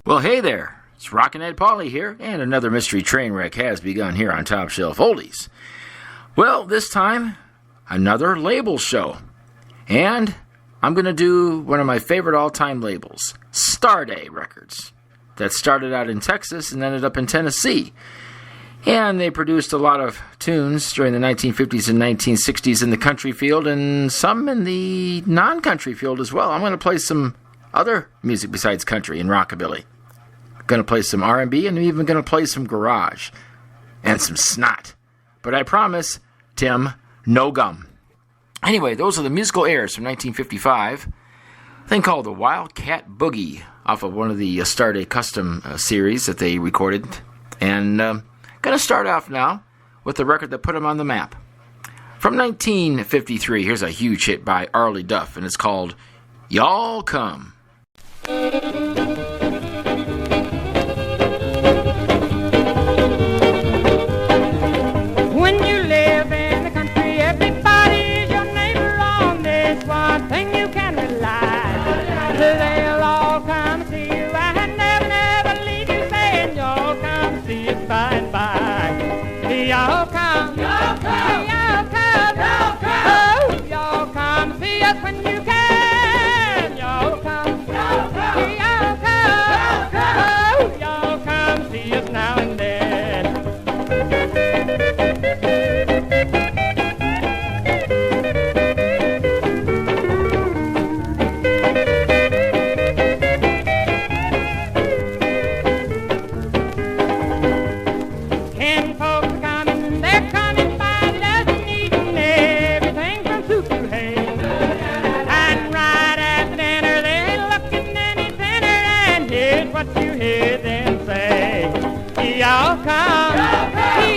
Well, hey there, it's Rockin' Ed Pauly here, and another mystery train wreck has begun here on TopShelf Oldies. Well, this time, another label show, and I'm going to do one of my favorite all-time labels, Starday Records, that started out in Texas and ended up in Tennessee. And they produced a lot of tunes during the 1950s and 1960s in the country field, and some in the non-country field as well. I'm going to play some other music besides country and rockabilly. Going to play some R&B, and I'm even going to play some garage and some snot. But I promise, Tim, no gum. Anyway, those are the musical airs from 1955. A thing called the Wildcat Boogie off of one of the Starday custom series that they recorded. And going to start off now with the record that put them on the map. From 1953, here's a huge hit by Arlie Duff, and it's called Y'all Come. When you live in the country, everybody's your neighbor. On this one thing you can rely. They'll all come to see you and never leave you, saying y'all come see us by and by. Y'all come, y'all come, y'all come, y'all come. Oh, y'all come see us when you can. Y'all come, y'all come, y'all come, y'all come. Oh, y'all come see us now and then. Y'all come,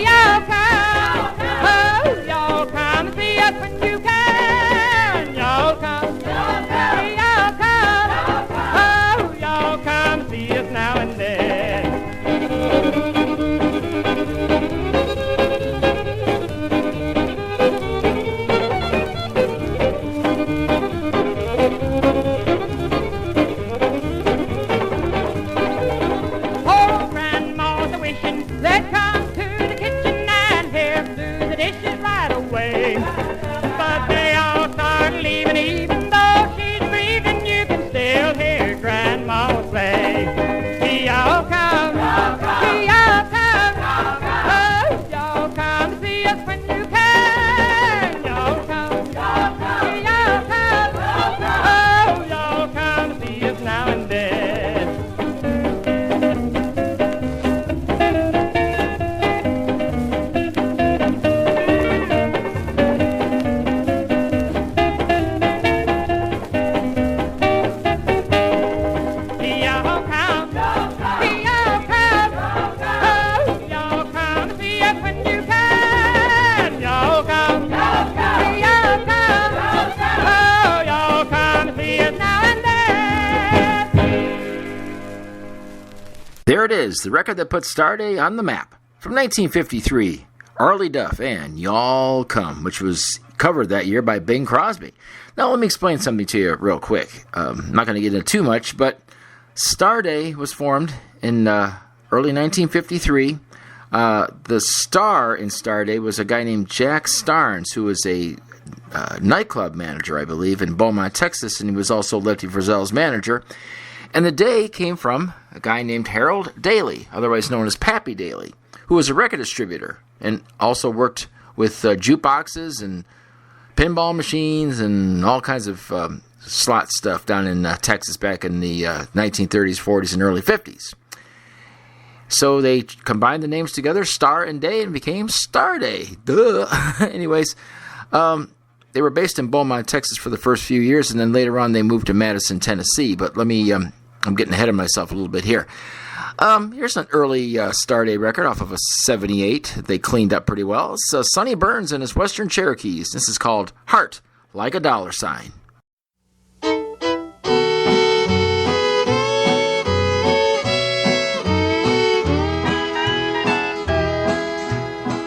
y'all come, oh, y'all come see us when you can. Y'all come, y'all come, oh, y'all come see us now and then. There it is, the record that put Starday on the map. From 1953, Arlie Duff and Y'all Come, which was covered that year by Bing Crosby. Now, let me explain something to you real quick. I'm not going to get into too much, but Starday was formed in early 1953. The star in Starday was a guy named Jack Starnes, who was a nightclub manager, I believe, in Beaumont, Texas, and he was also Lefty Frizzell's manager. And the day came from a guy named Harold Daly, otherwise known as Pappy Daly, who was a record distributor and also worked with jukeboxes and pinball machines and all kinds of slot stuff down in Texas back in the 1930s, 40s, and early 50s. So they combined the names together, Star and Day, and became Starday. Duh. Anyways, they were based in Beaumont, Texas for the first few years, and then later on they moved to Madison, Tennessee. But let me, I'm getting ahead of myself a little bit here. Here's an early Starday record off of a 78. They cleaned up pretty well. It's Sonny Burns and his Western Cherokees. This is called Heart Like a Dollar Sign.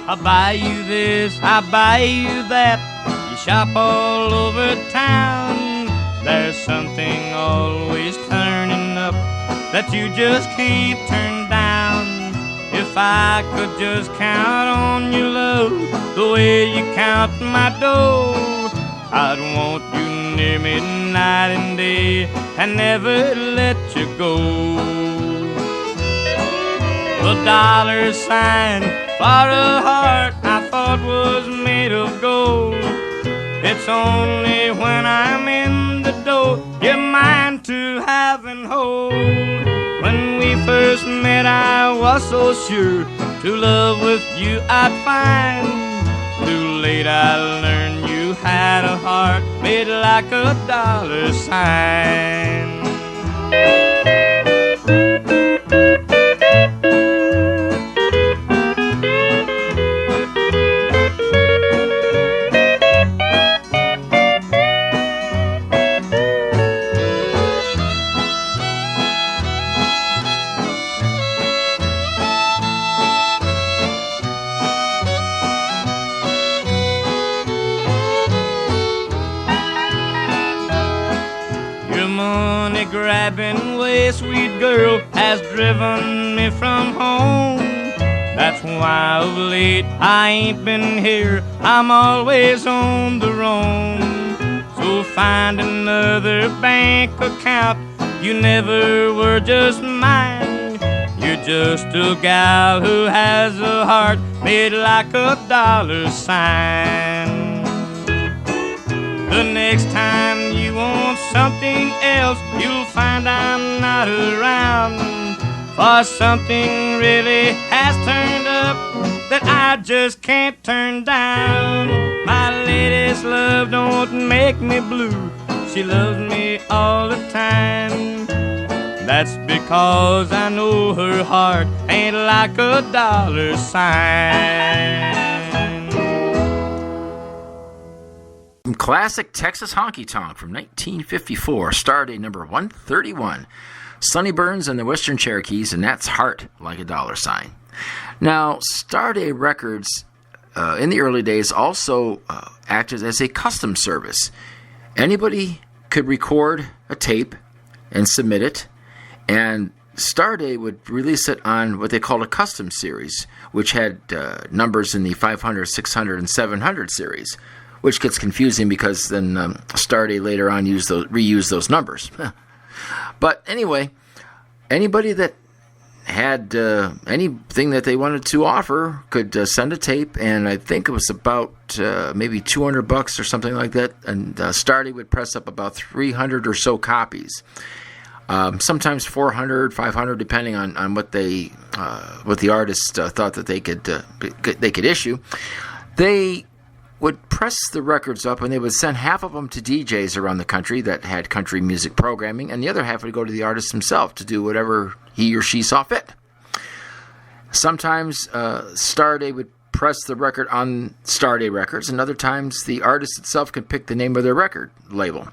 I buy you this, I buy you that. You shop all over town. There's something always turning up that you just can't turn down. If I could just count on your love the way you count my dough, I'd want you near me night and day and never let you go. The dollar sign for a heart I thought was made of gold. It's only when I'm in the door you're mine to have and hold. When we first met I was so sure to love with you I'd find. Too late I learned you had a heart made like a dollar sign. Grabbing way, sweet girl, has driven me from home. That's why of late I ain't been here, I'm always on the roam. So find another bank account, you never were just mine. You're just a gal who has a heart made like a dollar sign. The next time you want something else, you'll find I'm not around. For something really has turned up that I just can't turn down. My lady's love don't make me blue, she loves me all the time. That's because I know her heart ain't like a dollar sign. Classic Texas honky tonk from 1954, Starday number 131, Sonny Burns and the Western Cherokees, and that's Heart Like a Dollar Sign. Now, Starday Records in the early days also acted as a custom service. Anybody could record a tape and submit it, and Starday would release it on what they called a custom series, which had numbers in the 500, 600, and 700 series, which gets confusing because then Starday later on reused those numbers. But anyway, anybody that had anything that they wanted to offer could send a tape, and I think it was about maybe $200 or something like that, and Starday would press up about 300 or so copies. Sometimes 400, 500, depending on what the artist thought that they could issue. They would press the records up, and they would send half of them to DJs around the country that had country music programming, and the other half would go to the artist himself to do whatever he or she saw fit. Sometimes Starday would press the record on Starday Records, and other times the artist itself could pick the name of their record label.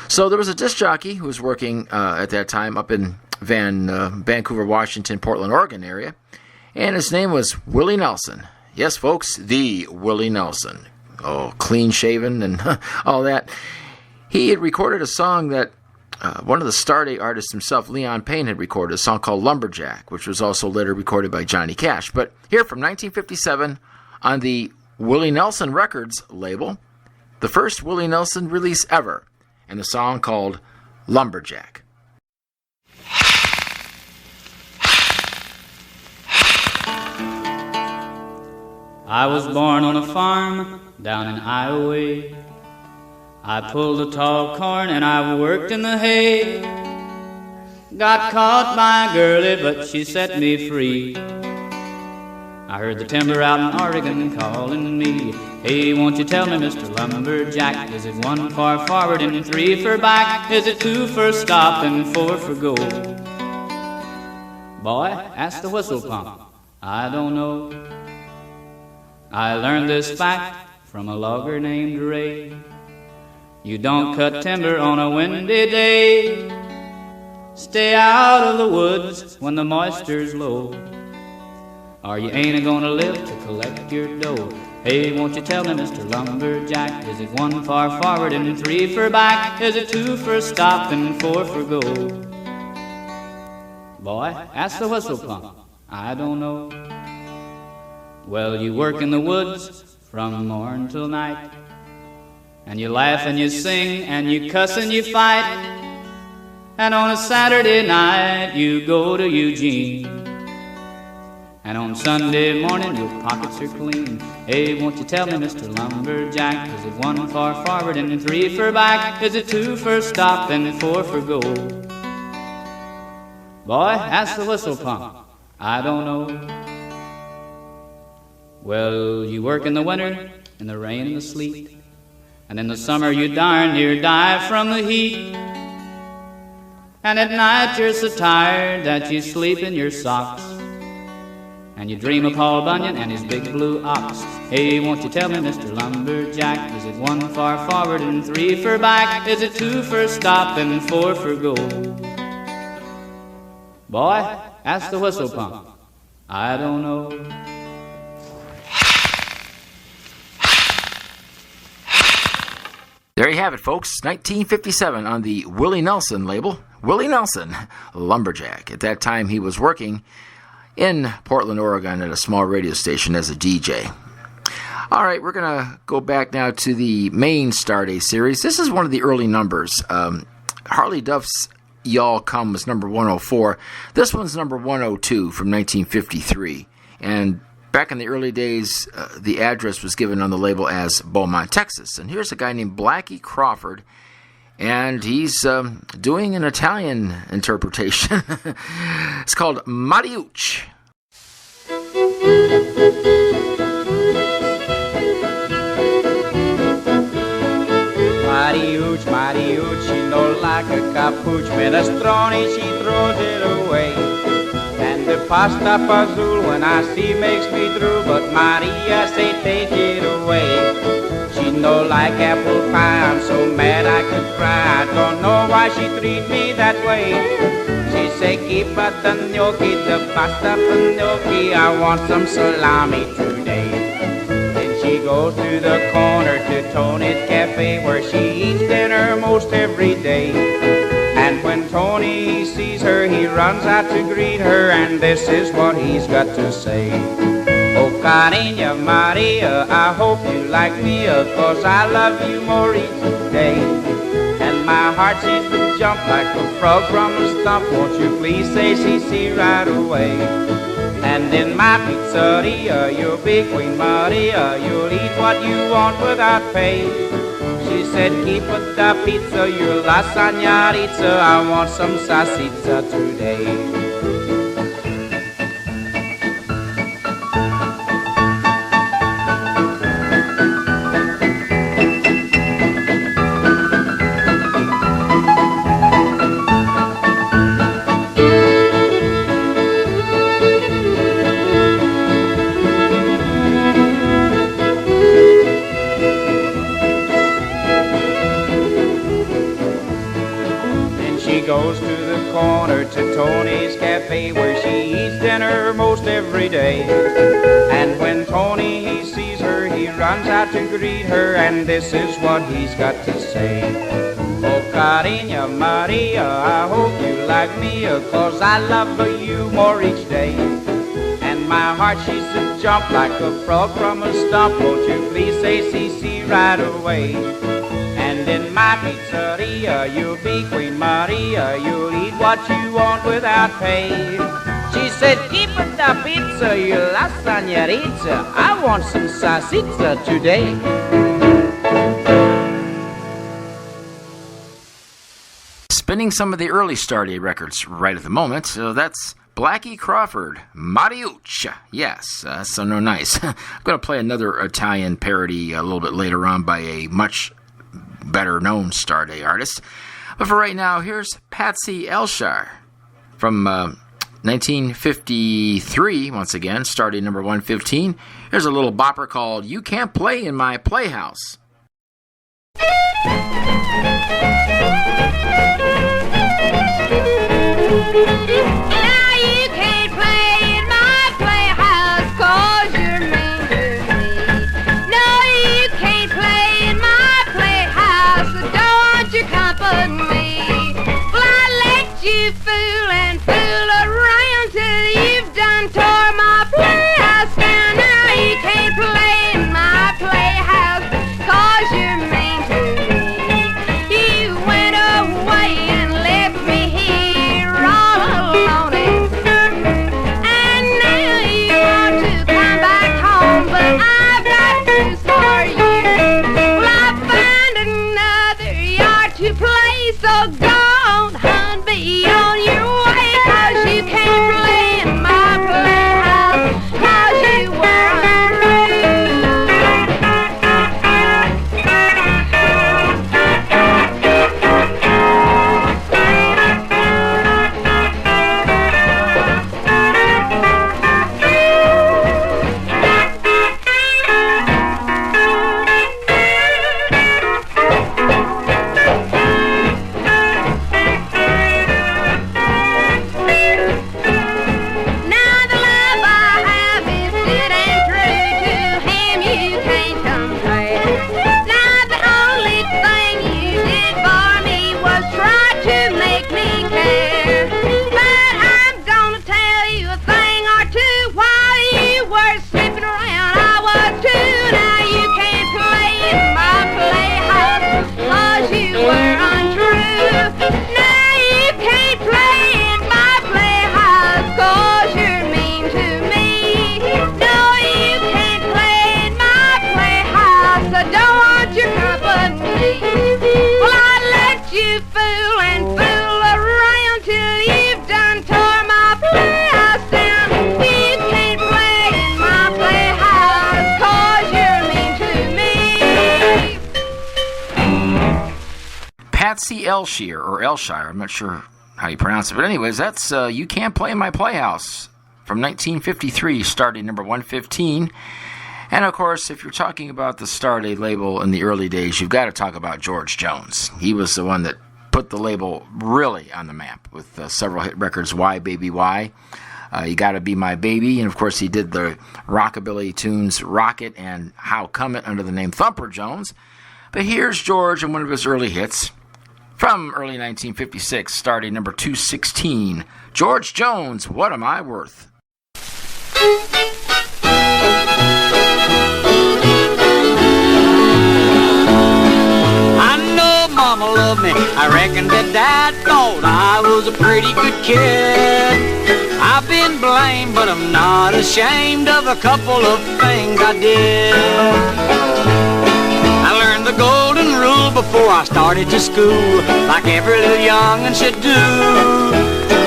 So there was a disc jockey who was working at that time up in Vancouver, Washington, Portland, Oregon area. And his name was Willie Nelson. Yes, folks, the Willie Nelson. Oh, clean shaven and all that. He had recorded a song that one of the Starday artists himself, Leon Payne, had recorded, a song called Lumberjack, which was also later recorded by Johnny Cash. But here from 1957 on the Willie Nelson Records label, the first Willie Nelson release ever, and the song called Lumberjack. I was born on a farm down in Iowa. I pulled the tall corn and I worked in the hay. Got caught by a girlie, but she set me free. I heard the timber out in Oregon calling me. Hey, won't you tell me, Mr. Lumberjack, is it 1 for forward and 3 for back? Is it 2 for stop and 4 for go? Boy, ask the whistle pump. I don't know. I learned this fact from a logger named Ray. You don't cut timber on a windy day. Stay out of the woods when the moisture's low, or you ain't gonna live to collect your dough. Hey, won't you tell me, Mr. Lumberjack, is it 1 for forward and 3 for back? Is it 2 for stop and 4 for go? Boy, ask the whistle pump. I don't know. Well, you work in the woods from morn till night, and you laugh and you sing and you cuss and you fight, and on a Saturday night you go to Eugene, and on Sunday morning your pockets are clean. Hey, won't you tell me, Mr. Lumberjack, is it 1 for forward and 3 for back? Is it 2 for stop and 4 for go? Boy, ask the whistle pump. I don't know. Well, you work in the winter, in the rain and the sleet, and in the summer you darn near die from the heat, and at night you're so tired that you sleep in your socks, and you dream of Paul Bunyan and his big blue ox. Hey, won't you tell me, Mr. Lumberjack, is it 1 for forward and 3 for back? Is it 2 for stop and 4 for go? Boy, ask the whistle pump. I don't know. There you have it, folks. 1957 on the Willie Nelson label. Willie Nelson, Lumberjack. At that time, he was working in Portland, Oregon at a small radio station as a DJ. All right, we're going to go back now to the main Starday series. This is one of the early numbers. Harley Duff's Y'all Come was number 104. This one's number 102 from 1953. And back in the early days, the address was given on the label as Beaumont, Texas. And here's a guy named Blackie Crawford, and he's doing an Italian interpretation. It's called Mariucci. Mariucci, Mariucci, no like a capuch, minestrone, she throws it away. And the pasta fazool when I see makes me drool, but Maria say take it away. She no like apple pie, I'm so mad I could cry. I don't know why she treat me that way. She say keep the gnocchi, the pasta gnocchi, I want some salami today. She goes to the corner to Tony's Cafe, where she eats dinner most every day. And when Tony sees her, he runs out to greet her, and this is what he's got to say. Oh, Carina Maria, I hope you like me, 'cause I love you more each day. And my heart seems to jump like a frog from a stump. Won't you please say CC right away? And in my pizzeria, you'll be Queen Maria. You'll eat what you want without pay. She said, keep with the pizza, you're la señorita. I want some salsiccia today. Goes to the corner to Tony's Cafe, where she eats dinner most every day. And when Tony he sees her, he runs out to greet her, and this is what he's got to say. Oh, Carina Maria, I hope you like me, 'cause I love you more each day. And my heart, she's a jump like a frog from a stump. Won't you please say CC right away? And in my pizzeria, you'll be Queen Maria. You'll eat what you want without pay. She said, keep it the pizza, you la señorita. I want some salsita today. Spinning some of the early Starday records right at the moment, so that's Blackie Crawford, Mariuccia. Yes, so no nice. I'm going to play another Italian parody a little bit later on by a much better-known Starday artist. But for right now, here's Patsy Elshire from 1953, once again, Starday number 115. Here's a little bopper called You Can't Play in My Playhouse. Patsy Elshire, or Elshire, I'm not sure how you pronounce it, but anyways, that's You Can't Play in My Playhouse from 1953, Starday number 115. And of course, if you're talking about the Starday label in the early days, you've got to talk about George Jones. He was the one that put the label really on the map with several hit records, Why Baby Why, You Gotta Be My Baby, and of course he did the rockabilly tunes Rocket and How Come It under the name Thumper Jones. But here's George and one of his early hits from early 1956, Starday number 216, George Jones, What Am I Worth? I know Mama loved me, I reckon that Dad thought I was a pretty good kid. I've been blamed, but I'm not ashamed of a couple of things I did. I learned the golden rule before I started to school, like every little young'un should do.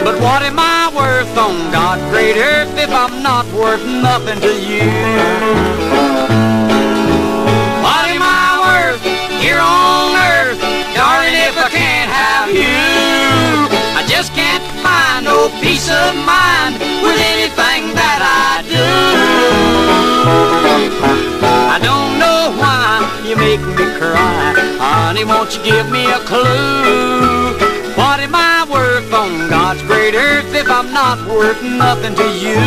But what am I worth on God's great earth if I'm not worth nothing to you? What am I worth here on earth, darling, if I can't have you? I just can't find no peace of mind with anything that I do. I don't know why you make me cry, honey, won't you give me a clue? What am I worth on God's great earth if I'm not worth nothing to you.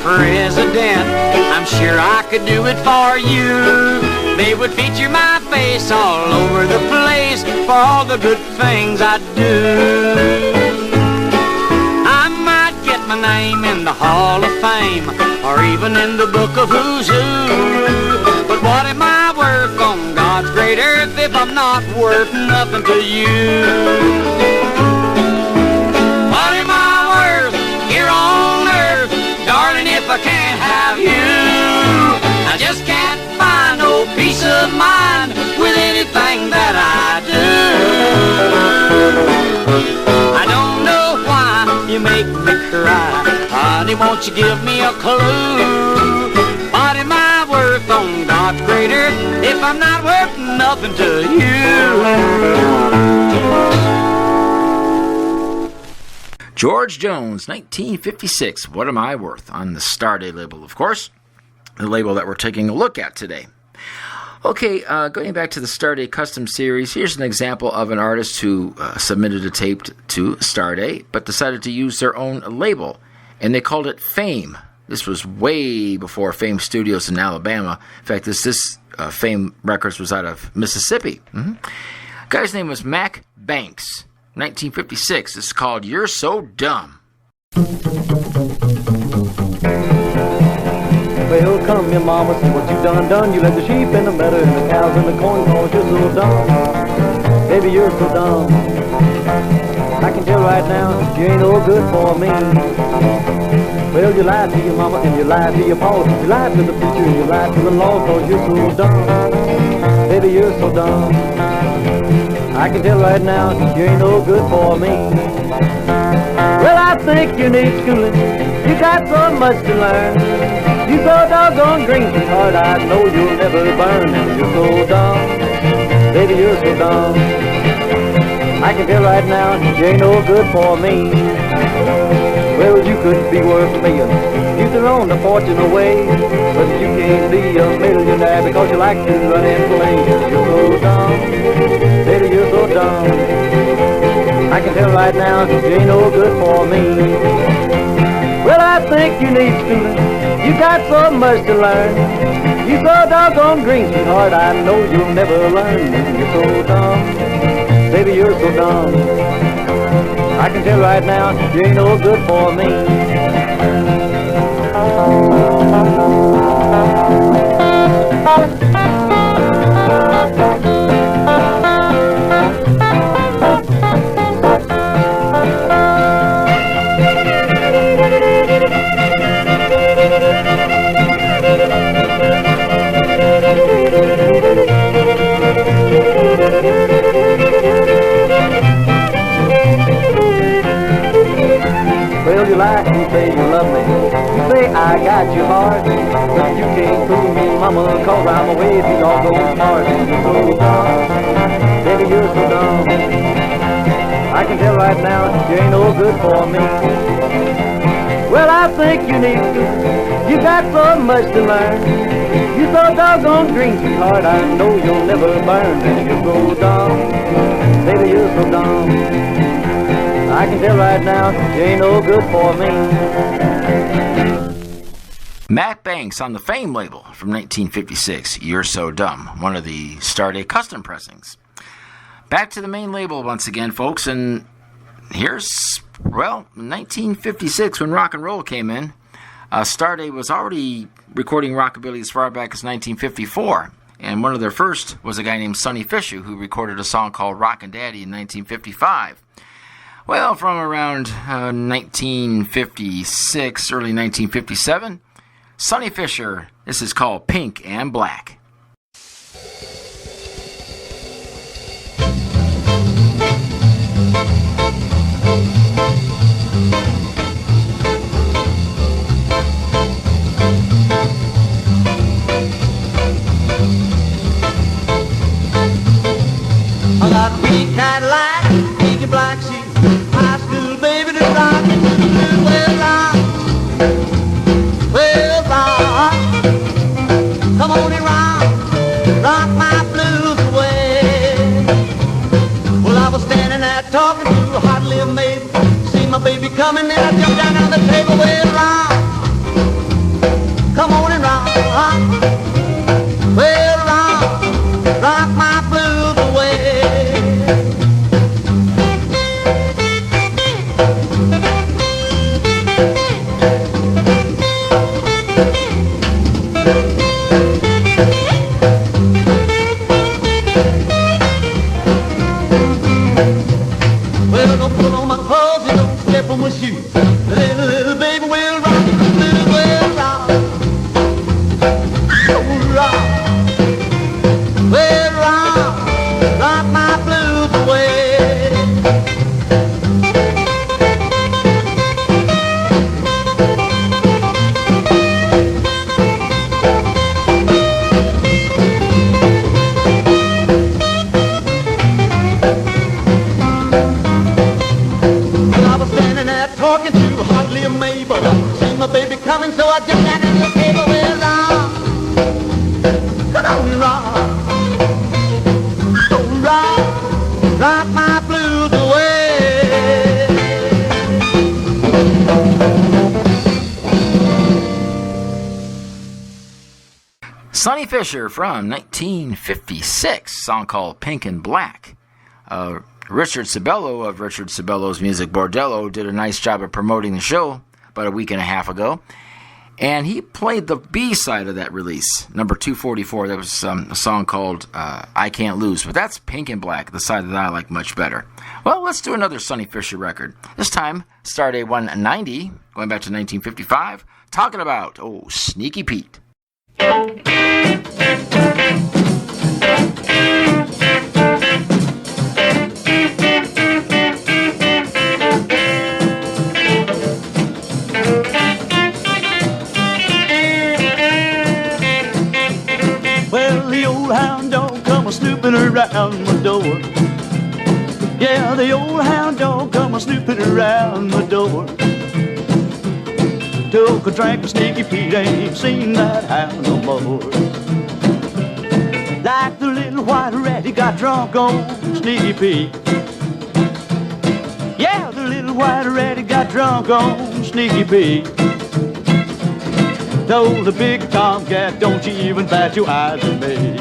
President, I'm sure I could do it for you. They would feature my face all over the place for all the good things I do. I might get my name in the Hall of Fame or even in the book of Who's Who. But what am I worth on God's great earth if I'm not worth nothing to you? What am I worth here on earth, darling, if I can't have you? I just can't find no peace of mind with anything that I do. I don't know why you make me cry. Honey, won't you give me a clue? What am I worth on God's great earth if I'm not worth nothing to you? George Jones, 1956, What Am I Worth? On the Starday label, of course, the label that we're taking a look at today. Okay, going back to the Starday Custom Series, here's an example of an artist who submitted a tape to Starday, but decided to use their own label, and they called it Fame. This was way before Fame Studios in Alabama. In fact, this Fame Records was out of Mississippi. Guy's name was Mac Banks. 1956. This is called You're So Dumb. Well, come here, mama, see what you done. You let the sheep in the meadow and the cows in the corn, cause you're so dumb. Baby, you're so dumb. I can tell right now you ain't no good for me. Well, you lied to your mama and you lied to your pa. You lied to the preacher and you lied to the law, cause you're so dumb. Baby, you're so dumb. I can tell right now you ain't no good for me. Well, I think you need schooling. You got so much to learn. You so doggone green, sweetheart, I know you'll never burn. And you're so dumb. Baby, you're so dumb. I can tell right now you ain't no good for me. Well, you couldn't be worth a million. You thrown the fortune away. But you can't be a millionaire because you like to run and play. You're so dumb. Baby, you're so dumb. I can tell right now you ain't no good for me. Well, I think you need schooling. You got so much to learn. You so doggone green, sweetheart, I know you'll never learn. You're so dumb. Baby, you're so dumb. I can tell right now you ain't no good for me. Well, you lie, you say you love me. You say I got your heart. But you can't fool me, mama, cause I'm away if you doggone smart. You're so dumb. Baby, you're so dumb. I can tell right now you ain't no good for me. Well, I think you need to. You got so much to learn. You so doggone green, sweetheart, I know you'll never burn. And you're so dumb. Baby, you're so dumb. I can tell right now you ain't no good for me. Mac Banks on the Fame label from 1956, You're So Dumb, one of the Starday custom pressings. Back to the main label once again, folks, and here's, well, 1956 when rock and roll came in. Starday was already recording rockabilly as far back as 1954, and one of their first was a guy named Sonny Fisher who recorded a song called Rockin' Daddy in 1955. Well, from around 1956, early 1957, Sonny Fisher. This is called Pink and Black. I got a pink Cadillac, pink and black sheets, high school baby to rock it to the blues. Well, rock, come on and rock my blues away. Well, I was standing there talking to a hot little maid, see my baby coming, then I jumped down on the table. Well, rock, come on and rock. Well, rock my blues away. Well, don't put on my clothes and don't step on my shoes. Little baby will rock the blues, will rock. Rock. Well, rock my blues away. Well, I was standing there talking to hardly a Mabel. See my baby coming, so I jumped down on the table. Well, come on, rock my blues away. Sonny Fisher from 1956, song called Pink and Black. Richard Sibello of Richard Sibello's Music Bordello did a nice job of promoting the show about a week and a half ago. And he played the B-side of that release, number 244. That was a song called I Can't Lose. But that's Pink and Black, the side that I like much better. Well, let's do another Sonny Fisher record. This time, Starday 190, going back to 1955, talking about, Sneaky Pete. Well, the old hound dog come a-snooping around my door. Yeah, the old hound dog come a-snooping around my door. Took a drink of Sneaky Pete, ain't seen that hound no more. Like the little white rat, he got drunk on Sneaky Pete. Yeah, the little white rat, he got drunk on Sneaky Pete. Told the big tomcat, don't you even bat your eyes at me.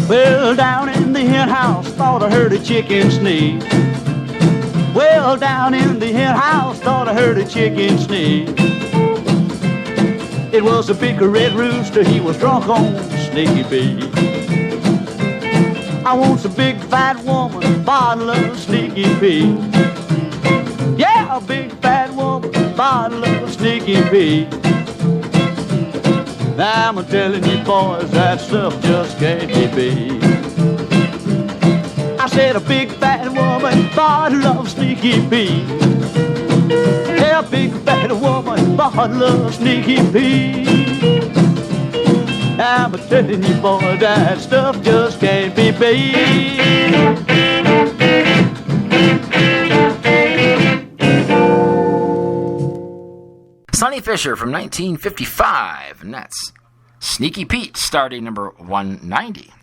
Well, down in the hen house, thought I heard a chicken sneeze. Well, down in the hen house, thought I heard a chicken sneeze. It was a big red rooster, he was drunk on Sneaky Pete. I want a big fat woman, bottle of Sneaky Pete. Yeah, a big fat woman, bottle of Sneaky Pete. Now I'm telling you boys, that stuff just can't be beat. I said a big fat woman, bottle of Sneaky Pete. Yeah, a big fat woman, bottle of Sneaky Pete. I'm telling you boys, that stuff just can't be beat. Sonny Fisher from 1955, and that's Sneaky Pete, Starday number 190.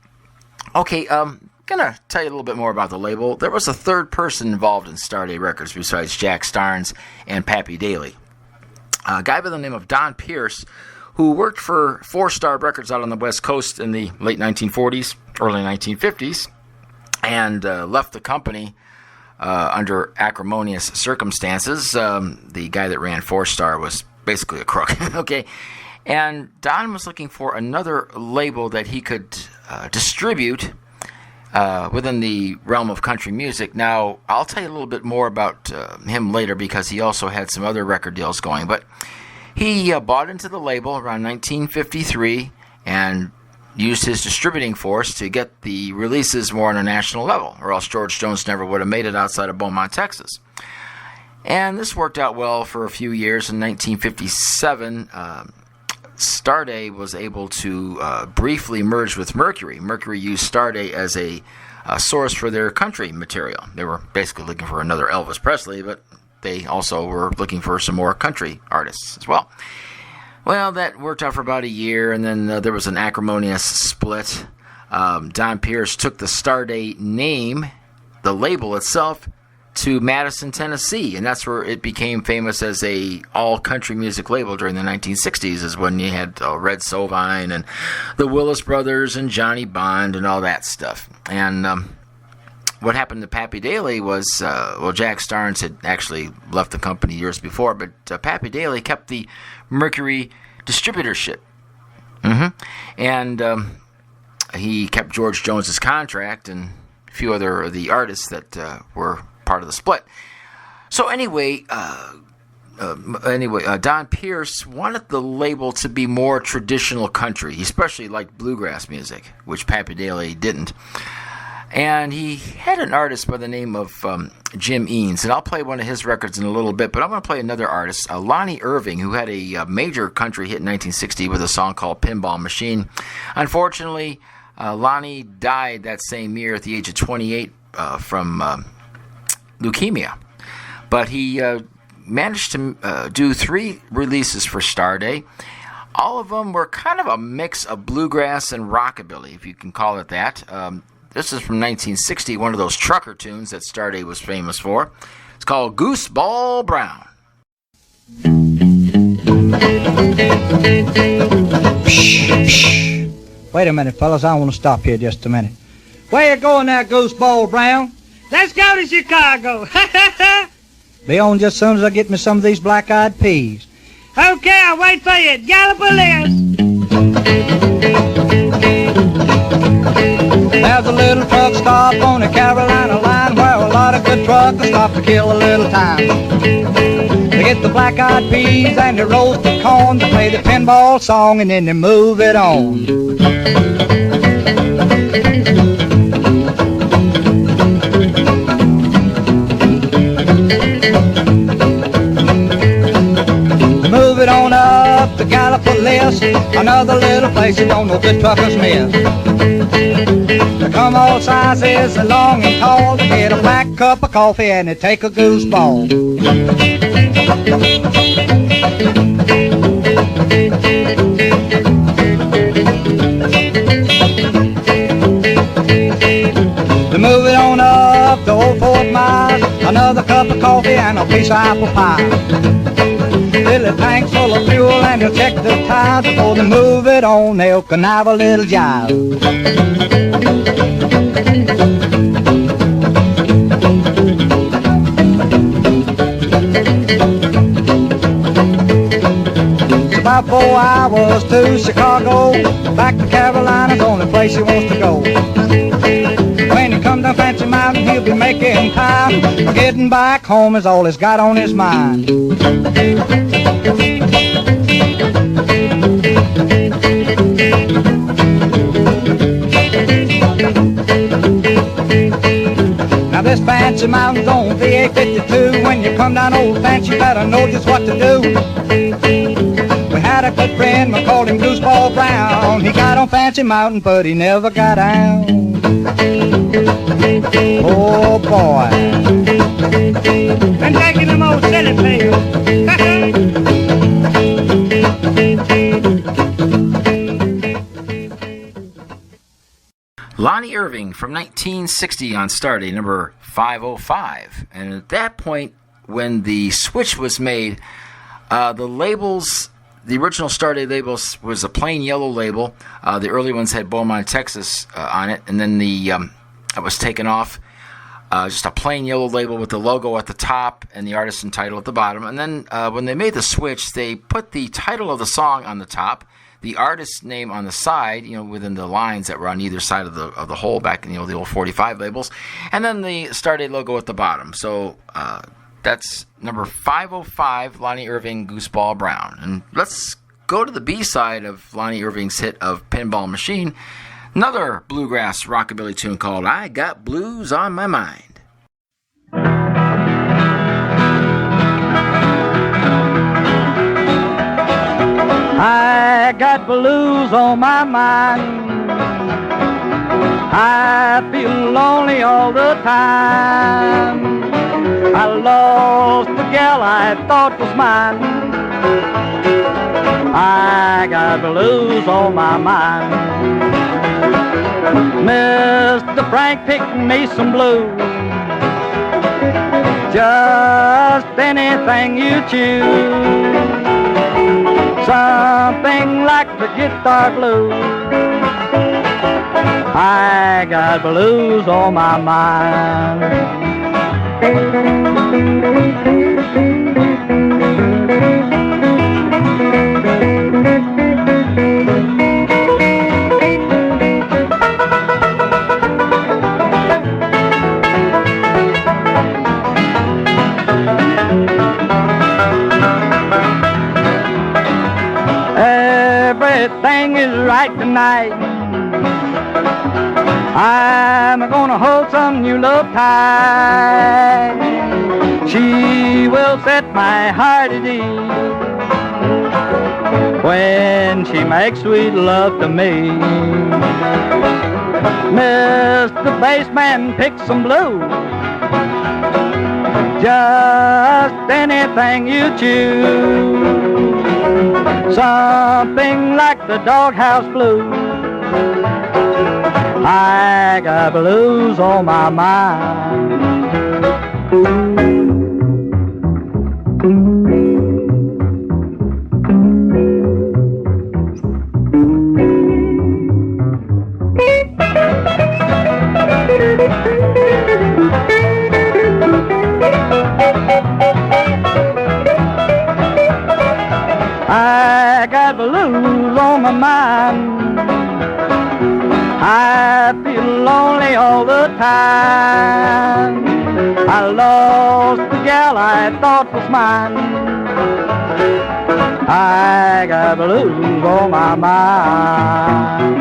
Okay, gonna tell you a little bit more about the label. There was a third person involved in Starday Records besides Jack Starnes and Pappy Daly. A guy by the name of Don Pierce, who worked for Four Star Records out on the West Coast in the late 1940s, early 1950s. and left the company under acrimonious circumstances. The guy that ran Four Star was basically a crook. Okay, and Don was looking for another label that he could distribute within the realm of country music. Now, I'll tell you a little bit more about him later because he also had some other record deals going. But he bought into the label around 1953 and used his distributing force to get the releases more on a national level, or else George Jones never would have made it outside of Beaumont, Texas. And this worked out well for a few years. In 1957, Starday was able to briefly merge with Mercury. Mercury used Starday as a source for their country material. They were basically looking for another Elvis Presley, but they also were looking for some more country artists as well. Well, that worked out for about a year, and then there was an acrimonious split. Don Pierce took the Starday name, the label itself, to Madison, Tennessee, and that's where it became famous as a all-country music label during the 1960s, is when you had Red Sovine and the Willis Brothers and Johnny Bond and all that stuff. And what happened to Pappy Daly was, Jack Starnes had actually left the company years before, but Pappy Daly kept the Mercury distributorship. And he kept George Jones's contract and a few other of the artists that were part of the split. So anyway, Don Pierce wanted the label to be more traditional country. He especially liked bluegrass music, which Pappy Daly didn't. And he had an artist by the name of Jim Eanes, and I'll play one of his records in a little bit, but I'm going to play another artist, Lonnie Irving, who had a major country hit in 1960 with a song called Pinball Machine. Unfortunately, Lonnie died that same year at the age of 28 from leukemia. But he managed to do 3 releases for Starday. All of them were kind of a mix of bluegrass and rockabilly, if you can call it that. This is from 1960, one of those trucker tunes that Starday was famous for. It's called Gooseball Brown. Wait a minute, fellas. I want to stop here just a minute. Where you going there, Gooseball Brown? Let's go to Chicago. Be on just as soon as I get me some of these black-eyed peas. Okay, I'll wait for you at Gallipolis. There's a little truck stop on the Carolina line where a lot of good truckers stop to kill a little time. They get the black-eyed peas and they roast the corn, they play the pinball song and then they move it on. Move it on up to Gallipolis, another little place you don't know good truckers miss. They come all sizes, long and tall. They get a black cup of coffee and they take a gooseball. They move it on up to Old Fort Myers, another cup of coffee and a piece of apple pie. Fill the tanks full of fuel and they'll check the tires. Before they move it on, they'll connive a little jive. It's about 4 hours to Chicago. Back to Carolina's the only place he wants to go. When he comes down Fancy Mountain, he'll be making time. Getting back home is all he's got on his mind. Now this Fancy Mountain's on VA 52. When you come down Old Fancy, you better know just what to do. We had a good friend, we called him Gooseball Brown. He got on Fancy Mountain, but he never got down. Oh boy. I'm taking them old silly pills. Lonnie Irving from 1960 on Starday, number 505. And at that point, when the switch was made, the labels, the original Starday labels was a plain yellow label. The early ones had Beaumont, Texas on it. And then the that was taken off. Just a plain yellow label with the logo at the top and the artist and title at the bottom. And then when they made the switch, they put the title of the song on the top, the artist's name on the side, within the lines that were on either side of the hole back in the old 45 labels, and then the Starday logo at the bottom. So that's number 505, Lonnie Irving, Gooseball Brown. And let's go to the B-side of Lonnie Irving's hit of Pinball Machine, another bluegrass rockabilly tune called I Got Blues on My Mind. I got blues on my mind. I feel lonely all the time. I lost the gal I thought was mine. I got blues on my mind. Mr. Frank picked me some blues. Just anything you choose. Something like the guitar blues. I got blues on my mind. Everything is right tonight. I'm gonna hold some new love tight. She will set my heart at ease when she makes sweet love to me. Mr. Bassman pick some blues. Just anything you choose. Something like the Doghouse Blues. I got blues on my mind. I got blues on my mind. I feel lonely all the time. I lost the gal I thought was mine. I got blues on my mind.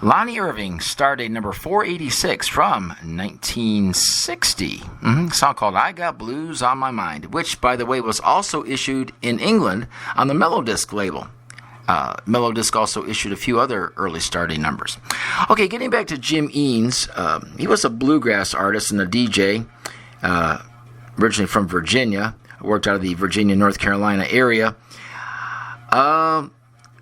Lonnie Irving, Starday number 486 from 1960. A song called I Got Blues on My Mind, which, by the way, was also issued in England on the Melodisc label. Melodisc also issued a few other early Starday numbers. Okay, getting back to Jim Eanes, he was a bluegrass artist and a DJ, originally from Virginia, worked out of the Virginia, North Carolina area.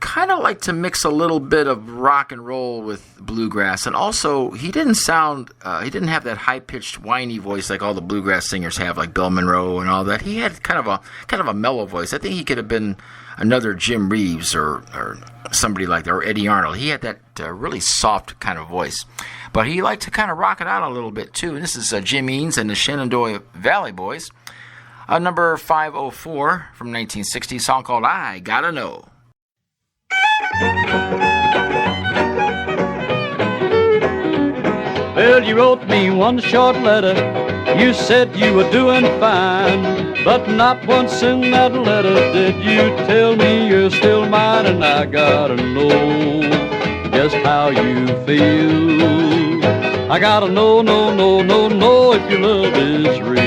Kind of like to mix a little bit of rock and roll with bluegrass, and also he didn't have that high-pitched whiny voice like all the bluegrass singers have, like Bill Monroe and all that. He had kind of a mellow voice. I think he could have been another Jim Reeves or somebody like that, or Eddie Arnold. He had that really soft kind of voice, but he liked to kind of rock it out a little bit too. And this is Jim Eanes and the Shenandoah Valley Boys, number 504 from 1960, song called I Gotta Know. Well, you wrote me one short letter. You said you were doing fine, but not once in that letter did you tell me you're still mine. And I gotta know just how you feel. I gotta know if your love is real.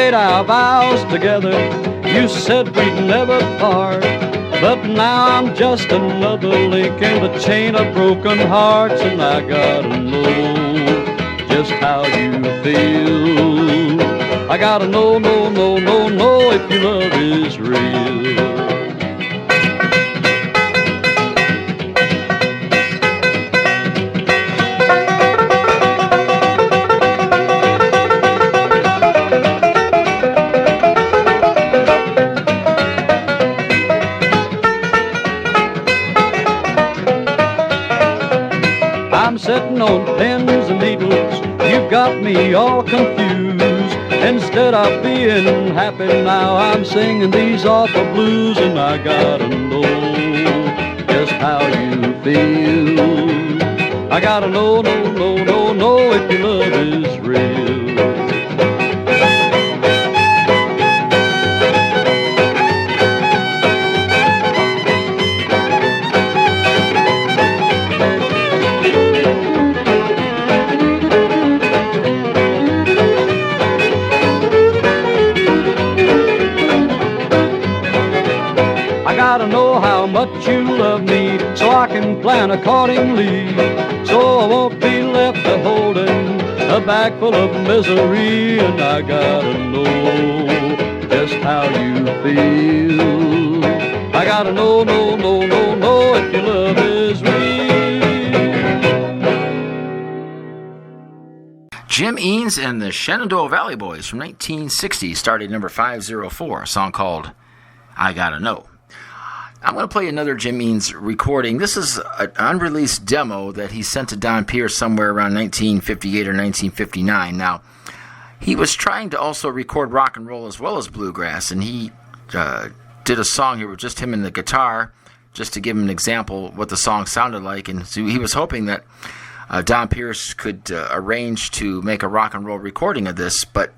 Our vows together, you said we'd never part, but now I'm just another link in the chain of broken hearts. And I gotta know just how you feel. I gotta know if your love is real. I'm sitting on pins and needles, you've got me all confused. Instead of being happy now, I'm singing these awful blues, and I gotta know just how you feel. I gotta know if your love is real. Gotta know how much you love me, so I can plan accordingly, so I won't be left a holding a bag full of misery. And I gotta know just how you feel. I gotta know if your love is real. Jim Eanes and the Shenandoah Valley Boys from 1960 started number 504, a song called I Gotta Know. I'm going to play another Jim Eanes recording. This is an unreleased demo that he sent to Don Pierce somewhere around 1958 or 1959. Now, he was trying to also record rock and roll as well as bluegrass, and he did a song here with just him and the guitar, just to give him an example what the song sounded like. And so he was hoping that Don Pierce could arrange to make a rock and roll recording of this, but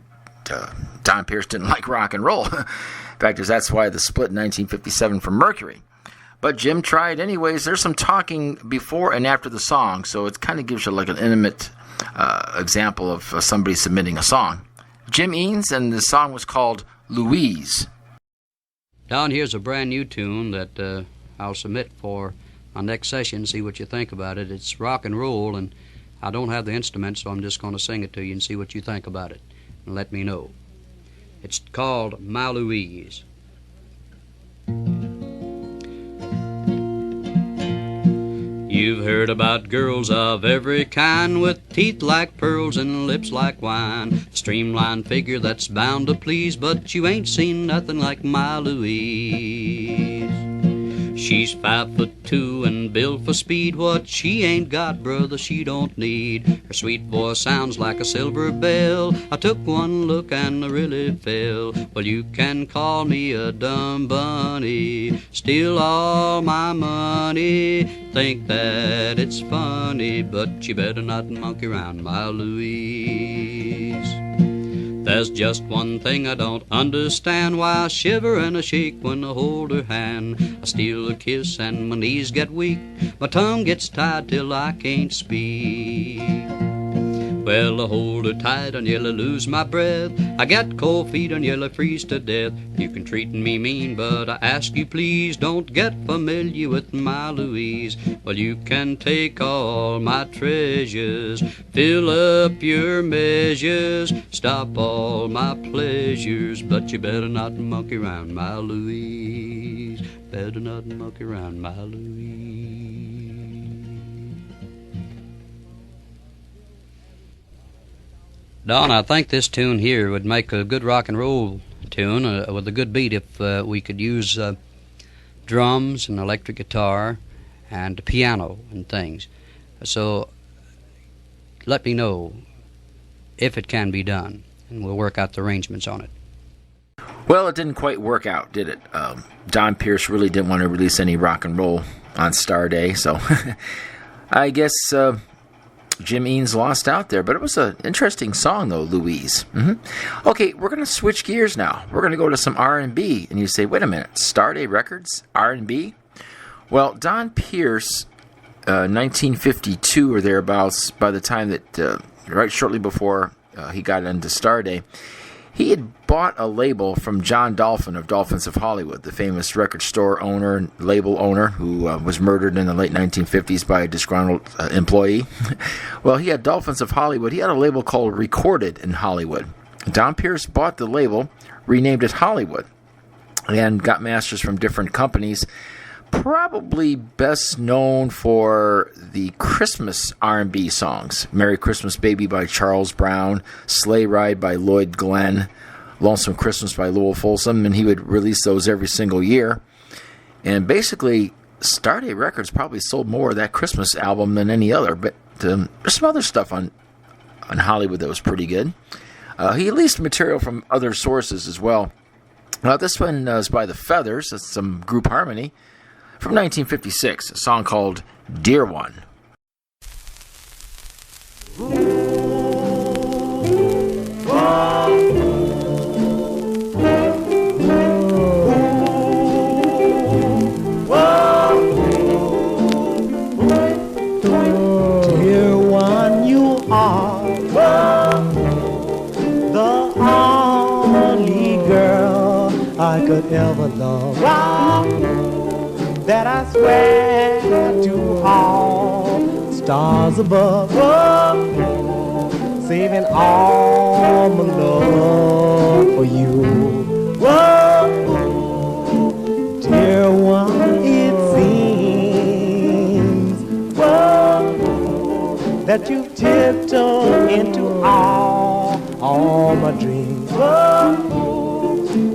Don Pierce didn't like rock and roll. In fact, that's why the split in 1957 from Mercury. But Jim tried anyways. There's some talking before and after the song, so it kind of gives you like an intimate example of somebody submitting a song. Jim Eanes, and the song was called Louise. Don, here's a brand new tune that I'll submit for our next session, see what you think about it. It's rock and roll, and I don't have the instruments, so I'm just going to sing it to you and see what you think about it, and let me know. It's called My Louise. You've heard about girls of every kind, with teeth like pearls and lips like wine, streamlined figure that's bound to please, but you ain't seen nothing like my Louise. She's 5'2" and built for speed. What she ain't got, brother, she don't need. Her sweet voice sounds like a silver bell. I took one look and I really fell. Well, you can call me a dumb bunny, steal all my money, think that it's funny, but you better not monkey around my Louise. There's just one thing I don't understand, why I shiver and I shake when I hold her hand. I steal a kiss and my knees get weak, my tongue gets tied till I can't speak. Well, I hold her tight and nearly lose my breath. I get cold feet and nearly freeze to death. You can treat me mean, but I ask you please, don't get familiar with my Louise. Well, you can take all my treasures, fill up your measures, stop all my pleasures, but you better not monkey around my Louise. Better not monkey around my Louise. Don, I think this tune here would make a good rock and roll tune with a good beat if we could use drums and electric guitar and piano and things. So let me know if it can be done, and we'll work out the arrangements on it. Well, it didn't quite work out, did it? Don Pierce really didn't want to release any rock and roll on Starday, so I guess Jim Eanes lost out there, but it was an interesting song, though, Louise. Okay, we're going to switch gears now. We're going to go to some R&B, and you say, wait a minute, Starday Records, R&B? Well, Don Pierce, 1952 or thereabouts, by the time that, right shortly before he got into Starday, he had bought a label from John Dolphin of Dolphins of Hollywood, the famous record store owner and label owner who was murdered in the late 1950s by a disgruntled employee. Well, he had Dolphins of Hollywood. He had a label called Recorded in Hollywood. Don Pierce bought the label, renamed it Hollywood, and got masters from different companies. Probably best known for the Christmas R&B songs. Merry Christmas Baby by Charles Brown, Sleigh Ride by Lloyd Glenn, Lonesome Christmas by Lowell Folsom, and he would release those every single year. And basically, Starday Records probably sold more of that Christmas album than any other, but there's some other stuff on Hollywood that was pretty good. He released material from other sources as well. This one is by The Feathers. That's some group harmony. From 1956, a song called Dear One. Dear one, you are the only girl I could ever love. That I swear to all stars above, saving all my love for you. Dear one, it seems that you've tiptoed into all my dreams.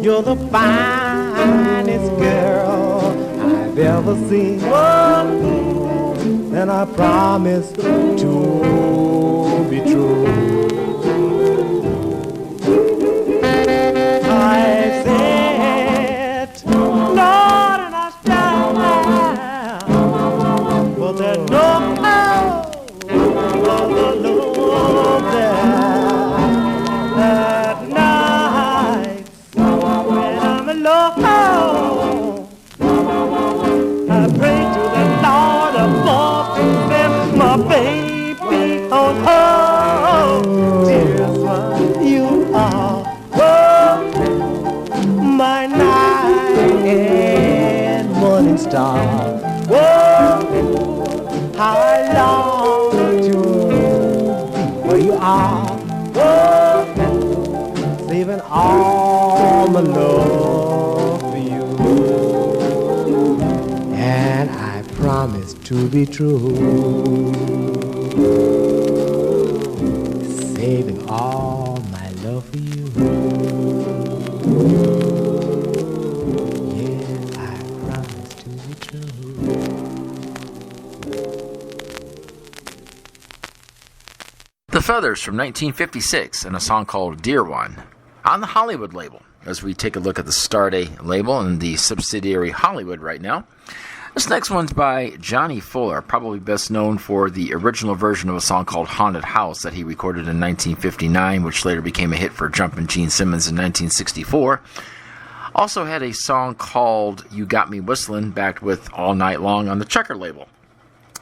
You're the finest girl I've ever seen, and I promise to be true. I said, Lord, and I stand there, but there's no love there. At night, when I'm alone, I pray to the Lord above to send my baby on home. Dearest one, you are my night and morning star. How I long to be where you are, saving all my love for you. And I promise to be true, saving all my love for you. Yeah, I promise to be true. The Feathers from 1956 and a song called Dear One on the Hollywood label, as we take a look at the Starday label and the subsidiary Hollywood right now. This next one's by Johnny Fuller, probably best known for the original version of a song called Haunted House that he recorded in 1959, which later became a hit for Jumpin' Gene Simmons in 1964. Also had a song called You Got Me Whistling, backed with All Night Long on the Checker label.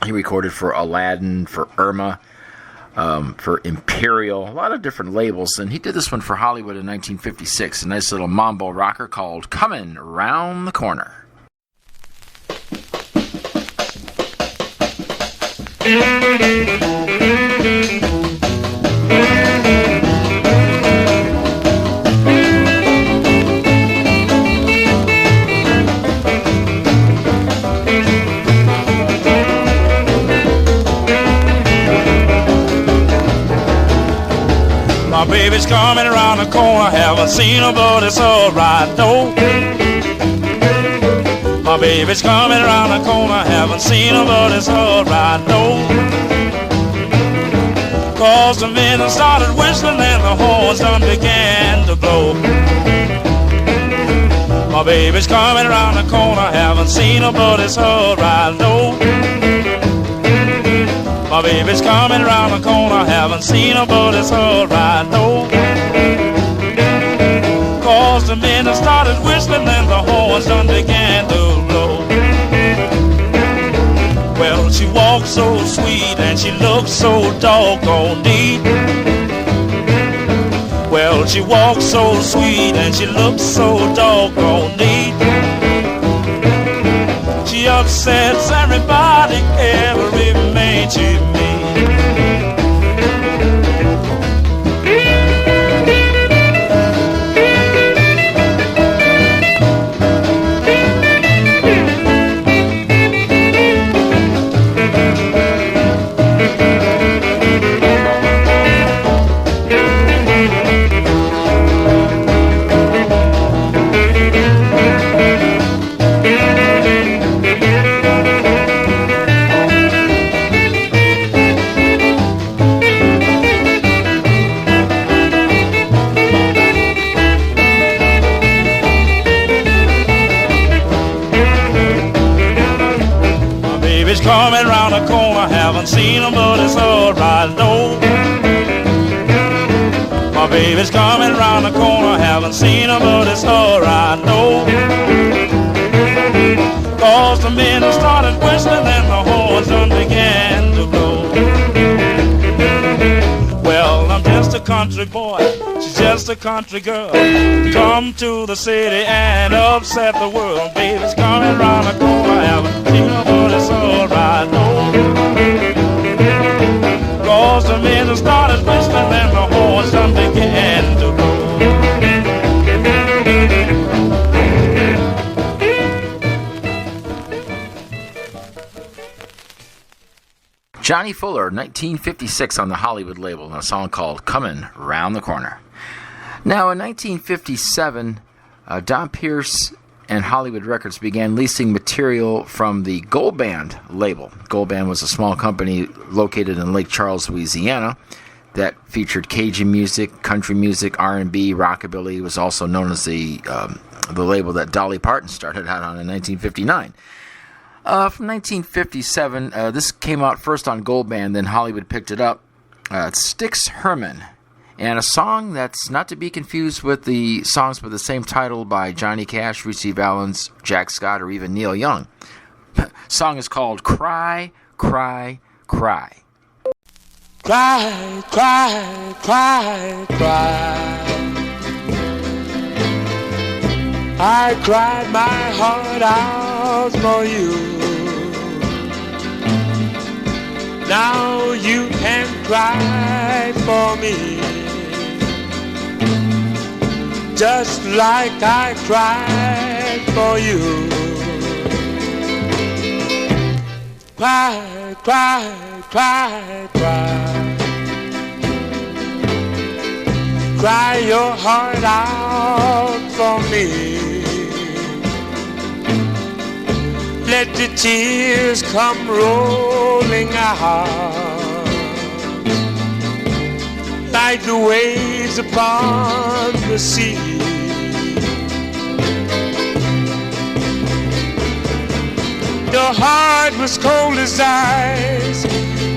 He recorded for Aladdin, for Irma, for Imperial, a lot of different labels, and he did this one for Hollywood in 1956, a nice little mambo rocker called Comin' Round the Corner. My baby's coming around the corner, haven't seen her, but it's alright, no. My baby's coming around the corner, haven't seen her, but it's alright, no. Cause the men started whistling and the horns done began to blow. My baby's coming around the corner, haven't seen her, but it's alright, no. My baby's coming around the corner, haven't seen her, but it's alright, no. Cause the men started whistling and the horns done began to blow. Well, she walked so sweet and she looked so doggone neat. Well, she walked so sweet and she looked so doggone neat. She upsets everybody, every man she meets. coming round the corner. Haven't seen him, but it's alright. No, my baby's coming round the corner. Haven't seen him, but it's alright. No, cause the men started whistling and the horns done began to blow. Well, I'm just a country boy, she's just a country girl. Come to the city and upset the world. Baby's coming round the corner. Haven't seen her, but it's alright. No, cause the men started whistling and the horns done began to blow. Johnny Fuller, 1956 on the Hollywood label, and a song called Comin' Round the Corner. Now, in 1957, Don Pierce and Hollywood Records began leasing material from the Gold Band label. Gold Band was a small company located in Lake Charles, Louisiana, that featured Cajun music, country music, R&B, rockabilly. It was also known as the label that Dolly Parton started out on in 1959. From 1957, this came out first on Gold Band, then Hollywood picked it up. It's Styx Herman, and a song that's not to be confused with the songs with the same title by Johnny Cash, Ritchie Valens, Jack Scott, or even Neil Young. Song is called Cry, Cry, Cry. Cry, cry, cry, cry. I cried my heart out for you. Now you can cry for me, just like I cried for you. Cry, cry, cry, cry. Cry your heart out for me. Let the tears come rolling out like the waves upon the sea. Your heart was cold as ice.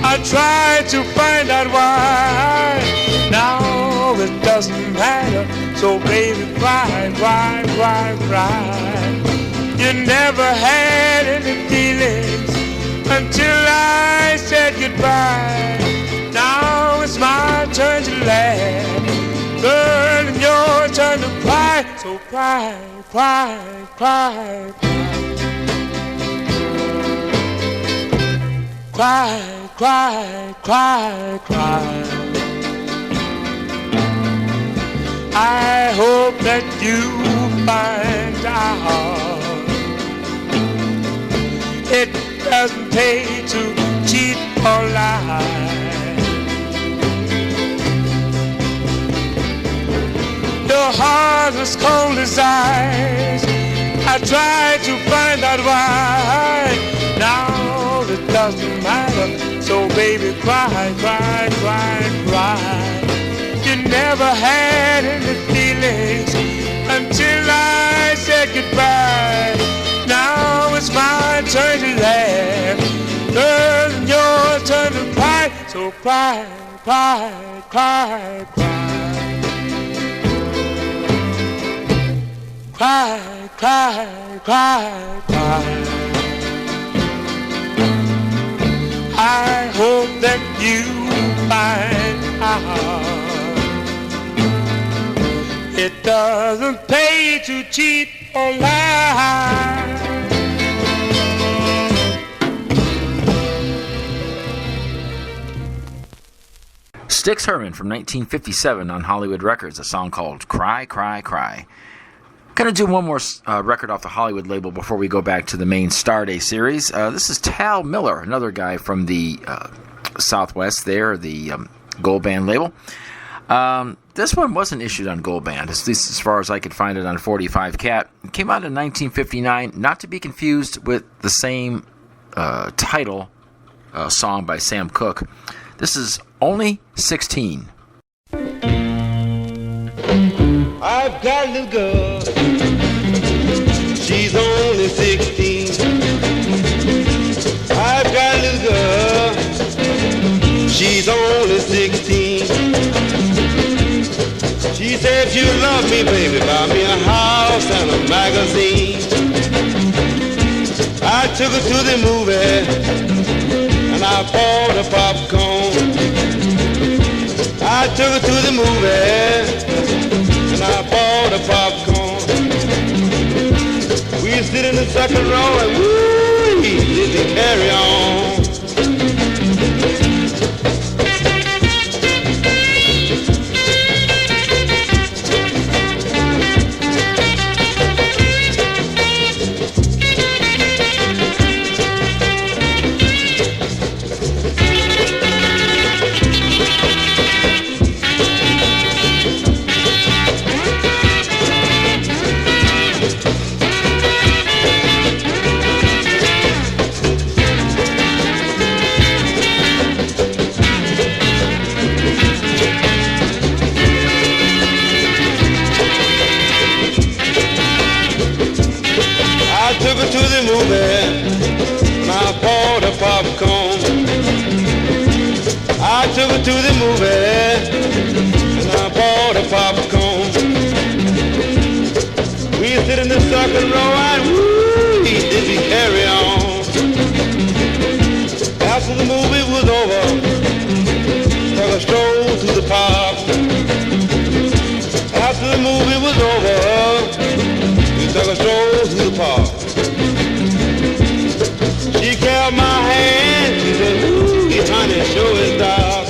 I tried to find out why. Now it doesn't matter. So baby, cry, cry, cry, cry. You never had any feelings until I said goodbye. Now it's my turn to laugh, girl, and your turn to cry. So cry, cry, cry, cry, cry, cry, cry. I hope that you find out it doesn't pay to cheat or lie. Your heart was cold as ice. I tried to find out why. Now it doesn't matter. So baby, cry, cry, cry, cry. You never had any feelings until I said goodbye. Now it's my turn to laugh, girl, and your turn to cry. So cry, cry, cry, cry. Cry, cry, cry, cry. I hope that you find out it doesn't pay to cheat or lie. Styx Herman from 1957 on Hollywood Records, a song called Cry, Cry, Cry. Going to do one more record off the Hollywood label before we go back to the main Starday series. This is Tal Miller, another guy from the Southwest there, the Gold Band label. This one wasn't issued on Gold Band, at least as far as I could find it on 45 Cat. It came out in 1959, not to be confused with the same title song by Sam Cooke. This is Only 16. I've got a little girl, she's only 16. I've got she's only 16. She said, if you love me, baby, buy me a house and a magazine. I took her to the movie and I bought her popcorn. I took her to the movie and I bought her popcorn. We sit in the second row and woo, did carry on. I took her to the movie and I bought her popcorn. We sit in the second row and woo, did we carry on. After the movie was over, took a stroll to the park. After the movie was over, we took a stroll to the park. She held my hand, she said, ooh, honey, show is dark.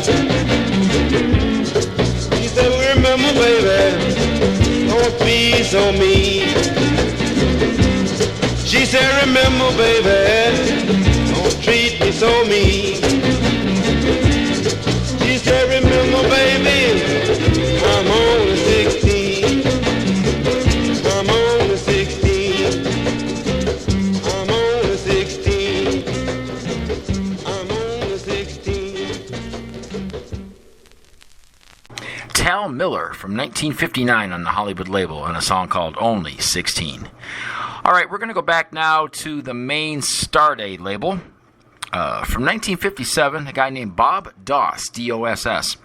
She said, remember, baby, don't be so mean. She said, remember, baby, don't treat me so mean. She said, remember, baby, I'm only 16. I'm only 16. I'm only 16. I'm only 16. Tal Miller from 1959 on the Hollywood label on a song called Only 16. All right, we're going to go back now to the main Starday label. From 1957, a guy named Bob Doss, D-O-S-S.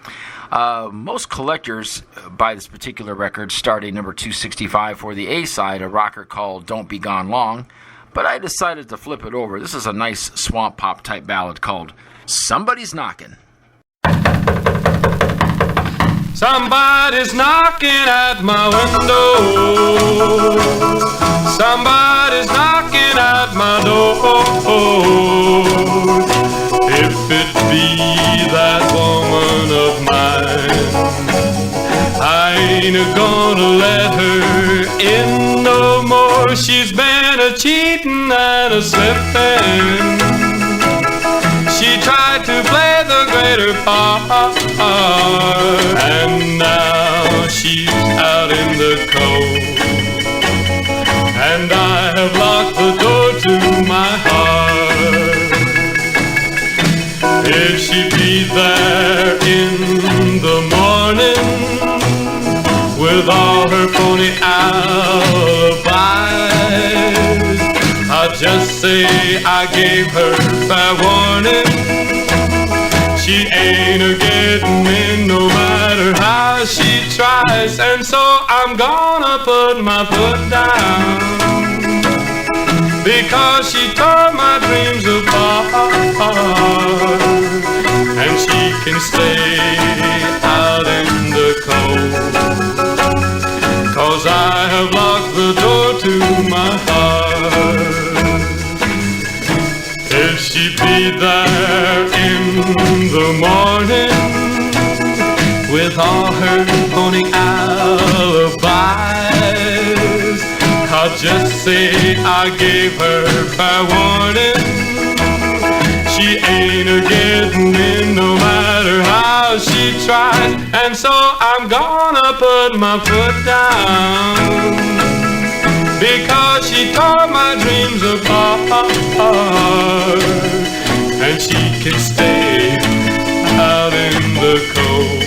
Most collectors buy this particular record, Starday number 265, for the A-side, a rocker called Don't Be Gone Long. But I decided to flip it over. This is a nice swamp pop type ballad called Somebody's Knocking. Somebody's knocking at my window. Somebody's knocking at my door. If it be that woman of mine, I ain't gonna let her in no more. She's been a cheating and a slipping. She tried to play the greater part, and now she's out in the cold, and I have locked the door to my heart. If she be there in the morning with all her phony alibis, I'll just say I gave her fair warning. She ain't a-getting in no matter how she tries, and so I'm gonna put my foot down, because she tore my dreams apart, and she can stay out in the cold, 'cause I have locked the door to my heart. If she be there in the morning with all her phony alibis, I'll just say I gave her fair warning. She ain't a-getting in no matter how she tries, and so I'm gonna put my foot down, because she tore my dreams apart, and she can stay out in the cold,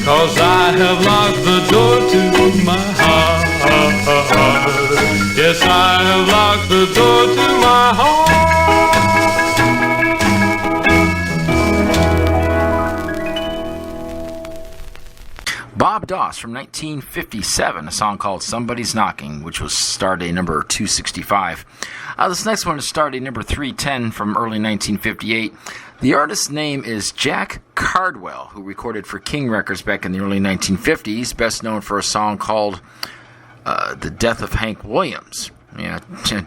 'cause I have locked the door to my heart. Yes, I have locked the door to my heart. Bob Doss from 1957, a song called Somebody's Knocking, which was Starday number 265. This next one is Starday number 310 from early 1958. The artist's name is Jack Cardwell, who recorded for King Records back in the early 1950s, best known for a song called The Death of Hank Williams. Yeah,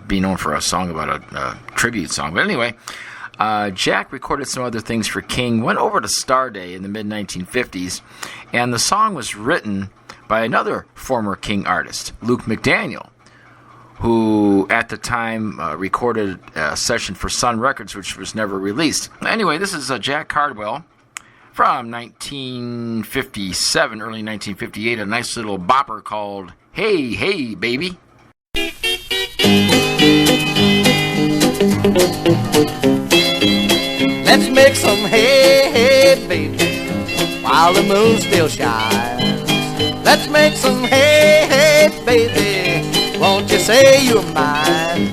be known for a song about a tribute song. But anyway, Jack recorded some other things for King, went over to Starday in the mid-1950s, and the song was written by another former King artist, Luke McDaniel, who at the time recorded a session for Sun Records, which was never released. Anyway, this is Jack Cardwell from 1957, early 1958, a nice little bopper called Hey, Hey, Baby. Let's make some hay, hey, baby, while the moon still shines. Let's make some hay, hey, baby, won't you say you're mine?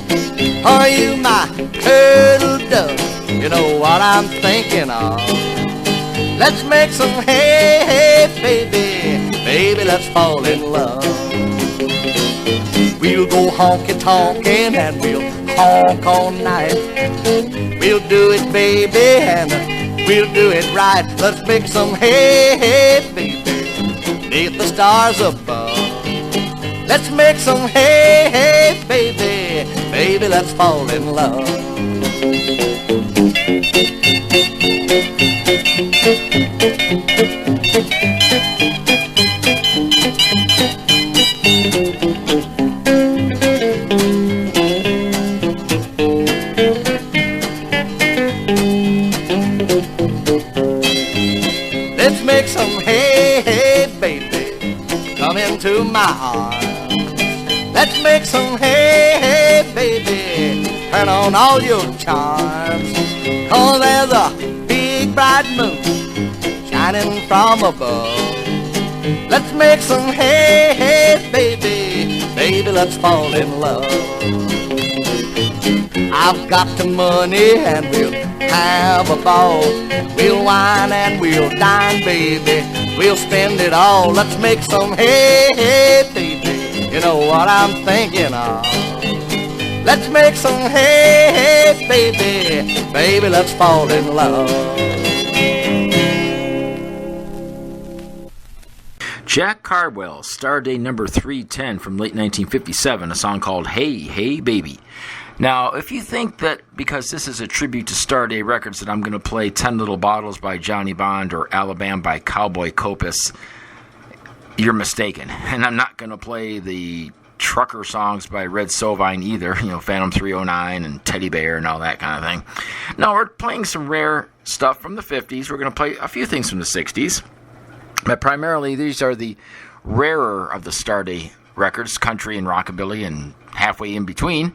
Are you my turtle dove? You know what I'm thinking of. Let's make some hay, hey, baby, baby, let's fall in love. We'll go honky-tonkin' and we'll honk all night. We'll do it, baby, and we'll do it right. Let's make some hay, hey, baby, beneath the stars above. Let's make some hay, hey, baby, baby, let's fall in love. Let's make some hay, hey, baby, come into my arms. Let's make some hay, hey, baby, turn on all your charms. 'Cause there's a big bright moon shining from above. Let's make some hay, hey, baby, baby, let's fall in love. I've got the money and we'll have a ball. We'll wine and we'll dine, baby, we'll spend it all. Let's make some hay, hey, baby, you know what I'm thinking of. Let's make some hay, hey, baby, baby, let's fall in love. Jack Cardwell, Starday number 310 from late 1957, a song called Hey, Hey, Baby. Now, if you think that because this is a tribute to Starday Records that I'm going to play 10 Little Bottles by Johnny Bond or Alabama by Cowboy Copus, you're mistaken. And I'm not going to play the trucker songs by Red Sovine either, you know, Phantom 309 and Teddy Bear and all that kind of thing. No, we're playing some rare stuff from the 50s. We're going to play a few things from the 60s. But primarily, these are the rarer of the Starday records, country and rockabilly and halfway in between.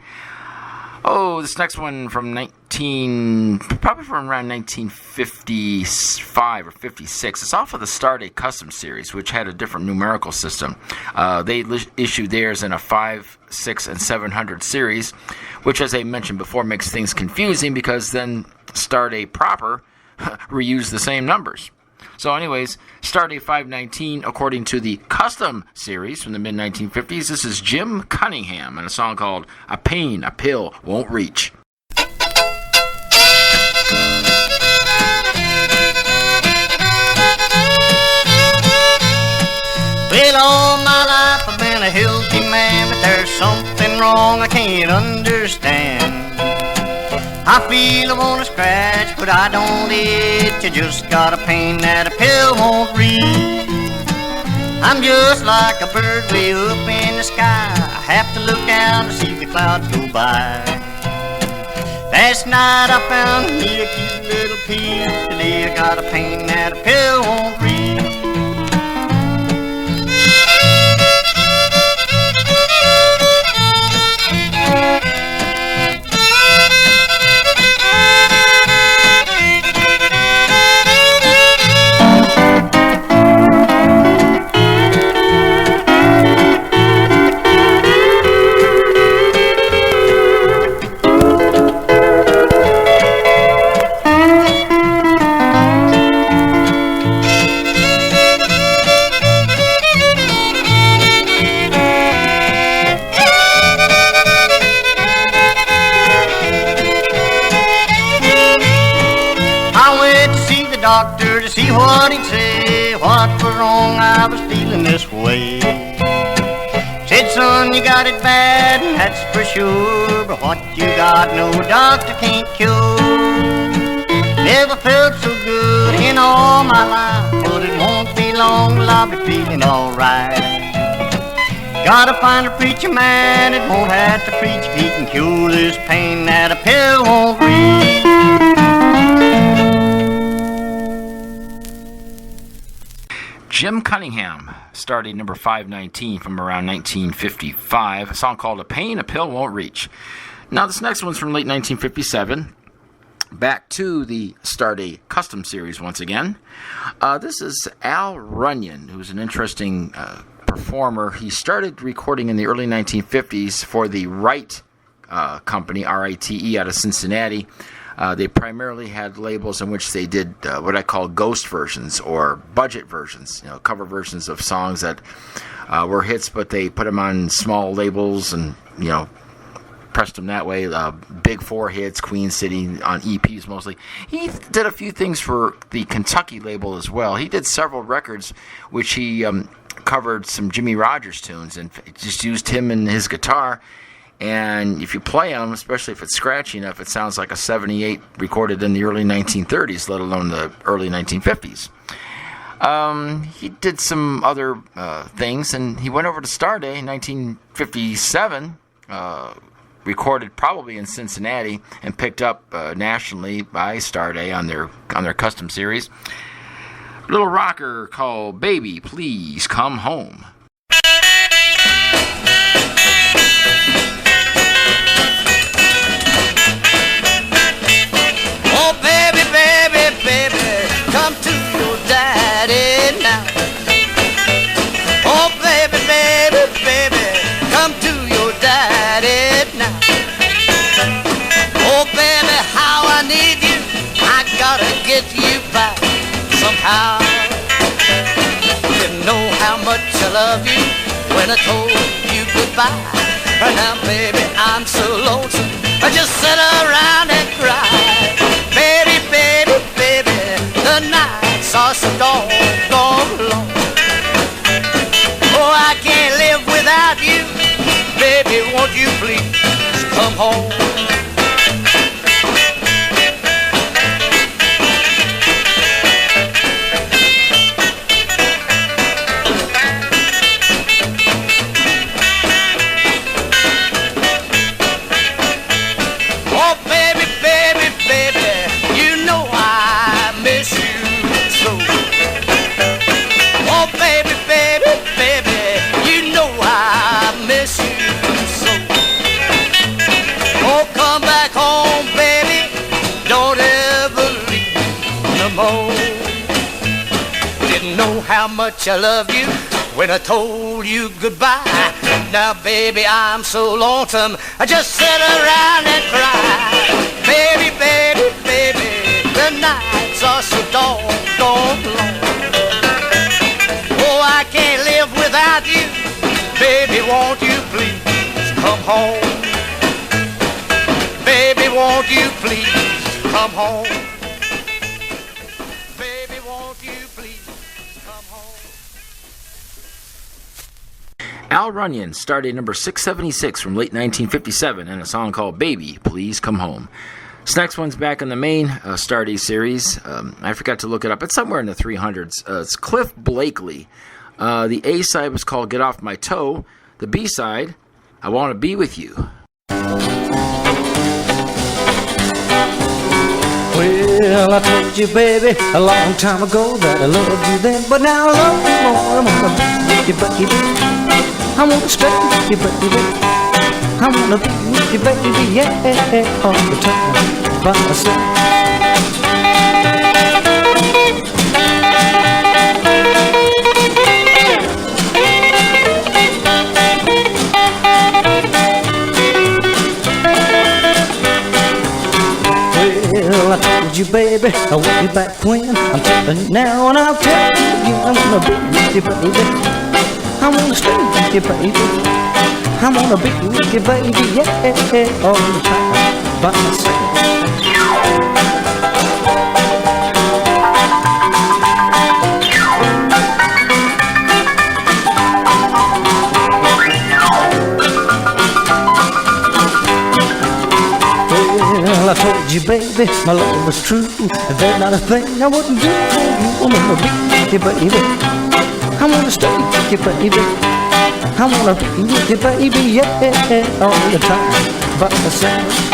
Oh, this next one from probably from around 1955 or 56. It's off of the Starday Custom Series, which had a different numerical system. They issued theirs in a 5, 6, and 700 series, which, as I mentioned before, makes things confusing because then Starday proper reused the same numbers. So anyways, Starday 519, according to the Custom Series from the mid-1950s, this is Jim Cunningham and a song called A Pain a Pill Won't Reach. Well, all my life I've been a healthy man, but there's something wrong I can't understand. I feel I wanna scratch, but I don't itch. I just got a pain that a pill won't reach. I'm just like a bird way up in the sky. I have to look down to see the clouds go by. Last night I found me a cute little pill. Today I got a pain that a pill won't reach. what was wrong, I was feeling this way. Said, son, you got it bad, and that's for sure, but what you got, no doctor can't cure. Never felt so good in all my life, but it won't be long till I'll be feeling alright. Gotta find a preacher man that won't have to preach if he can cure this pain that a pill won't reach. Jim Cunningham, Starday number 519 from around 1955, a song called A Pain a Pill Won't Reach. Now this next one's from late 1957, back to the Starday Custom Series once again. This is Al Runyon, who's an interesting performer. He started recording in the early 1950s for the Wright Company, R-I-T-E, out of Cincinnati. They primarily had labels in which they did what I call ghost versions or budget versions, cover versions of songs that were hits, but they put them on small labels and, pressed them that way. Big four hits, Queen City on EPs mostly. He did a few things for the Kentucky label as well. He did several records which he covered some Jimmy Rogers tunes and just used him and his guitar. And if you play them, especially if it's scratchy enough, it sounds like a 78 recorded in the early 1930s, let alone the early 1950s. He did some other things, and he went over to Starday in 1957, recorded probably in Cincinnati, and picked up nationally by Starday on their custom series. Little rocker called Baby, Please Come Home. Oh, baby, baby, baby, come to your daddy now. Oh, baby, baby, baby, come to your daddy now. Oh, baby, how I need you, I gotta get you back somehow. Didn't know how much I love you when I told you goodbye. Now, baby, I'm so lonesome, I just sit around and cry. Baby, baby, baby, the nights are so doggone long. Oh, I can't live without you. Baby, won't you please come home? How much I love you when I told you goodbye. Now, baby, I'm so lonesome, I just sit around and cry. Baby, baby, baby, the nights are so doggone long. Oh, I can't live without you. Baby, won't you please come home? Baby, won't you please come home? Al Runyon, Starday number 676 from late 1957, and a song called Baby, Please Come Home. This next one's back in the main Starday series. I forgot to look it up. It's somewhere in the 300s. It's Cliff Blakely. The A-side was called Get Off My Toe. The B-side, I Want to Be With You. Well, I told you, baby, a long time ago that I loved you then, but now I love you more. I wanna be with you, baby. I wanna stay with you, baby. I wanna be with you, baby, yeah, all the time by myself. Well, I told you, baby, I want you back when. I'm telling you now, and I'll tell you again. I wanna be with you, baby. I wanna stay with you, baby. I wanna be with you, baby, yeah, all the time by myself. you, baby, my love was true. And there's not a thing I wouldn't do for you. I wanna be with you, baby. I wanna stay with you, baby. I wanna be with you, baby, yeah, all the time by myself.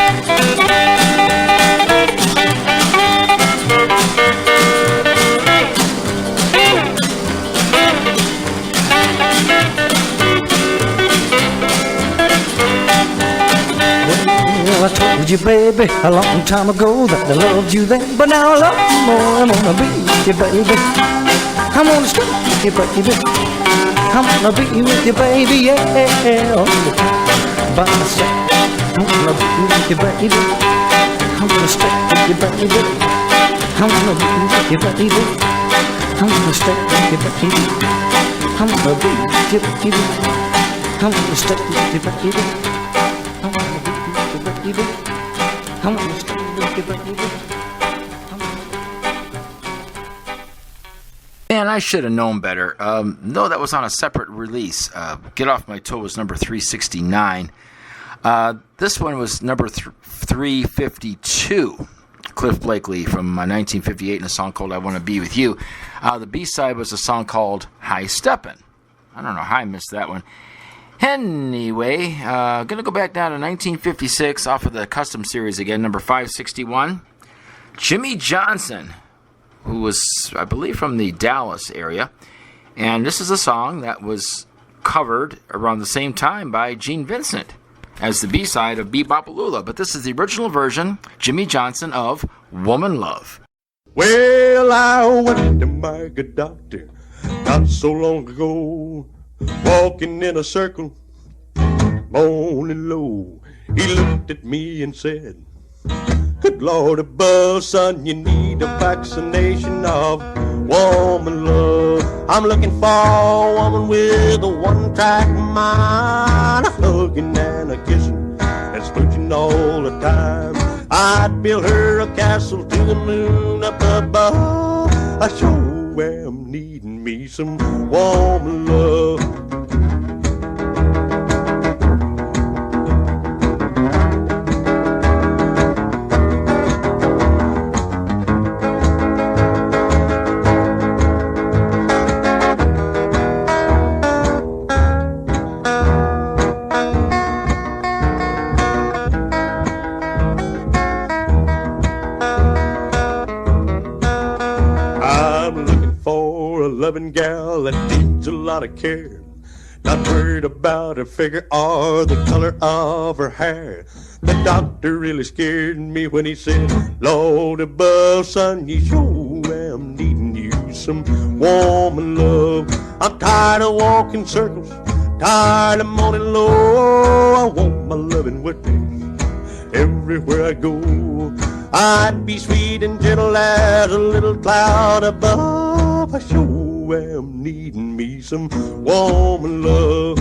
I told you, baby, a long time ago that I loved you then, but now I love you more. I wanna be with you, baby. I wanna stay with you, baby. I wanna be with you, baby, yeah, all the time by myself. I wanna be with you, baby. I wanna stay with you, baby. I wanna be with you, baby. I wanna stay with you, baby. I wanna be with you, baby. I wanna stay with you, baby. I wanna stay with you, baby. Man, I should have known better. No, that was on a separate release. Get Off My Toe was number 369. This one was number 352. Cliff Blakely from 1958 in a song called I Want to Be With You. The B-side was a song called High Steppin'. I don't know how I missed that one. Anyway, going to go back down to 1956 off of the Custom Series again, number 561. Jimmy Johnson, who was, I believe, from the Dallas area. And this is a song that was covered around the same time by Gene Vincent as the B-side of Bebopalula. But this is the original version, Jimmy Johnson, of Woman Love. Well, I went to my good doctor not so long ago, walking in a circle, moaning low. He looked at me and said, good Lord above, son, you need a vaccination of woman love. I'm looking for a woman with a one-track mind, a hugging and a kissing and smooching all the time. I'd build her a castle to the moon up above. I sure am needing me some woman love. Loving gal that needs a lot of care, not worried about her figure or the color of her hair. The doctor really scared me when he said, Lord above, son, you sure am needing you some woman love. I'm tired of walking circles, tired of moaning low. I want my loving with me everywhere I go. I'd be sweet and gentle as a little cloud above. I sure am needing me some woman love.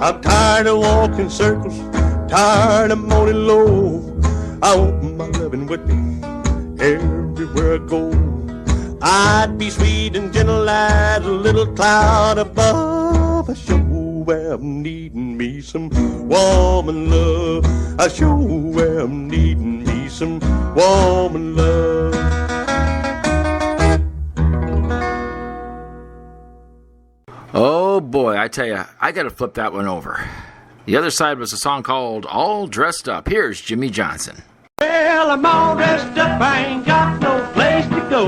I'm tired of walking circles, tired of moaning low. I want my loving with me everywhere I go. I'd be sweet and gentle as a little cloud above. I sure am needing me some woman love. I sure am needing me some woman love. Oh boy, I tell you, I gotta flip that one over. The other side was a song called All Dressed Up. Here's Jimmy Johnson. Well, I'm all dressed up, I ain't got no place to go.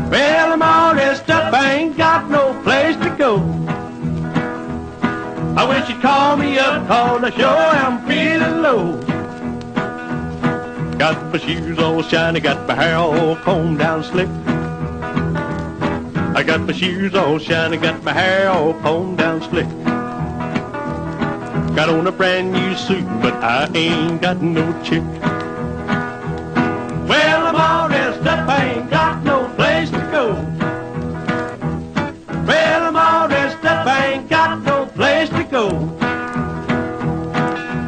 Well, I'm all dressed up, I ain't got no place to go. I wish you'd call me up, cause I sure am feeling low. Got my shoes all shiny, got my hair all combed down slick. I got my shoes all shiny, got my hair all combed down slick. Got on a brand new suit, but I ain't got no chick. Well, I'm all dressed up, I ain't got no go.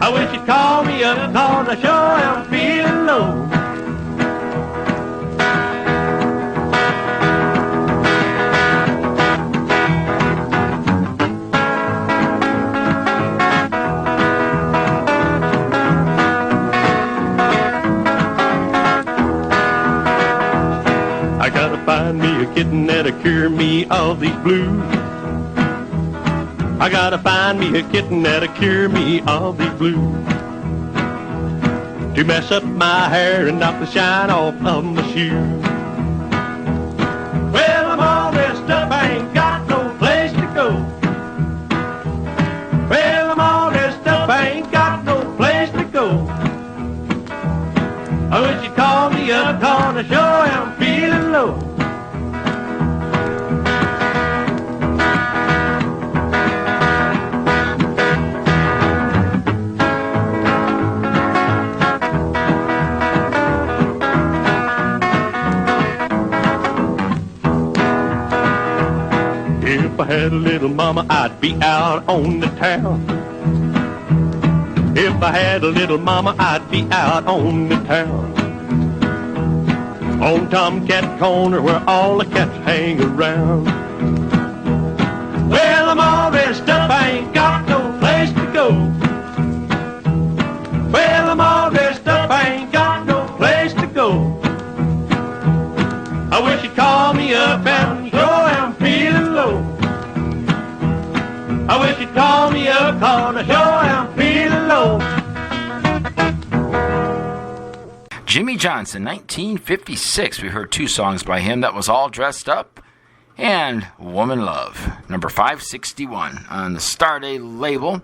I wish you'd call me up, 'cause I sure am feeling low. I gotta find me a kitten that'll cure me of these blues. I gotta find me a kitten that'll cure me of these blues. To mess up my hair and knock the shine off of my shoes. Well, I'm all dressed up, I ain't got no place to go. Well, I'm all dressed up, I ain't got no place to go. I wish you'd call me up, 'cause I sure am feeling low. If I had a little mama, I'd be out on the town. If I had a little mama, I'd be out on the town. On Tomcat Corner where all the cats hang around. Well, I'm all dressed up, I ain't got no place to go. Well, I'm all dressed up, I ain't got no place to go. I wish you'd call me up, and sure I'm feeling low. I wish you'd call me up, 'cause I sure am feeling low. Jimmy Johnson, 1956. We heard two songs by him. That was All Dressed Up and Woman Love, number 561 on the Starday label.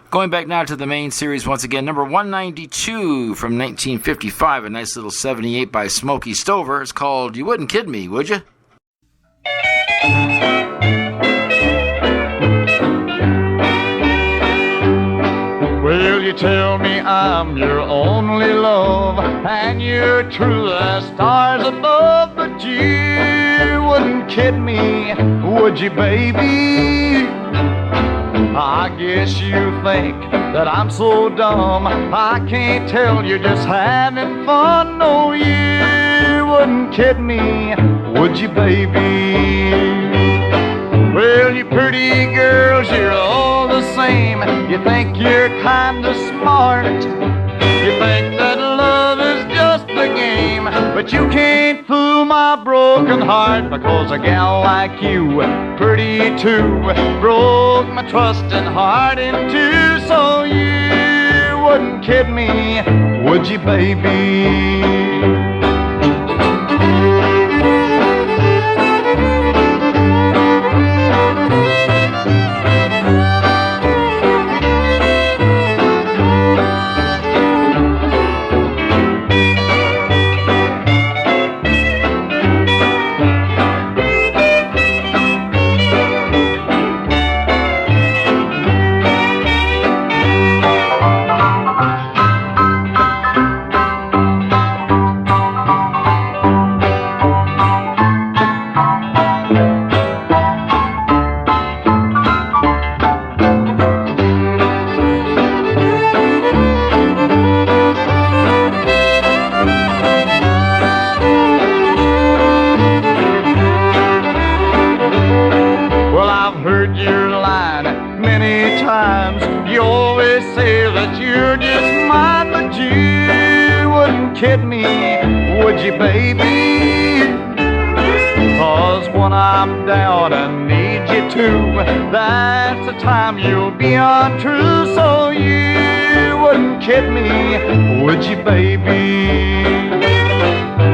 Going back now to the main series once again, number 192 from 1955, a nice little 78 by Smokey Stover. It's called You Wouldn't Kid Me, Would You? Well, you tell me I'm your only love, and you're true as stars above, but you wouldn't kid me, would you, baby? I guess you think that I'm so dumb, I can't tell you're just having fun. No, you wouldn't kid me, would you, baby? Well, you pretty girls, you're all the same. You think you're kinda smart. You think that love is just a game, but you can't fool my broken heart, because a gal like you, pretty too, broke my trusting heart in two. So you wouldn't kid me, would you, baby? Kid me, would you, baby? 'Cause when I'm down and need you too, that's the time you'll be untrue. So you wouldn't kid me, would you, baby?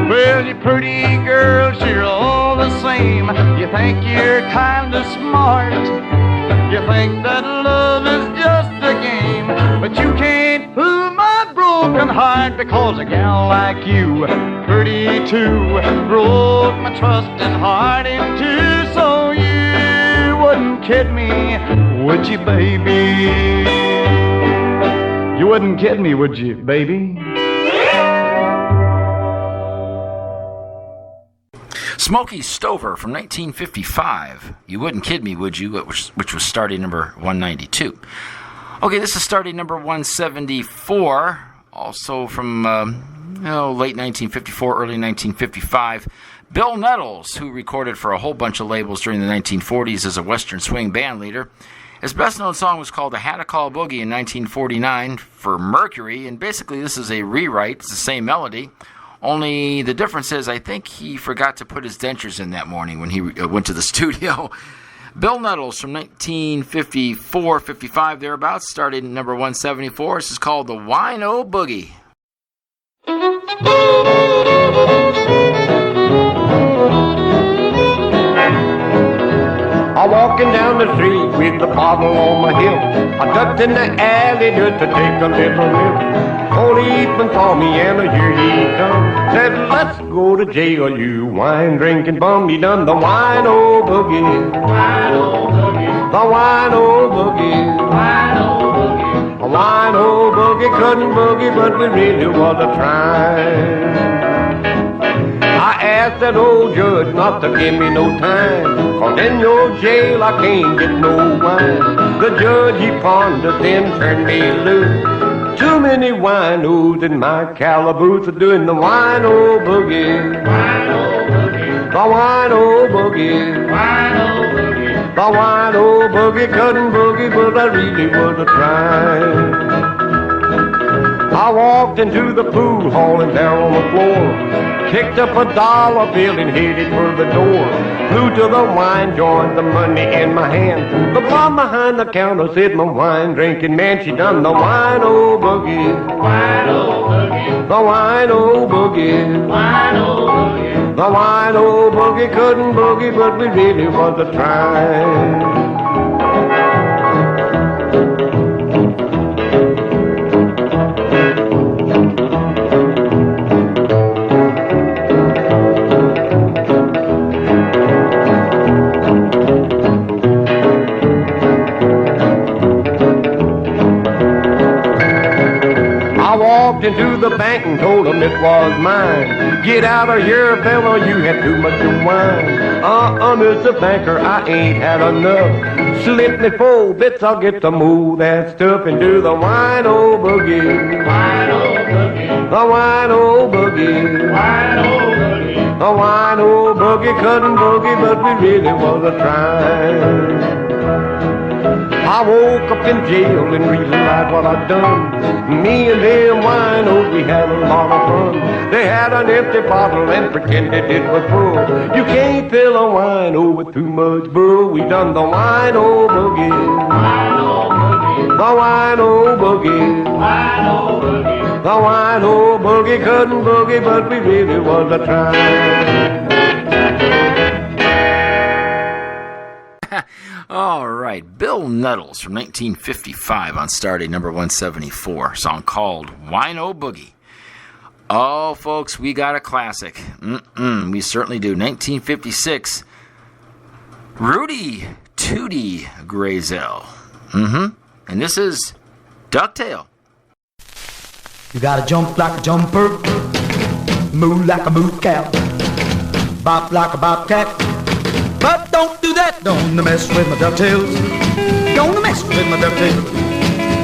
Well, you pretty girls, you're all the same. You think you're kinda smart. You think that love is just a game, but you can't fool my broken heart, because a gal like you, pretty too, broke my trusting heart in two. So you wouldn't kid me, would you, baby? You wouldn't kid me, would you, baby? Smokey Stover from 1955. You wouldn't kid me, would you? Which was Starday number 192. Okay, this is Starday number 174, also from late 1954, early 1955. Bill Nettles, who recorded for a whole bunch of labels during the 1940s as a Western swing band leader. His best-known song was called "I Had to Call Boogie" in 1949 for Mercury, and basically this is a rewrite. It's the same melody, only the difference is I think he forgot to put his dentures in that morning when he went to the studio. Bill Nettles from 1954, 55, thereabouts, started number 174. This is called "The Wino Boogie." I'm walking down the street with the bottle on my hip. I ducked in the alley just to take a little nip. Old Ethan saw me and here he comes. Said, let's go to jail, you wine drinking bum. He done the wino boogie. The wino boogie. A wino boogie couldn't boogie, but we really was a trying. I asked that old judge not to give me no time, 'cause in your jail I can't get no wine. The judge he pondered then turned me loose. Too many winos in my calaboose are doing the wino boogie. The wino boogie. The wino boogie couldn't boogie, but I really was a trying. I walked into the pool hall and there on the floor, picked up a dollar bill and headed for the door. Flew to the wine joint, the money in my hand. The blonde behind the counter said, my wine drinking man, she done the wino boogie. The wino boogie. The wino boogie couldn't boogie, but we really was a trying. Into the bank and told him it was mine. Get out of here, fella, you had too much of wine. Mr. Banker, I ain't had enough. Slip me 4 bits, I'll get to move that stuff and do the wino boogie. The wino boogie. The wino boogie couldn't boogie, but we really was a trying. I woke up in jail and realized what I'd done. Me and them winos, we had a lot of fun. They had an empty bottle and pretended it was full. You can't fill a wino with too much bull. We done the wino boogie. The wino boogie. The wino boogie couldn't boogie, but we really was a trying. All right, Bill Nettles from 1955 on Starday number 174, song called Wino Boogie. Oh, folks, we got a classic. We certainly do. 1956, Rudy Tootie Grazel. And this is Ducktail. You gotta jump like a jumper, move like a moo cow, bop like a bobcat. But don't do that, don't mess with my ducktails. Don't mess with my ducktails.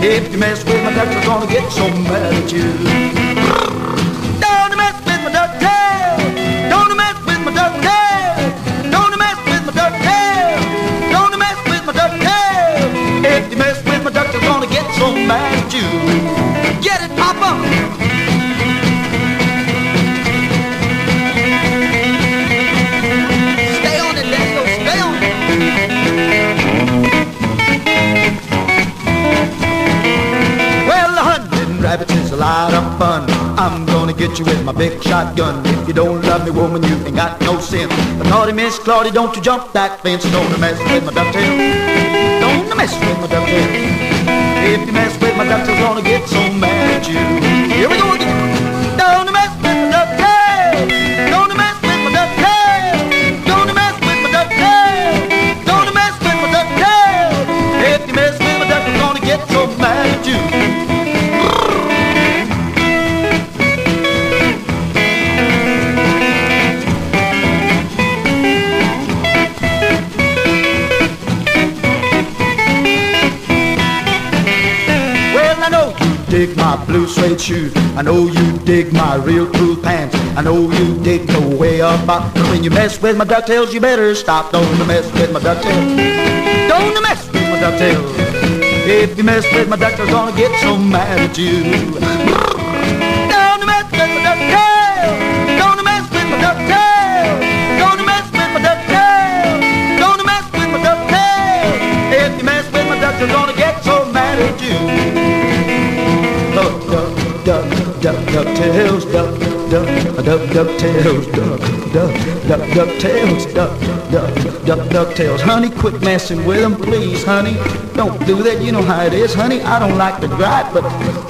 If you mess with my ducktails, gonna get so mad at you. Don't mess with my ducktails. Don't mess with my ducktails. Don't mess with my ducktails. Don't mess with my ducktails. If you mess with my ducktails, gonna get so mad at you. Get it, Papa. Rabbits is a lot of fun. I'm gonna get you with my big shotgun. If you don't love me, woman, you ain't got no sense. But naughty Miss Claudia, don't you jump that fence. Don't mess with my ducktail. Don't mess with my ducktail. If you mess with my ducktail, gonna get so mad at you. Here we go again. Don't mess with my ducktail. Don't mess with my ducktail. Don't mess with my ducktail. Don't mess with my ducktail. If you mess with my ducktail, gonna get so mad at you. dig my blue suede shoes. I know you dig my real cool pants. I know you dig the way about. But when you mess with my ducktails, you better stop. Don't mess with my ducktails. Don't mess with my ducktails. If you mess with my ducktails, gonna get so mad at you. Don't mess with my ducktails. Don't mess with my ducktails. Don't mess with my ducktails. Don't mess with my ducktails. If you mess with my ducktails, gonna get so mad at you. DuckTales, DuckTales. Honey, quit messing with them, please, honey. Don't do that, you know how it is, honey. I don't like to gripe, but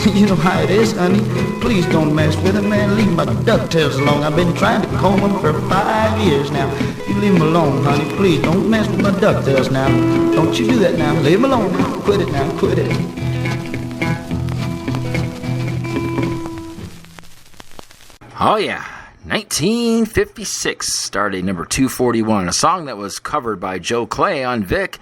you know how it is, honey. Please don't mess with them, man. Leave my ducktails alone. I've been trying to comb them for 5 years now. You leave them alone, honey. Please don't mess with my ducktails now. Don't you do that now. Leave them alone. Quit it now. Quit it. Oh yeah, 1956, Starday number 241, a song that was covered by Joe Clay on Vic,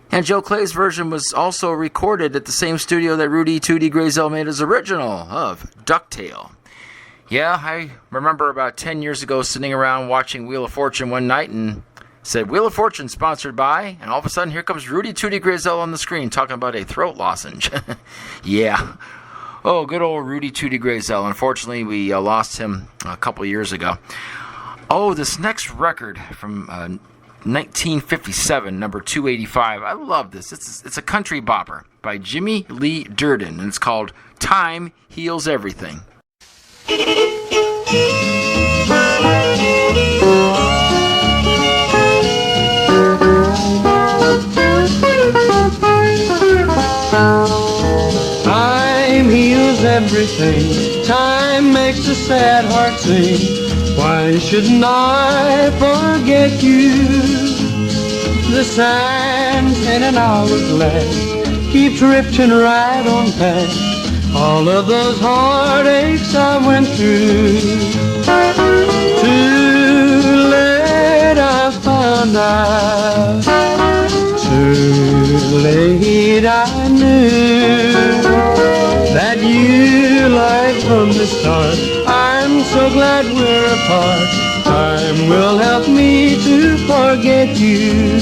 and Joe Clay's version was also recorded at the same studio that Rudy Tootie Grayzell made his original of Ducktail. Yeah, I remember about 10 years ago sitting around watching Wheel of Fortune one night and said, Wheel of Fortune sponsored by, and all of a sudden here comes Rudy Tootie Grayzell on the screen talking about a throat lozenge. Yeah. Oh, good old Rudy Tootie Grayzell. Unfortunately, we lost him a couple years ago. Oh, this next record from 1957, number 285. I love this. It's a country bopper by Jimmy Lee Durden, and it's called Time Heals Everything. Time heals everything. Time makes a sad heart sing. Why shouldn't I forget you? The sands in an hourglass keep drifting right on past all of those heartaches I went through. Too late I found out. Too late I knew that you lied from the start. I'm so glad we're apart. Time will help me to forget you,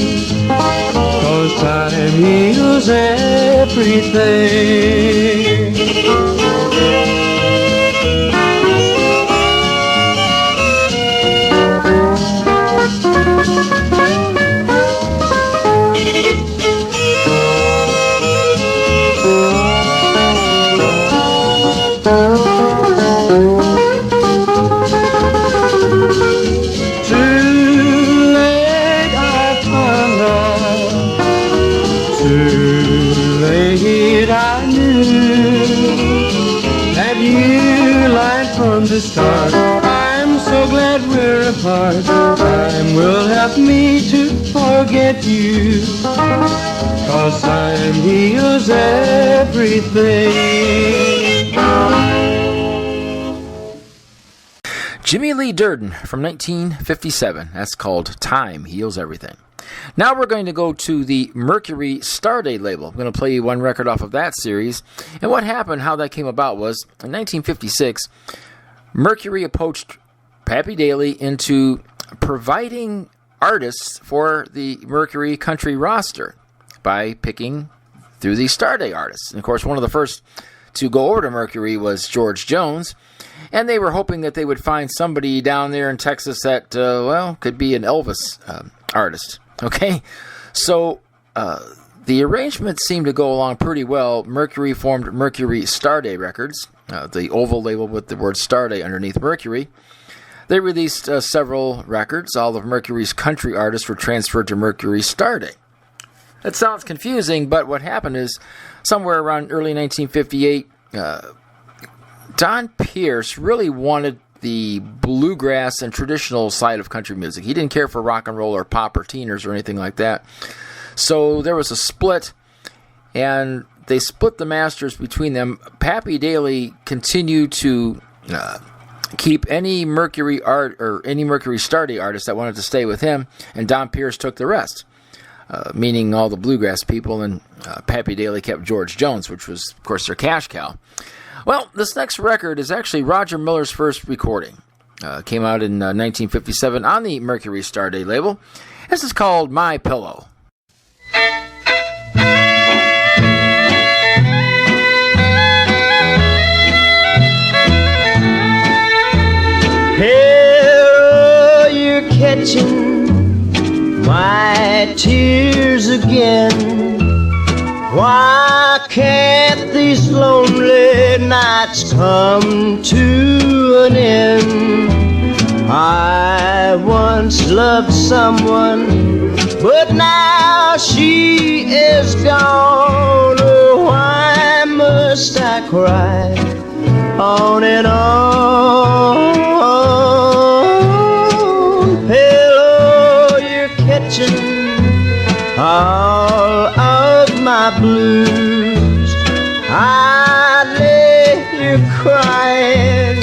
'cause time heals everything. From the start, I'm so glad we're apart. Time will help me to forget you, 'cause time heals everything. Jimmy Lee Durden from 1957. That's called Time Heals Everything. Now we're going to go to the Mercury Starday label. I'm going to play you one record off of that series. And what happened, how that came about was, in 1956, Mercury approached Pappy Daly into providing artists for the Mercury country roster by picking through the Starday artists. And of course, one of the first to go over to Mercury was George Jones. And they were hoping that they would find somebody down there in Texas that, could be an Elvis artist. Okay? So, the arrangement seemed to go along pretty well. Mercury formed Mercury Starday Records, the oval label with the word Starday underneath Mercury. They released several records. All of Mercury's country artists were transferred to Mercury Starday. That sounds confusing, but what happened is somewhere around early 1958, Don Pierce really wanted the bluegrass and traditional side of country music. He didn't care for rock and roll or pop or teeners or anything like that. So there was a split, and they split the masters between them. Pappy Daly continued to keep any Mercury art or any Mercury Starday artist that wanted to stay with him, and Don Pierce took the rest. meaning all the bluegrass people, and Pappy Daly kept George Jones, which was, of course, their cash cow. Well, this next record is actually Roger Miller's first recording. Came out in 1957 on the Mercury Starday label. This is called My Pillow. Pillow, you're catching my tears again. Why can't these lonely nights come to an end? I once loved someone, but now she is gone. Oh, why must I cry on and on? Pillow, you're catching all of my blues. I lay here crying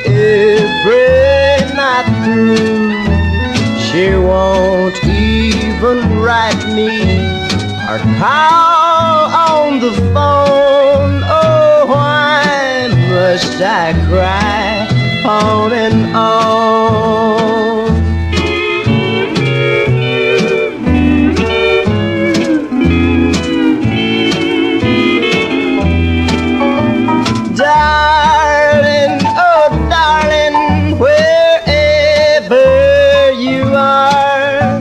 every night through. She won't even write me or call on the phone. Oh, why must I cry on and on? Darling, oh darling, wherever you are,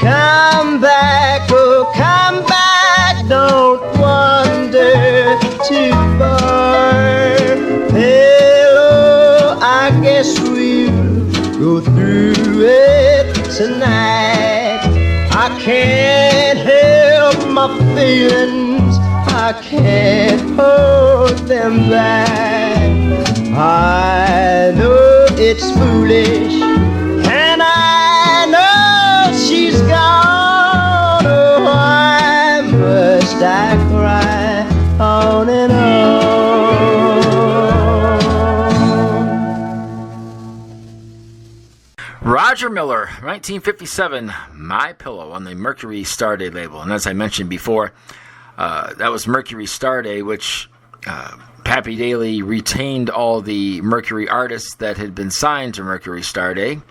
come back, oh come back, don't wander too far. Hello, I guess we'll go through it tonight. I can't help my feelings, I can't hold them back. I know it's foolish, and I know she's gone. Oh, why must I cry on and on? Roger Miller, 1957, My Pillow on the Mercury Starday label. And as I mentioned before, that was Mercury Starday, which Pappy Daly retained all the Mercury artists that had been signed to Mercury Starday.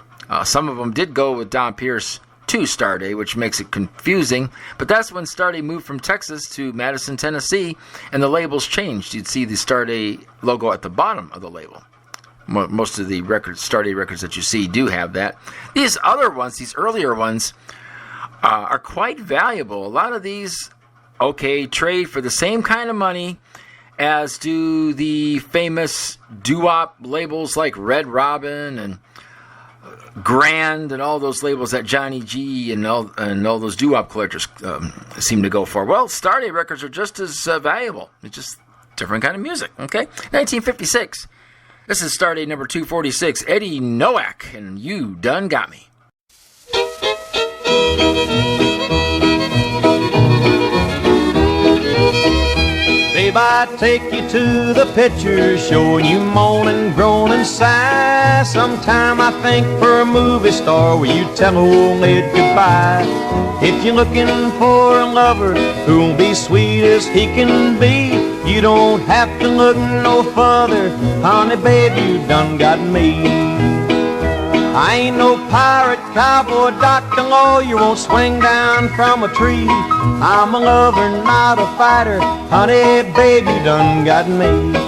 Some of them did go with Don Pierce to Starday, which makes it confusing. But that's when Starday moved from Texas to Madison, Tennessee, and the labels changed. You'd see the Starday logo at the bottom of the label. Most of the records, Starday records that you see do have that. These other ones, these earlier ones, are quite valuable. A lot of these, trade for the same kind of money as do the famous doo-wop labels like Red Robin and Grand and all those labels that Johnny G and all those doo-wop collectors seem to go for. Well, Starday records are just as valuable. It's just different kind of music, okay? 1956. This is Starday number 246, Eddie Nowak, and You Done Got Me. Babe, I take you to the picture, showing you moan and groan and sigh. Sometime I think for a movie star, will you tell old Ned goodbye? If you're looking for a lover who'll be sweet as he can be, you don't have to look no further, honey, babe, you done got me. I ain't no pirate, cowboy, doctor, lawyer, won't swing down from a tree. I'm a lover, not a fighter, honey, baby, you done got me.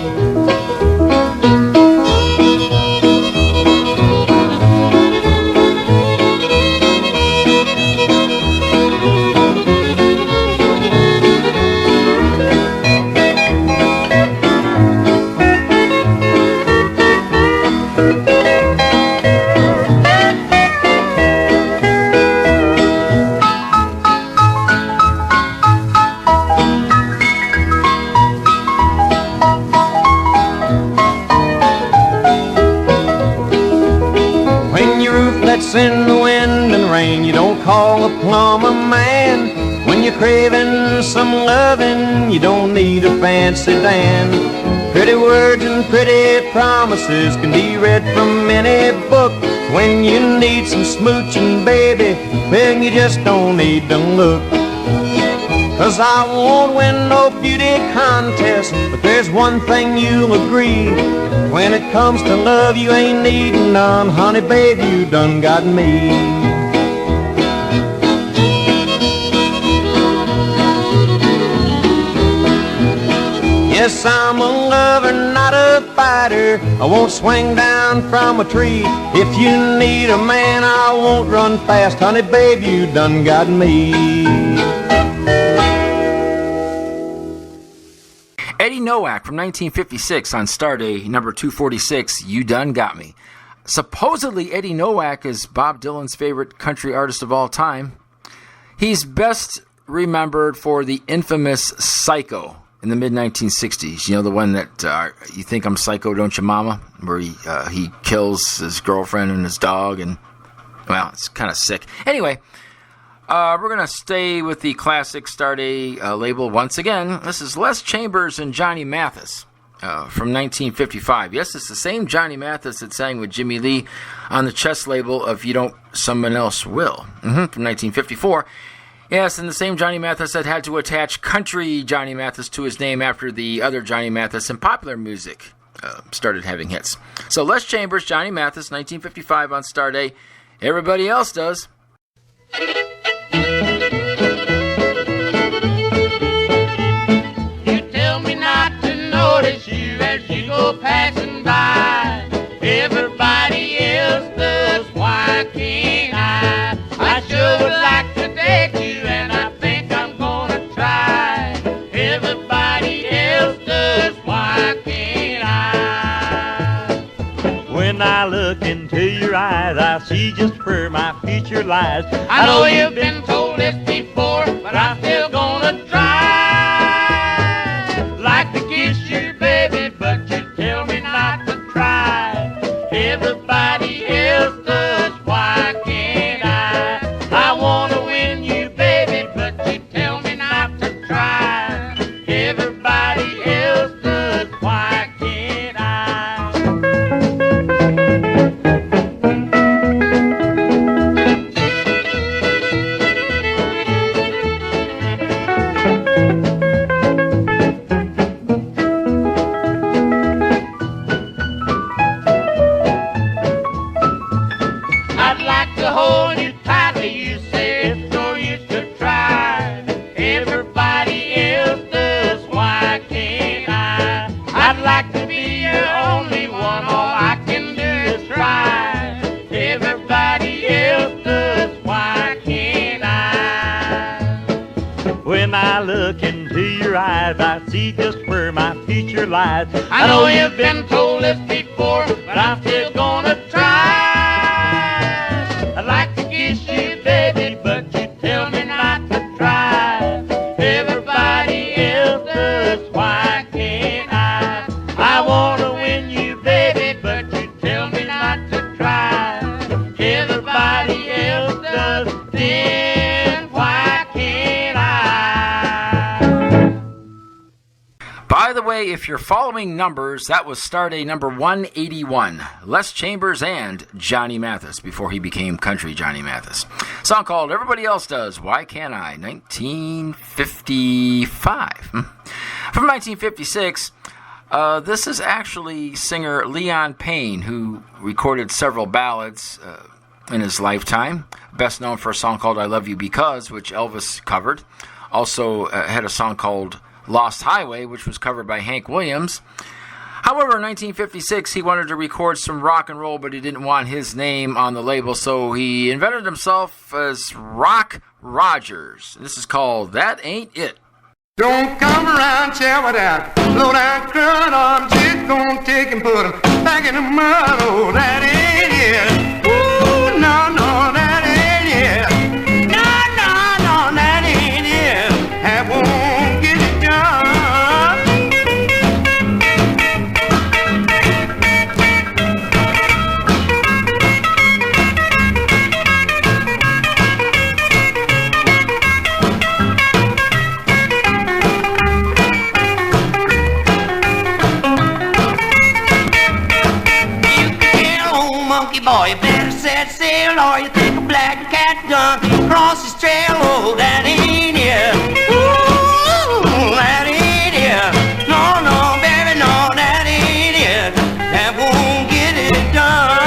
In the wind and rain, you don't call a plumber man. When you're craving some loving, you don't need a fancy Dan. Pretty words and pretty promises can be read from any book. When you need some smooching, baby, then you just don't need to look. 'Cause I won't win no beauty contest, but there's one thing you'll agree. When it comes to love, you ain't needing none, honey, baby, you done got me. Yes, I'm a lover, not a fighter. I won't swing down from a tree. If you need a man, I won't run fast, honey, baby, you done got me. Eddie Nowak from 1956 on Starday, number 246, You Done Got Me. Supposedly, Eddie Nowak is Bob Dylan's favorite country artist of all time. He's best remembered for the infamous Psycho in the mid-1960s. You know, the one that, You Think I'm Psycho, Don't You Mama? Where he kills his girlfriend and his dog, and, well, it's kind of sick. Anyway, we're going to stay with the classic Starday label once again. This is Les Chambers and Johnny Mathis from 1955. Yes, it's the same Johnny Mathis that sang with Jimmy Lee on the Chess label of You Don't, Someone Else Will, from 1954. Yes, and the same Johnny Mathis that had to attach country Johnny Mathis to his name after the other Johnny Mathis in popular music started having hits. So Les Chambers, Johnny Mathis, 1955 on Starday. Everybody else does. You tell me not to notice you as you go passing by. Everybody else does, why can't I? I sure would like to date you, and I think I'm gonna try. Everybody else does, why can't I? When I look into your eyes, I see just where my future lies. I know you've been told this before, but I'm still gonna try. Like to kiss you, baby, but you tell me not to try. Everybody else does, why can't I? I wanna win you, baby, but you tell me not to try. Everybody else does, why can't I? I'd like to hold you tightly, you say it's no use to try. Everybody else does, why can't I? I'd like to be your only one, all I can do is try. Everybody else does, why can't I? When I look into your eyes, I see just where my future lies. I know you've been told this before, but I'm still gonna try. I'd like to kiss you, baby, but you tell me not to try. Everybody else does, why can't I? I wanna win you, baby, but you tell me not to try. Everybody else does, then why can't I? By the way, if you're following numbers, that was Starday number 181. Les Chambers and Johnny Mathis before he became country Johnny Mathis. Song called Everybody Else Does, Why Can't I? 1955. From 1956, this is actually singer Leon Payne, who recorded several ballads in his lifetime. Best known for a song called I Love You Because, which Elvis covered. Also had a song called Lost Highway, which was covered by Hank Williams. However, in 1956, he wanted to record some rock and roll, but he didn't want his name on the label, so he invented himself as Rock Rogers. This is called That Ain't It. Don't come around, share with that low down crud on chick, gonna take and put 'em back in the mud. Oh, that ain't it. Ooh, no, no, that ain't it. No, no, no, that ain't it. That won't get it done. donkey boy, you better set sail, or you think a black cat donkey cross his trail. Oh, that ain't it. Ooh, that ain't it. No, no, baby, no, that ain't it. That won't get it done.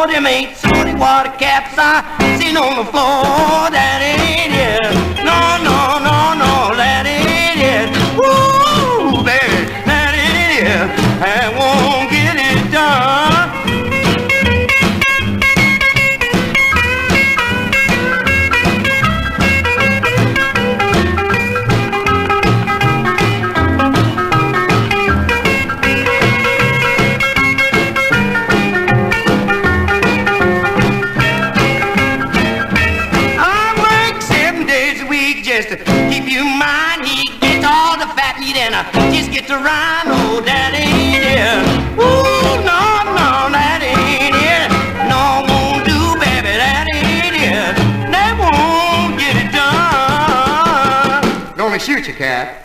Them ain't salty water caps I seen on the floor. That ain't it. No, no, no, no, that ain't it. Woo, baby, that ain't it. I won't get it done. Just get to rhyme, oh, that ain't it. Ooh, no, no, that ain't it. No, won't do, baby, that ain't it. That won't get it done. Gonna shoot you, cat.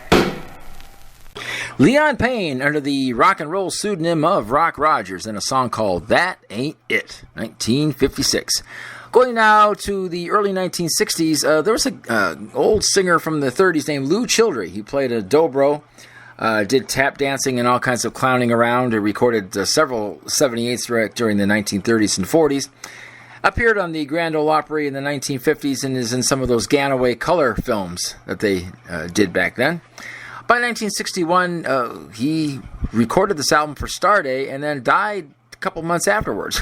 Leon Payne under the rock and roll pseudonym of Rock Rogers in a song called That Ain't It, 1956. Going now to the early 1960s, there was an old singer from the 30s named Lou Childry. He played a dobro, did tap dancing and all kinds of clowning around. He recorded several 78s during the 1930s and 40s. Appeared on the Grand Ole Opry in the 1950s and is in some of those Ganaway color films that they did back then. By 1961, he recorded this album for Starday and then died couple months afterwards.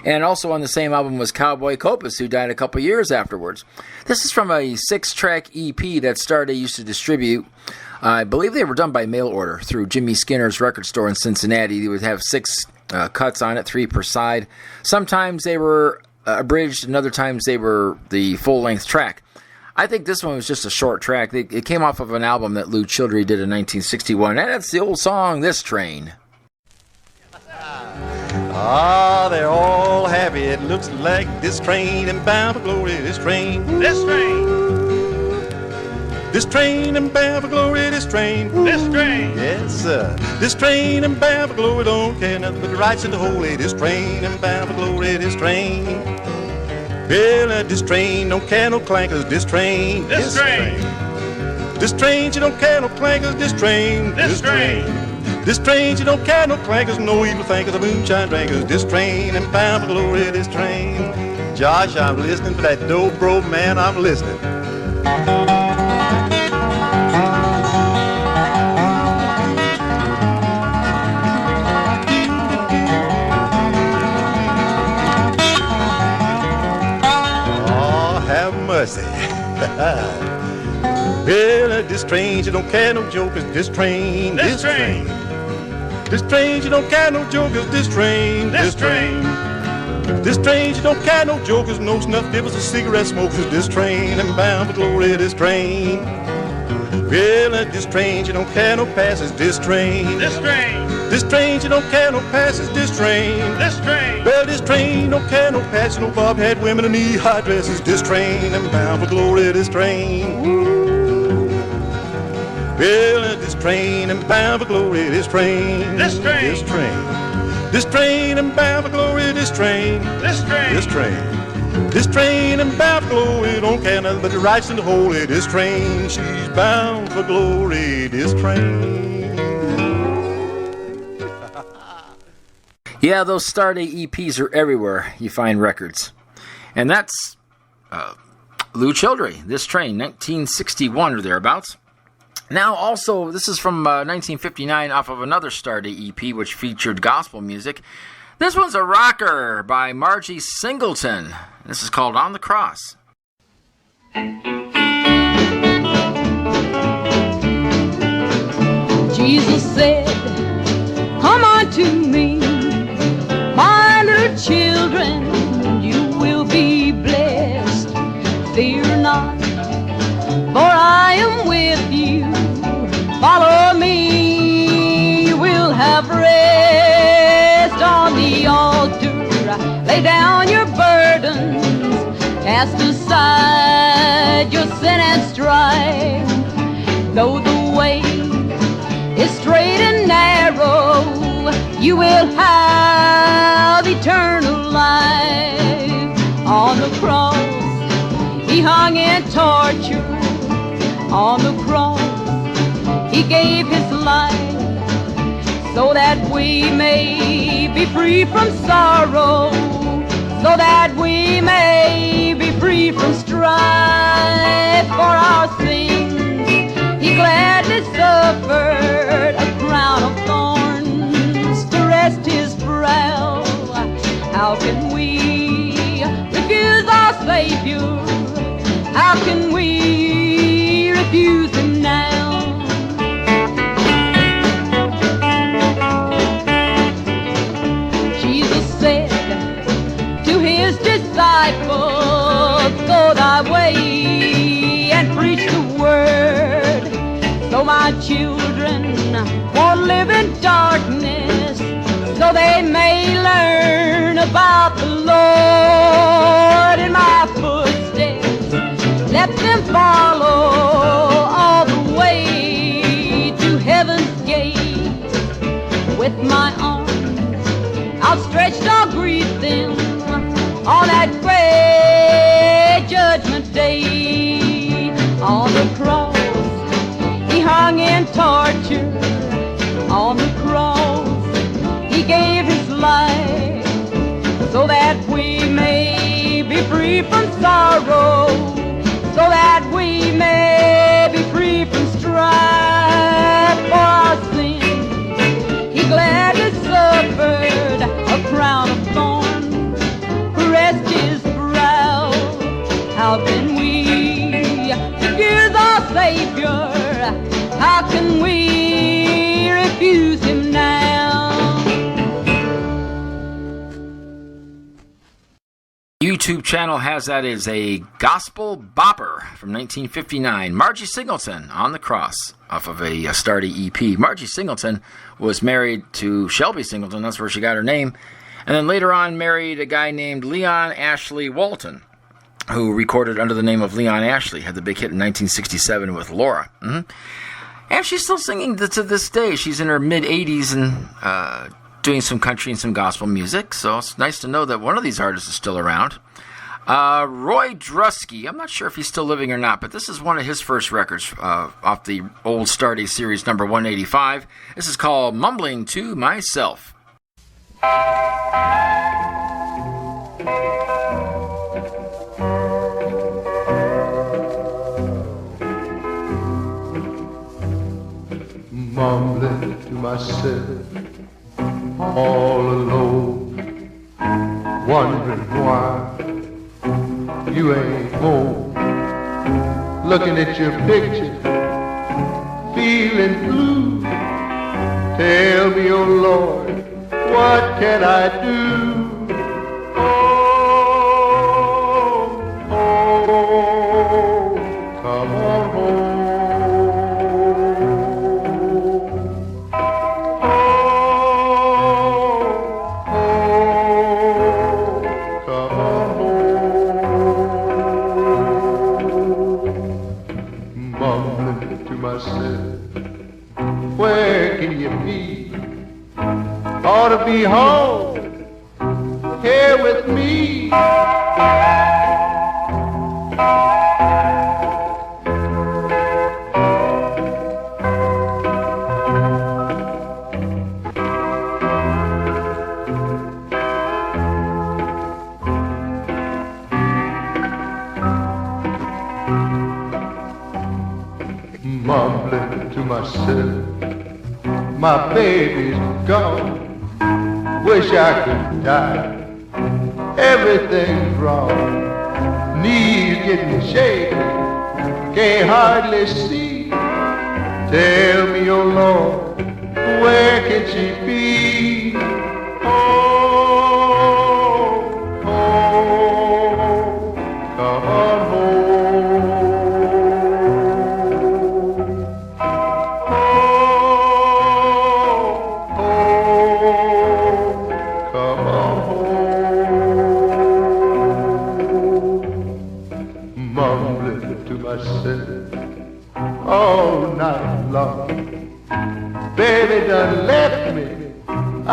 And also on the same album was Cowboy Copas, who died a couple years afterwards. This is from a 6-track EP that Starday used to distribute. I believe they were done by mail order through Jimmy Skinner's record store in Cincinnati. They would have 6 cuts on it, 3 per side. Sometimes they were abridged, and other times they were the full-length track. I think this one was just a short track. It came off of an album that Lou Childry did in 1961, and that's the old song, This Train. Ah, they're all happy. It looks like this train and bound for glory. This train. This train. This train and bound for glory. This train. This train. Yes, sir. This train and bound for glory. Don't care nothing but the rights and the holy. This train and bound for glory. This train. Well, this train don't care no clankers. This train. This train. This train, you don't care no clankers. This train. This train. This train, you don't care no clankers, no evil thinkers, or moonshine drinkers. This train and bound for glory, this train. Josh, I'm listening for that dobro, man, I'm listening. Oh, have mercy. Well, this train, you don't care no jokers, this train. This train. This train, you don't care no jokers, this train. This train. This train, you don't care no jokers, no snuff dippers or cigarette smokers. This train, and bound for glory, this train. Well, this train, you don't care no passes, this train. This train. This train, you don't care no passes, this train. This train. Well, this train don't care no passes, no bob-hat women in knee-high dresses. This train, and bound for glory, this train. Well, this train and bound for glory, this train. This train. This train. This train and bound for glory, this train. This train. This train. This train and bound for glory, don't care nothing but the rights and the holy. This train, she's bound for glory, this train. Yeah, those Starday EPs are everywhere you find records. And that's Lou Childry, This Train, 1961 or thereabouts. Now, also, this is from 1959 off of another Starday EP, which featured gospel music. This one's a rocker by Margie Singleton. This is called On the Cross. Jesus said, come unto me, my little children, and you will be blessed. Fear not, for I am with you. down your burdens, cast aside your sin and strife. Though the way is straight and narrow, you will have eternal life. On the cross, he hung in torture. On the cross, he gave his life so that we may be free from sorrow, so that we may be free from strife. For our sins he gladly suffered a crown of thorns to rest his brow. How can we refuse our Savior? How can we refuse him now? Jesus said to his disciples, go thy way and preach the word. So my children won't live in darkness, so they may learn about the Lord. In my footsteps, let them follow all the way to heaven's gate. With my arms outstretched, I'll greet them on that great judgment day. On the cross, he hung in torture. On the cross, he gave his life so that we may be free from sorrow, so that we may be free from strife. For our sins he gladly suffered a crown of thorns to rest his brow. How can we refuse our Savior? How can we refuse him now? YouTube channel has that as a gospel bopper from 1959. Margie Singleton, On the Cross, off of a Starday EP. Margie Singleton was married to Shelby Singleton. That's where she got her name. And then later on married a guy named Leon Ashley Walton, who recorded under the name of Leon Ashley. Had the big hit in 1967 with Laura. And she's still singing to this day. She's in her mid-80s and doing some country and some gospel music. So it's nice to know that one of these artists is still around. Roy Drusky, I'm not sure if he's still living or not, but this is one of his first records off the old Starday series, number 185. This is called Mumbling to Myself. Mumbling to myself, all alone, wondering why you ain't home. Looking at your picture, feeling blue. Tell me, oh Lord, what can I do? Oh, come on home. Where can you be? Ought to be home here with me. Mumbling to myself, my baby's gone. Wish I could die. Everything's wrong. Knees getting shaky, can't hardly see. Tell me, oh Lord, where can she be? Oh, oh, come on home. Come on home.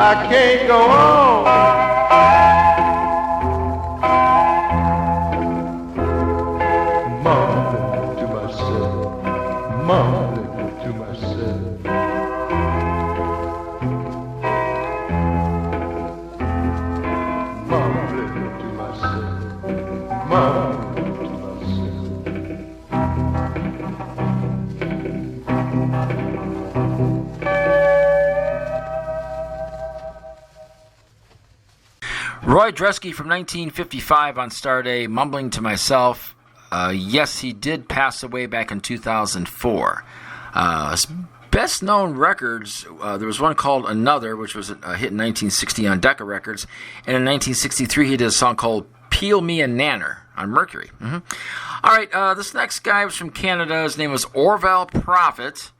I can't go on. Mumbling to myself, mumbling to myself. Mumbling to myself, mumbling to myself. Roy Dresky from 1955 on Starday, Mumbling to Myself. Yes, he did pass away back in 2004. His best-known records, there was one called Another, which was a hit in 1960 on Decca Records, and in 1963 he did a song called Peel Me a Nanner on Mercury. All right, this next guy was from Canada. His name was Orville Prophet.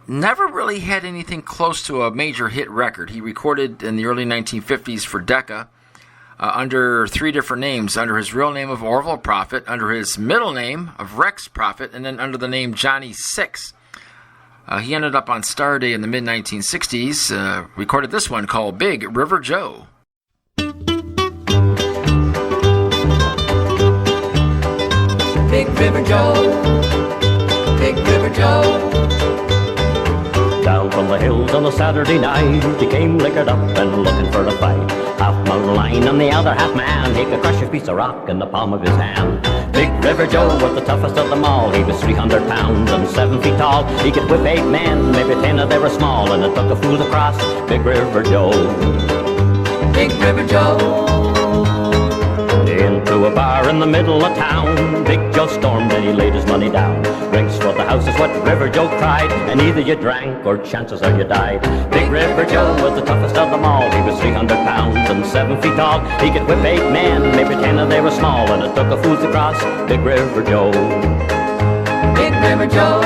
Never really had anything close to a major hit record. He recorded in the early 1950s for Decca under three different names, under his real name of Orville Prophet, under his middle name of Rex Prophet, and then under the name Johnny Six. He ended up on Starday in the mid-1960s, recorded this one called Big River Joe. Big River Joe, Big River Joe. Down from the hills on a Saturday night, he came liquored up and looking for a fight. Half mile line and the other half man, he could crush a piece of rock in the palm of his hand. Big River Joe was the toughest of them all. He was 300 pounds and 7 feet tall. He could whip 8 men, maybe 10 of they were small, and it took a fool to cross Big River Joe. Big River Joe. Into a bar in the middle of town, Big Joe stormed and he laid his money down. Drinks for the house is what River Joe cried, and either you drank or chances are you died. Big River Joe was the toughest of them all. He was 300 pounds and 7 feet tall. He could whip 8 men, maybe 10 of they were small, and it took a fool to cross Big River Joe. Big River Joe.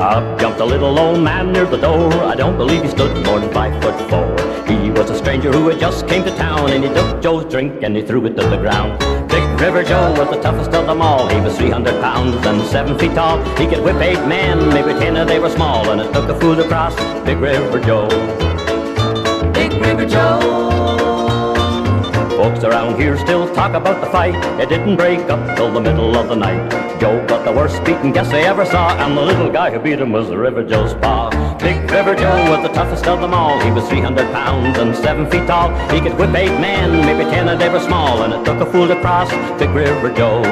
Up jumped a little old man near the door. I don't believe he stood more than 5'4". He was a stranger who had just came to town, and he took Joe's drink and he threw it to the ground. Big River Joe was the toughest of them all. He was 300 pounds and 7 feet tall. He could whip 8 men, maybe 10 of they were small, and it took a fool to cross Big River Joe. Big River Joe. Folks around here still talk about the fight. It didn't break up till the middle of the night. Joe got the worst beating guess they ever saw, and the little guy who beat him was River Joe's pa. Big River Joe was the toughest of them all. He was 300 pounds and 7 feet tall. He could whip 8 men, maybe 10 of they were small, and it took a fool to cross Big River Joe.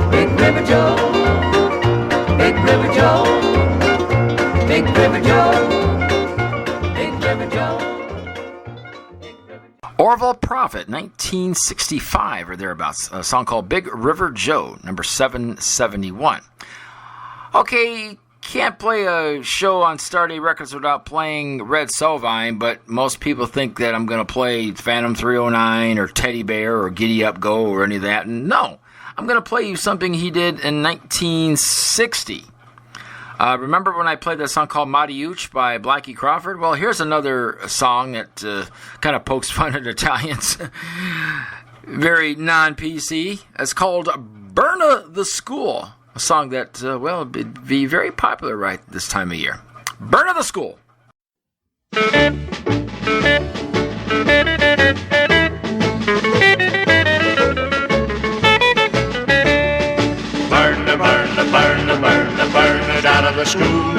Big River Joe. Big River Joe. Big River Joe. Big River Joe. Orville Prophet, 1965 or thereabouts, a song called Big River Joe, number 771. Okay, can't play a show on Starday Records without playing Red Sovine, but most people think that I'm going to play Phantom 309 or Teddy Bear or Giddy Up Go or any of that. No, I'm going to play you something he did in 1960. Remember when I played that song called Mariucci by Blackie Crawford? Well, here's another song that kind of pokes fun at Italians. Very non-PC. It's called Burna the School. A song that, well, would be very popular right this time of year. Burna the School. Burn it out of the school.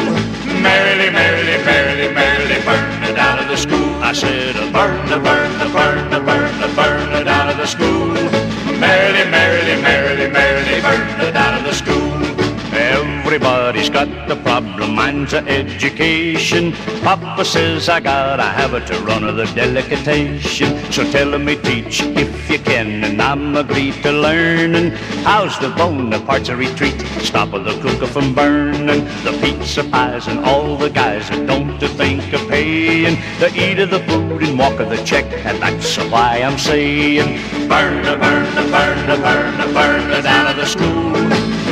Merrily, merrily, merrily, merrily, burn it out of the school. I said, burn it out of the school. Merrily, merrily, merrily, merrily, burn it out of the school. Everybody's got the problem, mine's a education. Papa says I gotta have it to run of the delicatation. So tell me, teach if you can, and I'm agreed to learning. How's the Bonaparte's a retreat? Stop of the cooker from burning. The pizza pies and all the guys that don't think of paying. The eat of the food and walk of the check, and that's why I'm saying, burn it out of the school.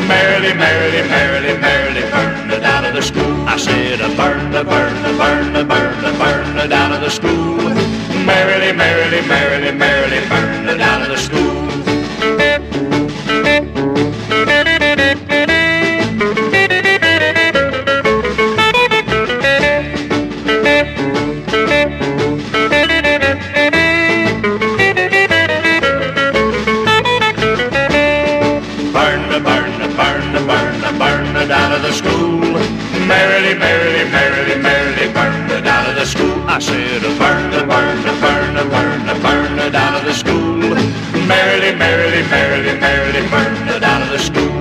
Merrily, merrily, merrily, merrily, burn it out of the school. I said, burn it out of the school. Merrily, merrily, merrily, merrily, burn it out of the school. the school. Merrily, merrily, merrily, merrily, burn it out of the school. I said, burn it, burn it, burn it, burn it, burn it out of the school. Merrily, merrily, merrily, merrily, burn it out of the school.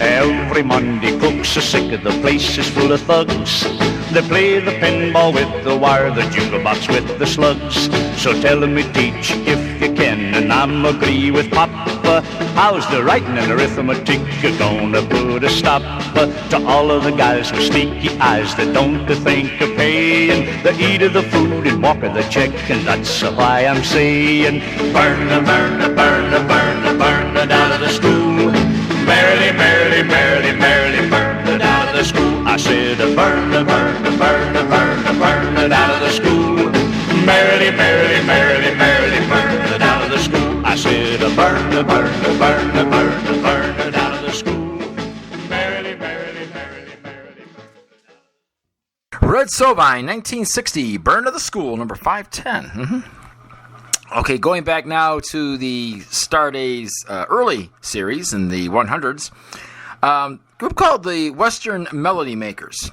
Every Monday cooks are sick of the place is full of thugs. They play the pinball with the wire, the jukebox with the slugs. So tell me, teach if you can, and I'm agree with Papa. How's the writing and arithmetic gonna put a stop to all of the guys with sneaky eyes that don't think of paying the eat of the food and walk of the check, and that's why I'm saying, burn, burn, burn, burn, burn it out of the school. Merrily, merrily, merrily, merrily, burn it out of the school. I said, burn, burn, burn, burn, burn it out of the school. Merrily, merrily, merrily, merrily, burn it out of the school. I said, burn, burn, burn, burn, burn it out of the school. Merrily, merrily, merrily, merrily. Red Sovine, 1960, Burn of the School, number 510. Okay, going back now to the Starday's early series in the 100s, group called the Western Melody Makers,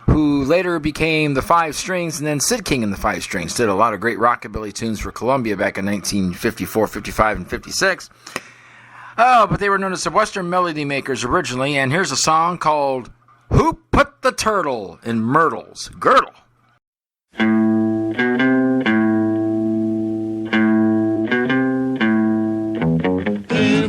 who later became the Five Strings, and then Sid King and the Five Strings did a lot of great rockabilly tunes for Columbia back in 1954, 55, and 56. Oh, but they were known as the Western Melody Makers originally, and here's a song called Who Put the Turtle in Myrtle's Girdle?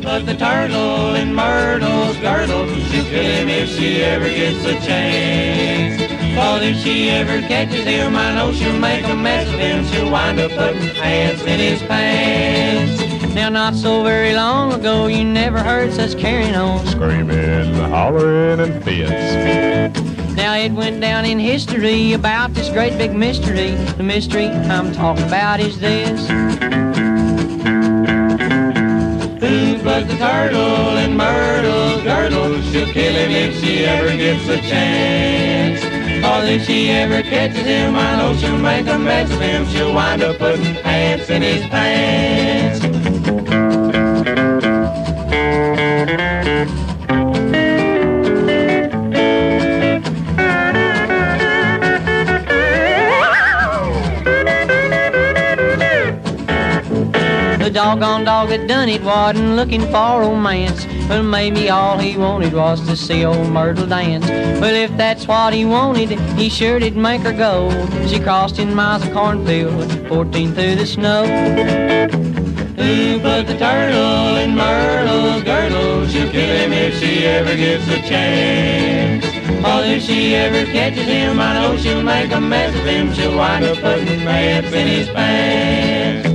Put the turtle in Myrtle's girdle. She'll kill him if she ever gets a chance. For if she ever catches him, I know she'll make a mess of him. She'll wind up putting pants in his pants. Now, not so very long ago, you never heard such carrying on. Screaming, hollering, and fits. Now, it went down in history about this great big mystery. The mystery I'm talking about is this. Who put the turtle in Myrtle's girdle? She'll kill him if she ever gets a chance. Or if she ever catches him, I know she'll make a mess of him. She'll wind up putting pants in his pants. The doggone dog that done it wasn't looking for romance, but maybe all he wanted was to see old Myrtle dance. Well, if that's what he wanted, he sure did make her go. She crossed 10 miles of cornfield, 14 through the snow. Who put the turtle in Myrtle's girdle? She'll kill him if she ever gets a chance. Or if she ever catches him, I know she'll make a mess of him. She'll wind up putting pants in his pants.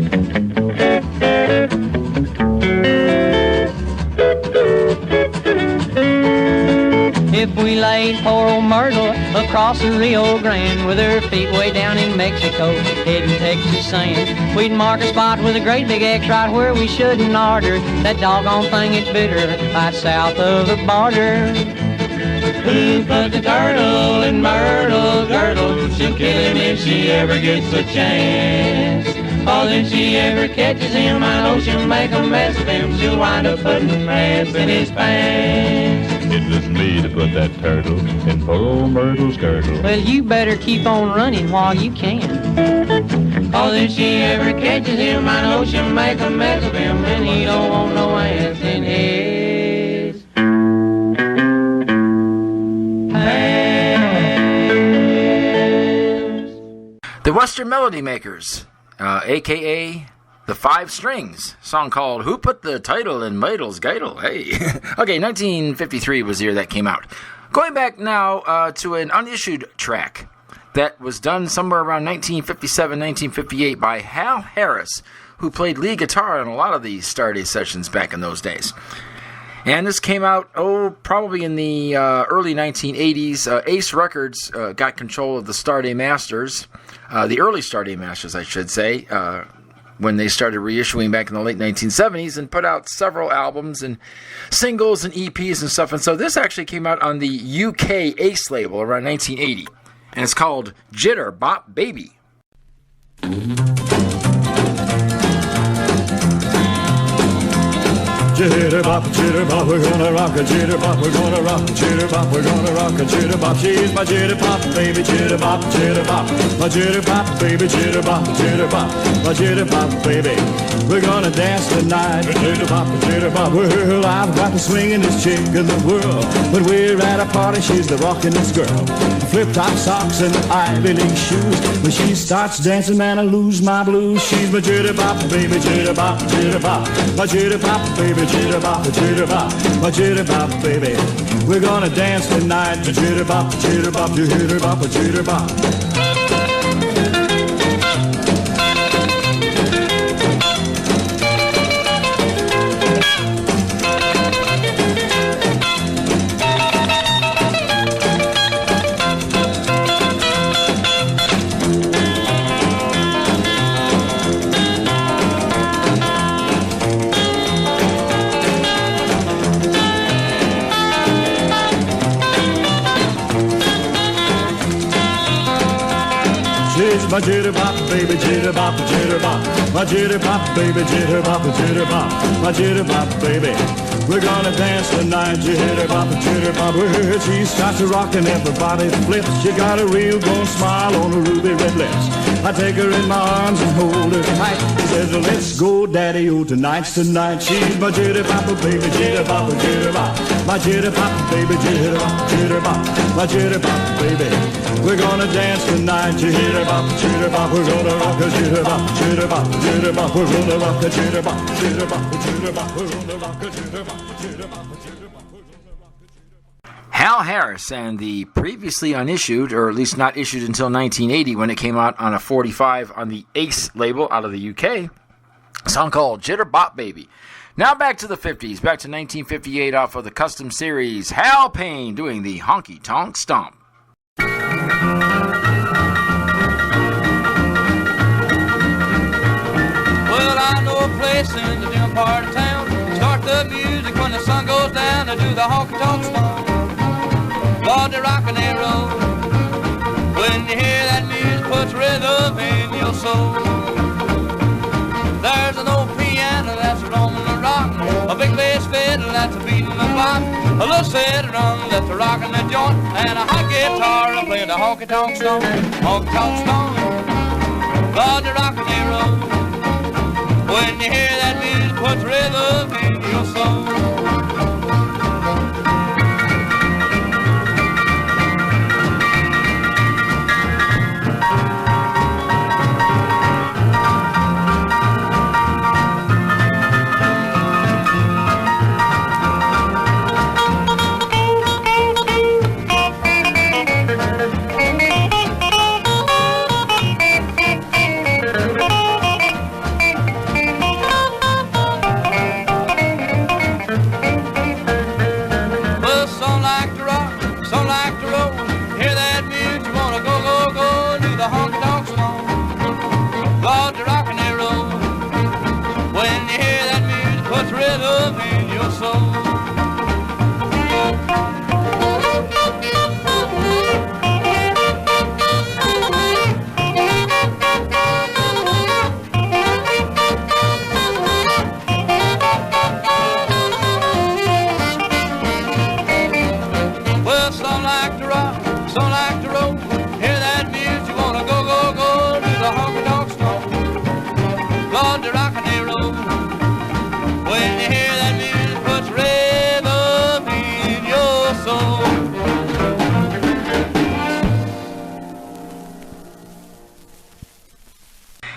If we laid poor old Myrtle across the Rio Grande with her feet way down in Mexico, heading Texas sand, we'd mark a spot with a great big X right where we shouldn't order. That doggone thing is bitter right south of the border. Who put the turtle in Myrtle's girdle? She'll kill him if she ever gets a chance. Or if she ever catches him, I know she'll make a mess of him. She'll wind up putting pants in his pants. It was me to put that turtle in poor old Myrtle's girdle. Well, you better keep on running while you can. Or if she ever catches him, I know she'll make a mess of him. And he don't want no ants in his pants. The Western Melody Makers, a.k.a. The Five Strings, song called Who Put the Title in Myrtle's Girdle? Hey. Okay, 1953 was the year that came out. Going back now to an unissued track that was done somewhere around 1957, 1958 by Hal Harris, who played lead guitar on a lot of the Starday sessions back in those days. And this came out, probably in the early 1980s. Ace Records got control of the Starday Masters, the early Starday Masters, I should say, when they started reissuing back in the late 1970s, and put out several albums and singles and EPs and stuff. And so this actually came out on the UK Ace label around 1980. And it's called Jitter Bop Baby. Jitterbop, jitterbop, we're gonna rock a jitterbop, we're gonna rock a jitterbop, we're gonna rock a jitterbop. She's my jitterbop, baby, jitterbop, jitterbop. My jitterbop, baby, jitterbop, jitterbop. My jitterbop, baby. We're gonna dance tonight, jitterbop, jitterbop. Well, I've got the swingin'est chick in the world. When we're at a party, she's the rockin'est girl. Flip-top socks and Ivy League shoes. When she starts dancing, man, I lose my blues. She's my jitterbop, baby, jitterbop, jitterbop. My jitterbop, baby, jitterbop, jitterbop. My jitterbop, baby. We're gonna dance tonight, jitterbop, jitterbop, jitterbop, jitterbop. My jitterbop, baby, jitterbop, jitterbop. My jitterbop, baby, jitterbop, jitterbop. My jitterbop, baby. We're gonna dance tonight, jitterbop, jitterbop. Well, she starts to rock and everybody flips. She got a real gold smile on her ruby red lips. I take her in my arms and hold her tight. She says, let's go, daddy, oh, tonight's tonight. She's my jitterbop, baby, jitterbop, jitterbop. My jitterbop, baby, jitterbop, jitterbop. My jitterbop, baby. We're gonna dance tonight, jitterbop, jitterbop. We're gonna rock a jitterbop, jitterbop, jitterbop. We're gonna rock a jitterbop, jitterbop, jitterbop. We're gonna rock a jitterbop, jitterbop, jitterbop. Hal Harris and the previously unissued, or at least not issued until 1980 when it came out on a 45 on the Ace label out of the UK, a song called Jitterbop Baby. Now back to the 50s, back to 1958 off of the Custom Series, Hal Payne doing the Honky Tonk Stomp. Well, I know a place in the dim part of town. Start the music when the sun goes down. I do the honky tonk stomp. Lord, the rockin' and roll. When you hear that music, puts rhythm in your soul. There's an old piano that's roaming the rock, a big bass fiddle that's a beating the block, a little set drum that's a rocking the joint, and a hot guitar playing the honky tonk stomp, honky tonk stomp. Lord, the rockin' and roll. When you hear that music, puts rhythm in your soul.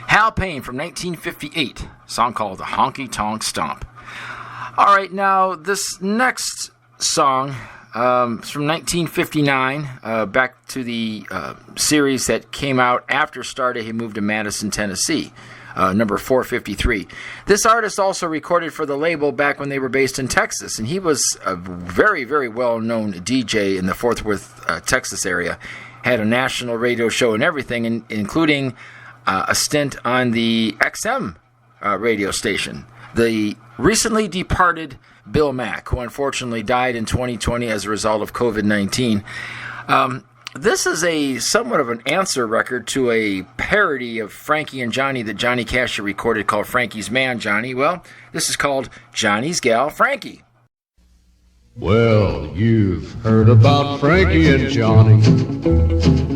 Hal Payne from 1958, a song called The Honky Tonk Stomp. All right, now this next song is from 1959, back to the series that came out after Starday. He moved to Madison, Tennessee, number 453. This artist also recorded for the label back when they were based in Texas, and he was a very, very well-known DJ in the Fort Worth, Texas area. Had a national radio show and everything, including a stint on the XM radio station. The recently departed Bill Mack, who unfortunately died in 2020 as a result of COVID-19. This is a somewhat of an answer record to a parody of Frankie and Johnny that Johnny Cash recorded called Frankie's Man, Johnny. Well, this is called Johnny's Gal, Frankie. Well, you've heard about Frankie and Johnny,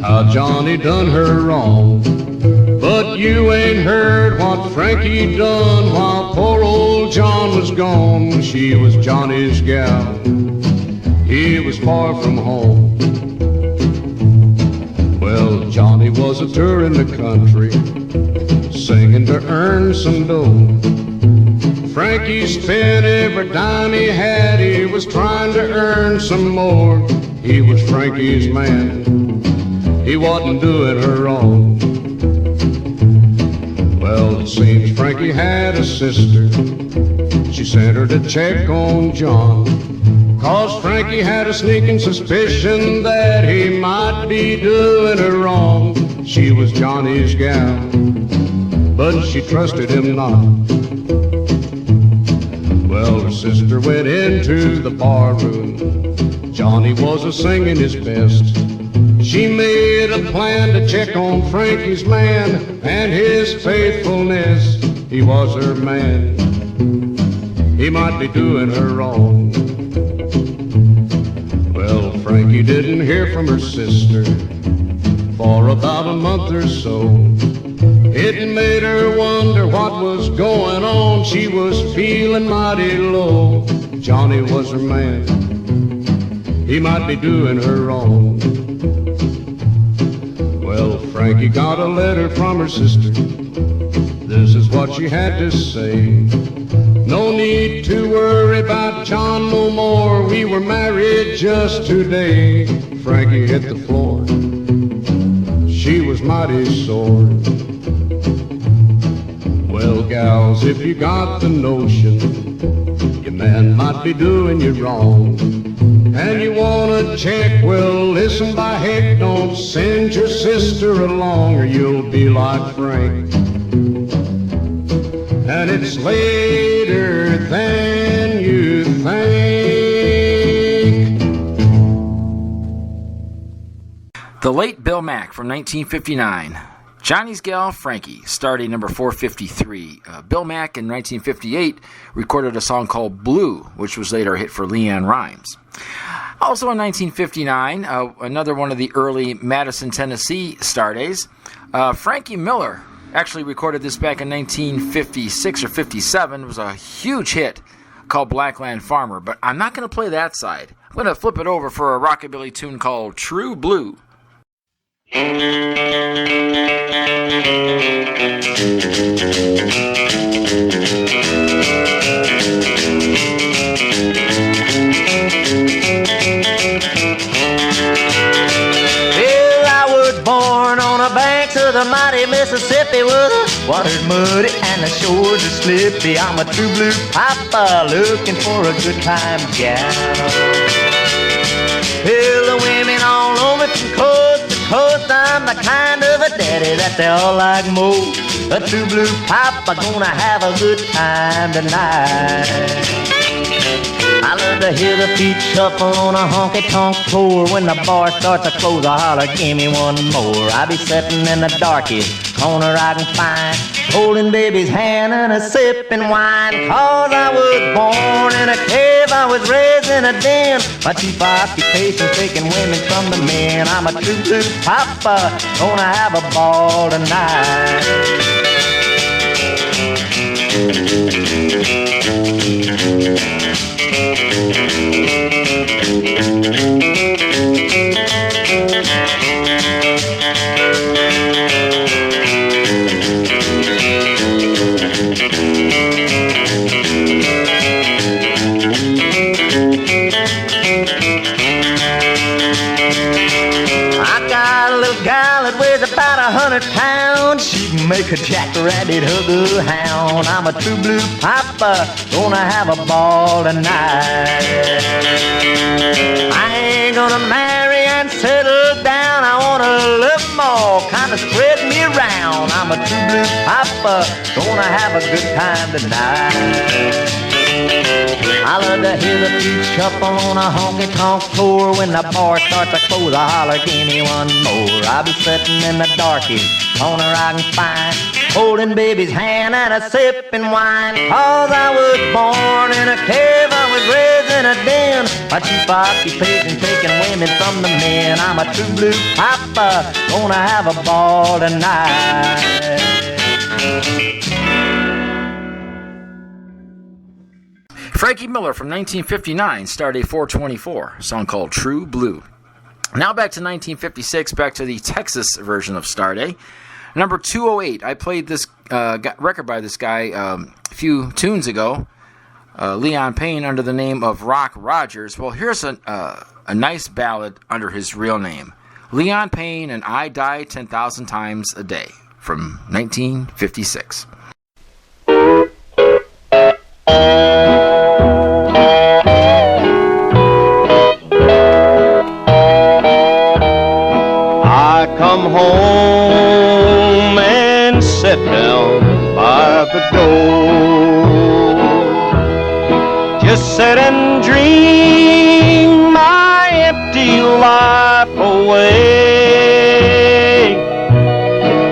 how Johnny done her wrong. But you ain't heard what Frankie done while poor old John was gone. She was Johnny's gal, he was far from home. Well, Johnny was a tour in the country, singing to earn some dough. Frankie spent every dime he had, he was trying to earn some more. He was Frankie's man, he wasn't doing her wrong. Well, it seems Frankie had a sister, she sent her to check on John, 'cause Frankie had a sneaking suspicion that he might be doing her wrong. She was Johnny's gal, but she trusted him not. Well, her sister went into the bar room, Johnny was a-singing his best. She made a plan to check on Frankie's man and his faithfulness. He was her man, he might be doing her wrong. Well, Frankie didn't hear from her sister for about a month or so. It made her wonder what was going on. She was feeling mighty low. Johnny was her man, he might be doing her wrong. Well, Frankie got a letter from her sister. This is what she had to say. No need to worry about John no more. We were married just today. Frankie hit the floor, she was mighty sore. Well, gals, if you got the notion your man might be doing you wrong, and you wanna check, well, listen, by heck, don't send your sister along, or you'll be like Frank, and it's later than you think. The late Bill Mack from 1959. Johnny's Gal, Frankie, Starday number 453. Bill Mack in 1958 recorded a song called Blue, which was later a hit for Leanne Rimes. Also in 1959, another one of the early Madison, Tennessee Stardays, Frankie Miller actually recorded this back in 1956 or 57. It was a huge hit called Blackland Farmer, but I'm not going to play that side. I'm going to flip it over for a rockabilly tune called True Blue. The mighty Mississippi where the water's muddy and the shores are slippy. I'm a true blue papa looking for a good time gal. Well, the women all over from coast to coast, I'm the kind of a daddy that they all like most. A true blue papa gonna have a good time tonight. I love to hear the feet shuffle on a honky-tonk floor. When the bar starts to close, I holler, give me one more. I be sitting in the darkest corner I can find, holding baby's hand and a sipping wine. 'Cause I was born in a cave, I was raised in a den. My chief occupation taking women from the men. I'm a true blue papa, gonna have a ball tonight. About 100 pounds, she can make a jackrabbit hug a hound. I'm a true blue papa, gonna have a ball tonight. I ain't gonna marry and settle down. I wanna look mama kinda spread me around. I'm a true blue papa, gonna have a good time tonight. I love to hear the feet shuffle on a honky-tonk floor. When the bar starts to close, I holler, give me one more. I'll be sitting in the darkies on a rockin' spine, holding baby's hand and a sipping wine. 'Cause I was born in a cave, I was raised in a den. My chief occupation taking women from the men. I'm a true blue papa, gonna have a ball tonight. Frankie Miller from 1959, Starday 424, a song called True Blue. Now back to 1956, back to the Texas version of Starday. Number 208, I played this record by this guy a few tunes ago, Leon Payne, under the name of Rock Rogers. Well, here's a nice ballad under his real name. Leon Payne and I Die 10,000 Times a Day from 1956. I come home and sit down by the door, just sit and dream my empty life away.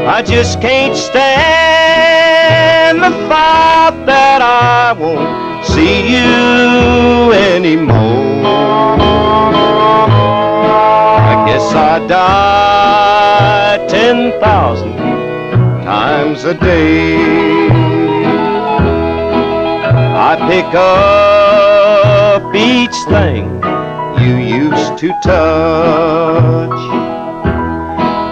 I just can't stand the thought that I won't see you anymore. I guess I die 10,000 times a day. I pick up each thing you used to touch.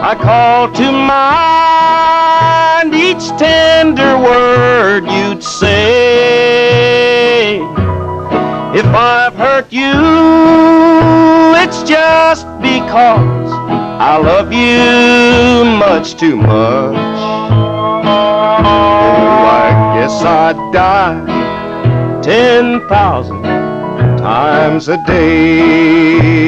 I call to mind each tender word you'd say. If I've hurt you, it's just because I love you much too much. Oh, I guess I'd die 10,000 times a day.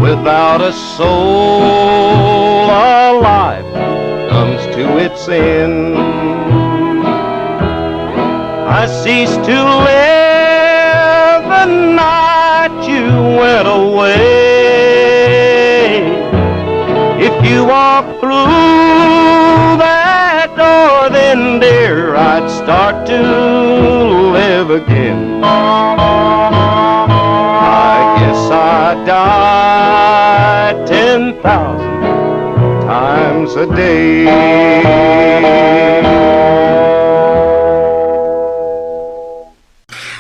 Without a soul alive comes to its end, I ceased to live the night you went away. If you walk through that door, then dear, I'd start to live again. I guess I'd die 10,000 times a day.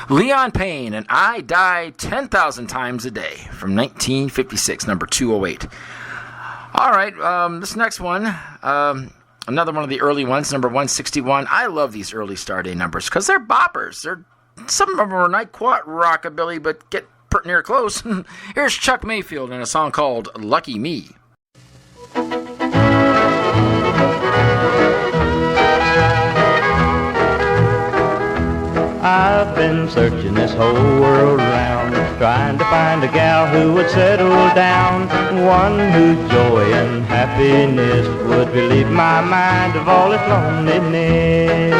Leon Payne and I Die 10,000 Times a Day from 1956, number 208. All right, this next one, another one of the early ones, number 161. I love these early Starday numbers because they're boppers. Some of them are not quite rockabilly, but get pretty near close. Here's Chuck Mayfield in a song called Lucky Me. I've been searching this whole world around, trying to find a gal who would settle down, one whose joy and happiness would relieve my mind of all its loneliness.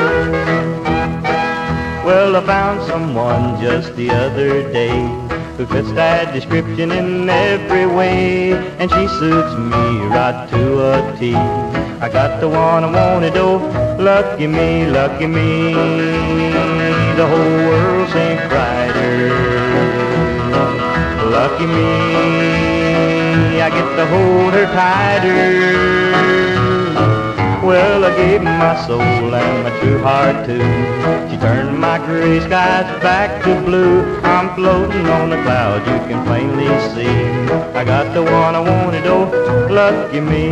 Well, I found someone just the other day who fits that description in every way, and she suits me right to a T. I got the one I wanted, oh, lucky me, lucky me. The whole world seems brighter. Lucky me, I get to hold her tighter. Well, I gave my soul and my true heart too. She turned my gray skies back to blue. I'm floating on a cloud, you can plainly see. I got the one I wanted, oh, lucky me.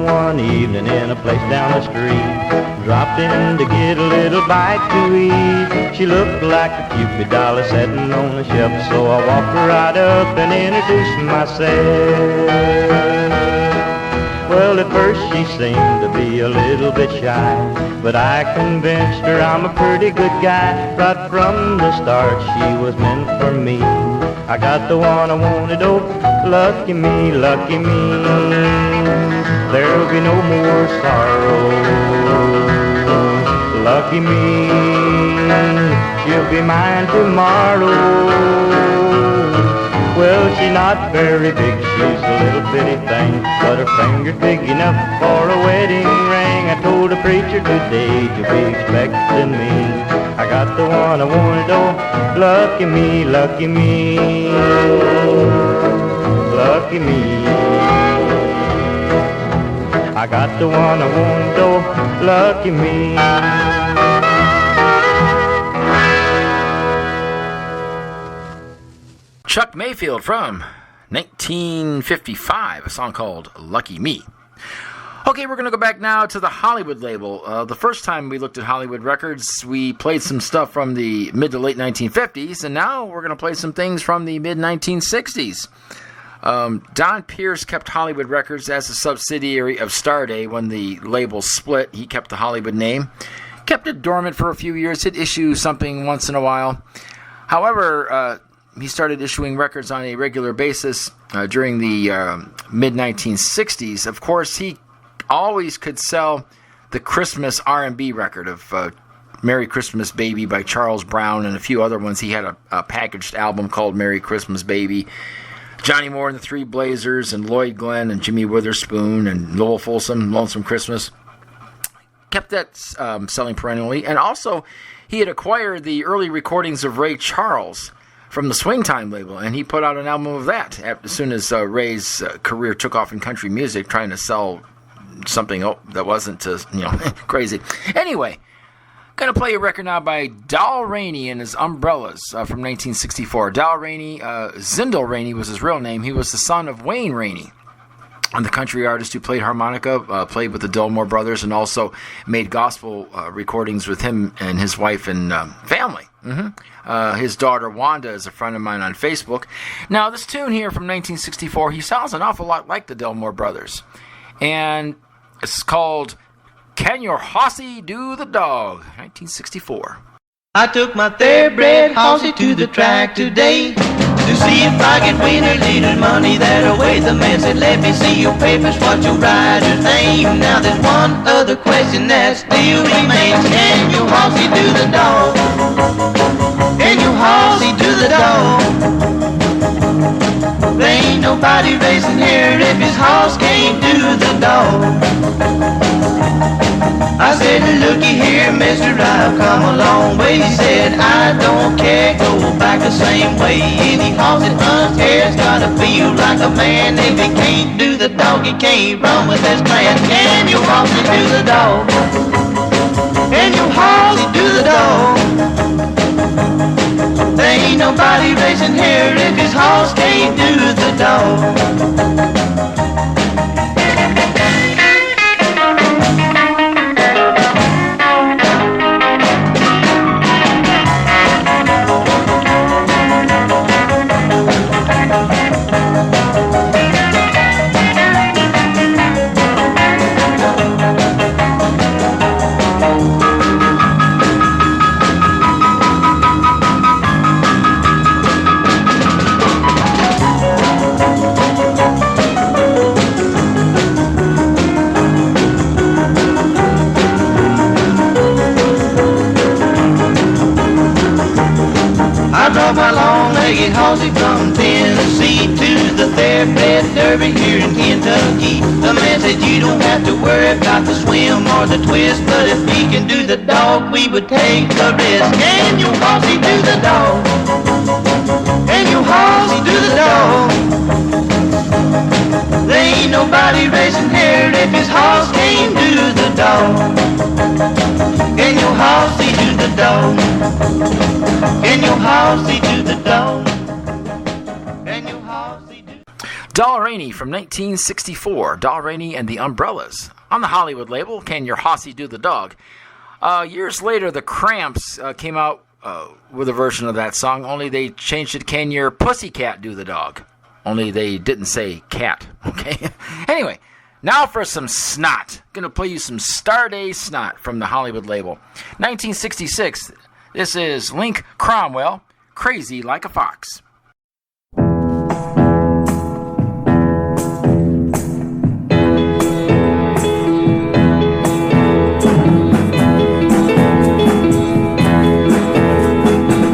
One evening in a place down the street, dropped in to get a little bite to eat. She looked like a Cupid dollar sitting on the shelf, so I walked right up and introduced myself. Well, at first she seemed to be a little bit shy, but I convinced her I'm a pretty good guy. Right from the start she was meant for me. I got the one I wanted, oh, lucky me, lucky me. There'll be no more sorrow. Lucky me, she'll be mine tomorrow. Well, she's not very big, she's a little bitty thing, but her finger's big enough for a wedding ring. I told the preacher today you'll be expecting me. I got the one I wanted, oh, lucky me, lucky me. Lucky me. I got the one I want, oh, lucky me. Chuck Mayfield from 1955, a song called Lucky Me. Okay, we're going to go back now to the Hollywood label. The first time we looked at Hollywood records, we played some stuff from the mid to late 1950s, and now we're going to play some things from the mid 1960s. Don Pierce kept Hollywood Records as a subsidiary of Starday when the label split. He kept the Hollywood name, kept it dormant for a few years. He'd issue something once in a while. However, he started issuing records on a regular basis during the mid-1960s. Of course, he always could sell the Christmas R&B record of Merry Christmas Baby by Charles Brown and a few other ones. He had a packaged album called Merry Christmas Baby. Johnny Moore and the Three Blazers, and Lloyd Glenn, and Jimmy Witherspoon, and Lowell Fulson, Lonesome Christmas. Kept that selling perennially. And also, he had acquired the early recordings of Ray Charles from the Swing Time label, and he put out an album of that as soon as Ray's career took off in country music, trying to sell something that wasn't crazy. Anyway, going to play a record now by Dal Rainey and his Umbrellas from 1964. Dal Rainey, Zindel Rainey was his real name. He was the son of Wayne Rainey, and the country artist who played harmonica, played with the Dillmore Brothers, and also made gospel recordings with him and his wife and family. His daughter Wanda is a friend of mine on Facebook. Now, this tune here from 1964, he sounds an awful lot like the Dillmore Brothers, and it's called Can Your Hossy Do the Dog? 1964. I took my thoroughbred horsey to the track today to see if I could win a little money that away. The man said, let me see your papers, what's your rider's name? Now there's one other question that still remains. Can your horsey do the dog? Can your horsey do the dog? There ain't nobody racing here if his horse can't do the dog. I said, looky here, mister, I've come a long way. He said, I don't care, go back the same way. Any horse that runs here's gotta feel like a man. If he can't do the dog, he can't run with his clan. Can you horse do the dog? Can you horse do the dog? There ain't nobody racing here if his horse can't do the dog. from Tennessee to the thoroughbred derby here in Kentucky. The man said you don't have to worry about the swim or the twist, but if he can do the dog, we would take the risk. Can your horsey do the dog? Can your horsey do the dog? There ain't nobody racing here if his horse can't do the dog. Can your horsey do the dog? Can your horsey do the dog? Can your horsey do? Doll Rainey from 1964. Doll Rainey and the Umbrellas. On the Hollywood label, Can Your Hossy Do the Dog? Years later, the Cramps came out with a version of that song, only they changed it, Can Your Pussycat Do the Dog? Only they didn't say cat, okay? Anyway, now for some snot. Gonna play you some Starday snot from the Hollywood label. 1966, this is Link Cromwell, Crazy Like a Fox.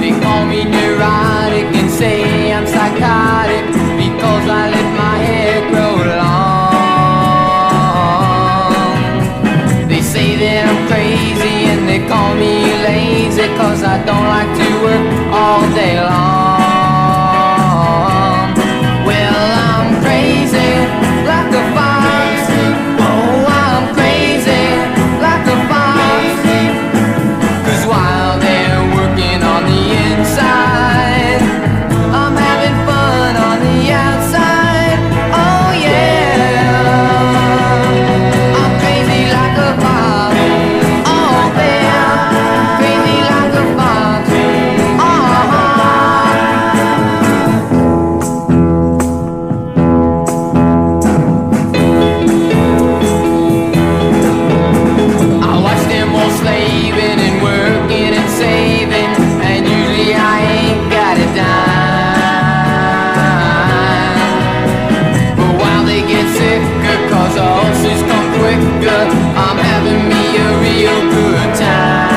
They call me neurotic and say I'm psychotic because I let my hair grow long. They say that I'm crazy and they call me lazy cause I don't like to work all day long. Well, I'm crazy like a fox. Oh, I'm crazy like a fox. Cause while they're working on the inside, I'm having fun on the outside. Oh yeah, I'm crazy like a fox. Oh yeah, crazy like a fox. I watch them all slaving and working and saving, and usually I ain't got a dime. But while they get sicker cause the ulcers come quicker, I'm having me a real good time.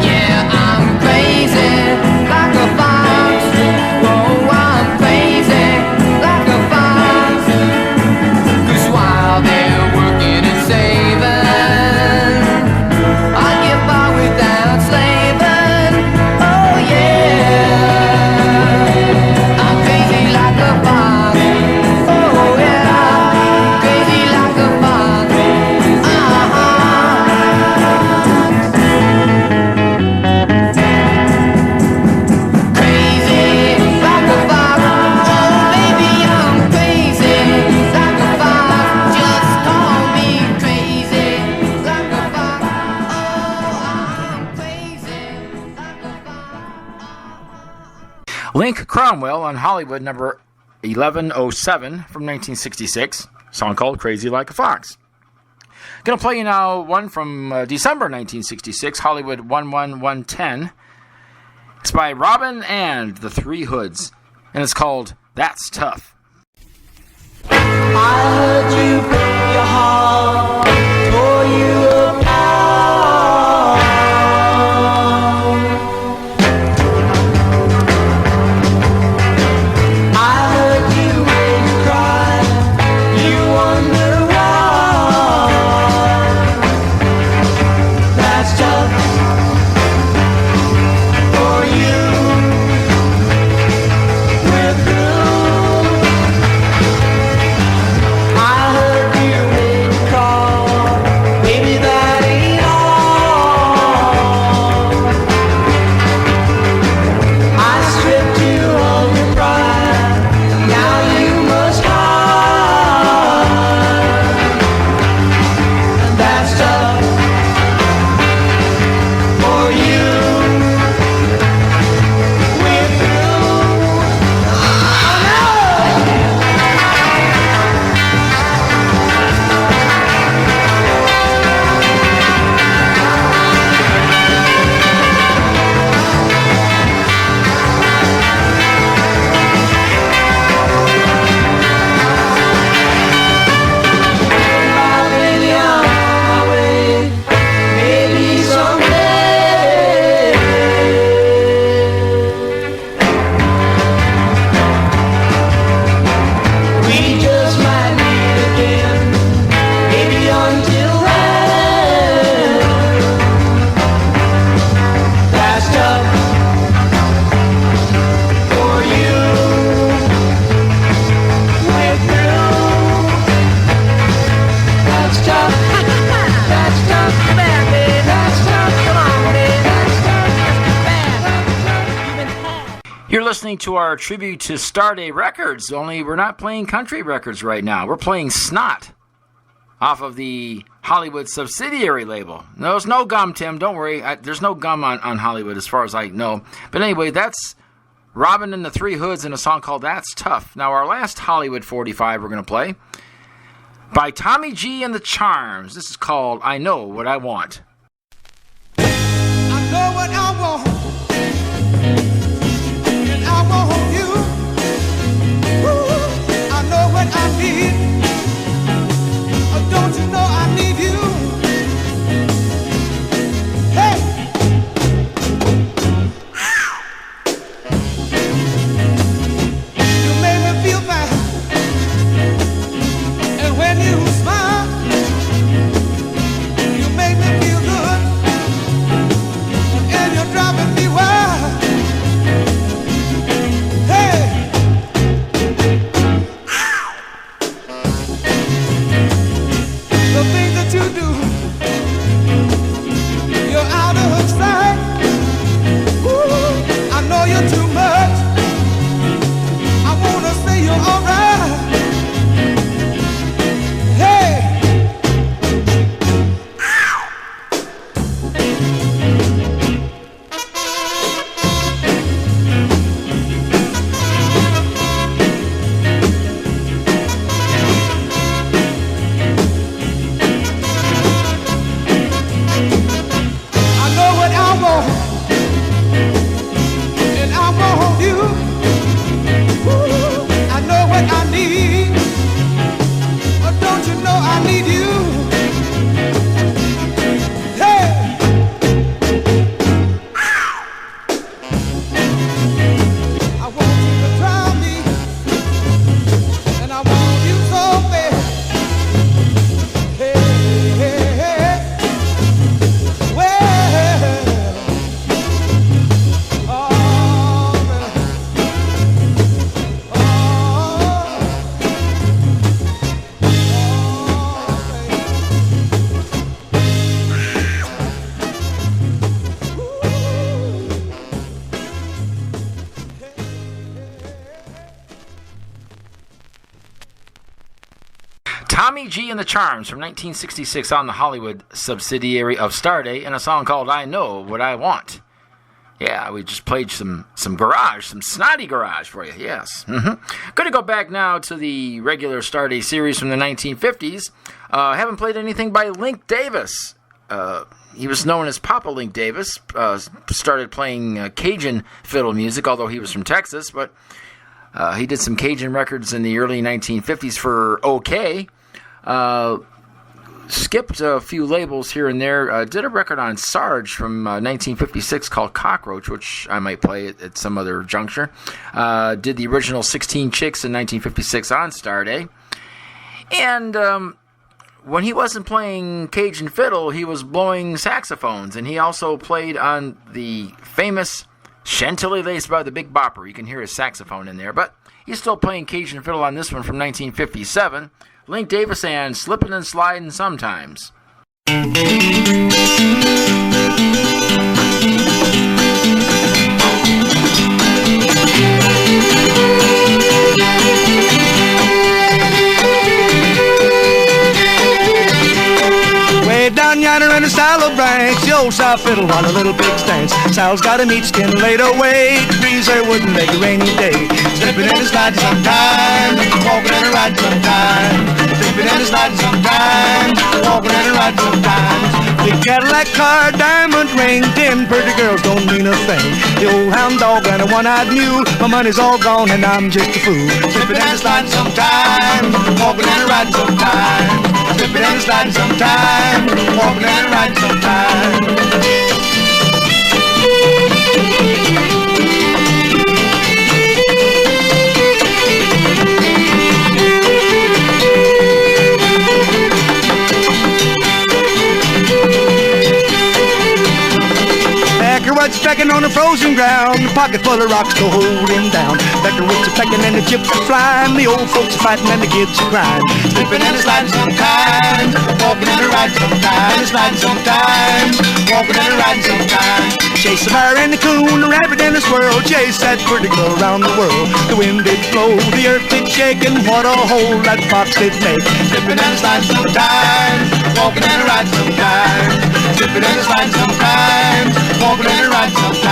Yeah, I'm crazy like a fox. Whoa, I'm crazy like a fox. Cause while they're working and saving, I get by without slaving. Oh yeah, I'm crazy like a fox. Oh yeah, crazy like a fox. Crazy like a fox. Oh baby, I'm crazy like a fox. Just call me crazy like a fox. Oh, I'm crazy like a fox. Link Cromwell on Hollywood number 1107 from 1966. Song called Crazy Like a Fox. Gonna play you now one from December 1966, Hollywood 11110. It's by Robin and the Three Hoods, and it's called That's Tough. I heard you broke your heart, tore you apart. I heard you when you cry, you wonder why. That's tough for you. We're through. I heard you when you cry. You're listening to our tribute to Starday Records, only we're not playing country records right now. We're playing Snot off of the Hollywood subsidiary label. No, there's no gum, Tim. Don't worry. There's no gum on Hollywood as far as I know. But anyway, that's Robin and the Three Hoods in a song called That's Tough. Now, our last Hollywood 45 we're going to play by Tommy G and the Charms. This is called I Know What I Want. I know what I want. I want you. Ooh, I know what I need. Oh, don't you know I need you? Hey. You made me feel fine. And when you smile, you make me feel good. And you're driving me wild. The things that you do, you're out of sight. Ooh, I know you're too much. I wanna say you're alright. Hey. Tommy G and the Charms from 1966 on the Hollywood subsidiary of Starday, and a song called I Know What I Want. Yeah, we just played some garage, some snotty garage for you, yes. Going to go back now to the regular Starday series from the 1950s. Haven't played anything by Link Davis. He was known as Papa Link Davis. Started playing Cajun fiddle music, although he was from Texas, but he did some Cajun records in the early 1950s for OK. Skipped a few labels here and there. Did a record on Sarge from 1956 called Cockroach, which I might play at some other juncture. Did the original 16 Chicks in 1956 on Starday. And when he wasn't playing Cajun fiddle, he was blowing saxophones. And he also played on the famous Chantilly Lace by the Big Bopper. You can hear his saxophone in there. But he's still playing Cajun fiddle on this one from 1957. Link Davis and Slippin' and Slidin' Sometimes. Way down yonder in the Silo branch, the old South fiddle while the little pigs dance. Sal's got a meat skin laid away to freeze her wouldn't make a rainy day. Slipping and sliding sometime, walking and riding sometime. Slipping and sliding sometime, walking and riding sometimes. Big Cadillac car, diamond ring, 10 pretty girls don't mean a thing. The old hound dog and a one-eyed mule, my money's all gone and I'm just a fool. Slipping and sliding sometime, walking and riding sometime. Slipping and sliding sometime, walking and riding sometime. What's pecking on the frozen ground, a pocket full of rocks to hold him down. Beckerwoods are pecking and the chips are flying, the old folks are fighting and the kids are crying. Slipping and a sliding sometimes, walking and a riding sometimes, sliding sometimes, walking and a riding sometimes. Chase the bear and the coon, the rabbit and the squirrel, chase that pretty girl around the world. The wind did blow, the earth did shake, and what a hole that fox did make. Slipping and a sliding sometimes, walking and a riding sometimes, slipping and a sliding sometimes, walking and a riding sometimes.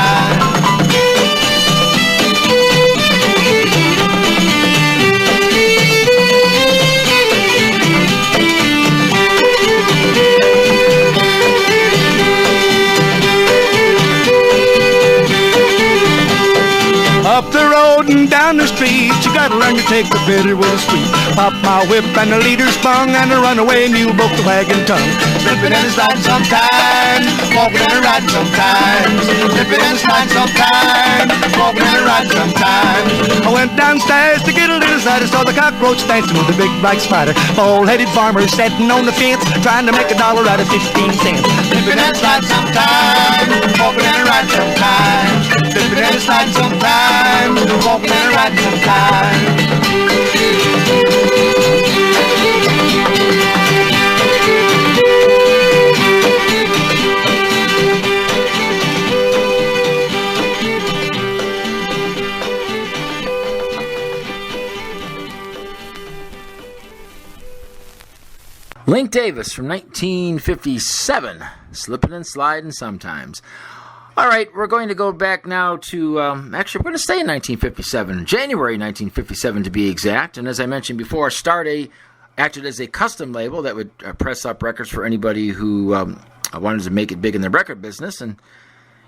Up the road and down the street, you gotta learn to take the bitter with the sweet. Pop my whip and the leader sprung, and the runaway mule broke the wagon tongue. Slipping and a sliding sometimes, walking and a riding sometimes, slipping and a sliding sometimes, walking and a riding sometimes. I went downstairs to get a little cider, saw the cockroach dancing with the big black spider. Bald-headed farmer sitting on the fence, trying to make $1 out of 15 cents. Slipping and a sliding sometimes, walking and a riding sometimes, slipping and a sliding sometimes, walking and a riding sometimes. Link Davis from 1957, Slippin' and Slidin' Sometimes. All right, we're going to go back now to, actually, we're going to stay in 1957, January 1957 to be exact. And as I mentioned before, Starday acted as a custom label that would press up records for anybody who wanted to make it big in the record business. And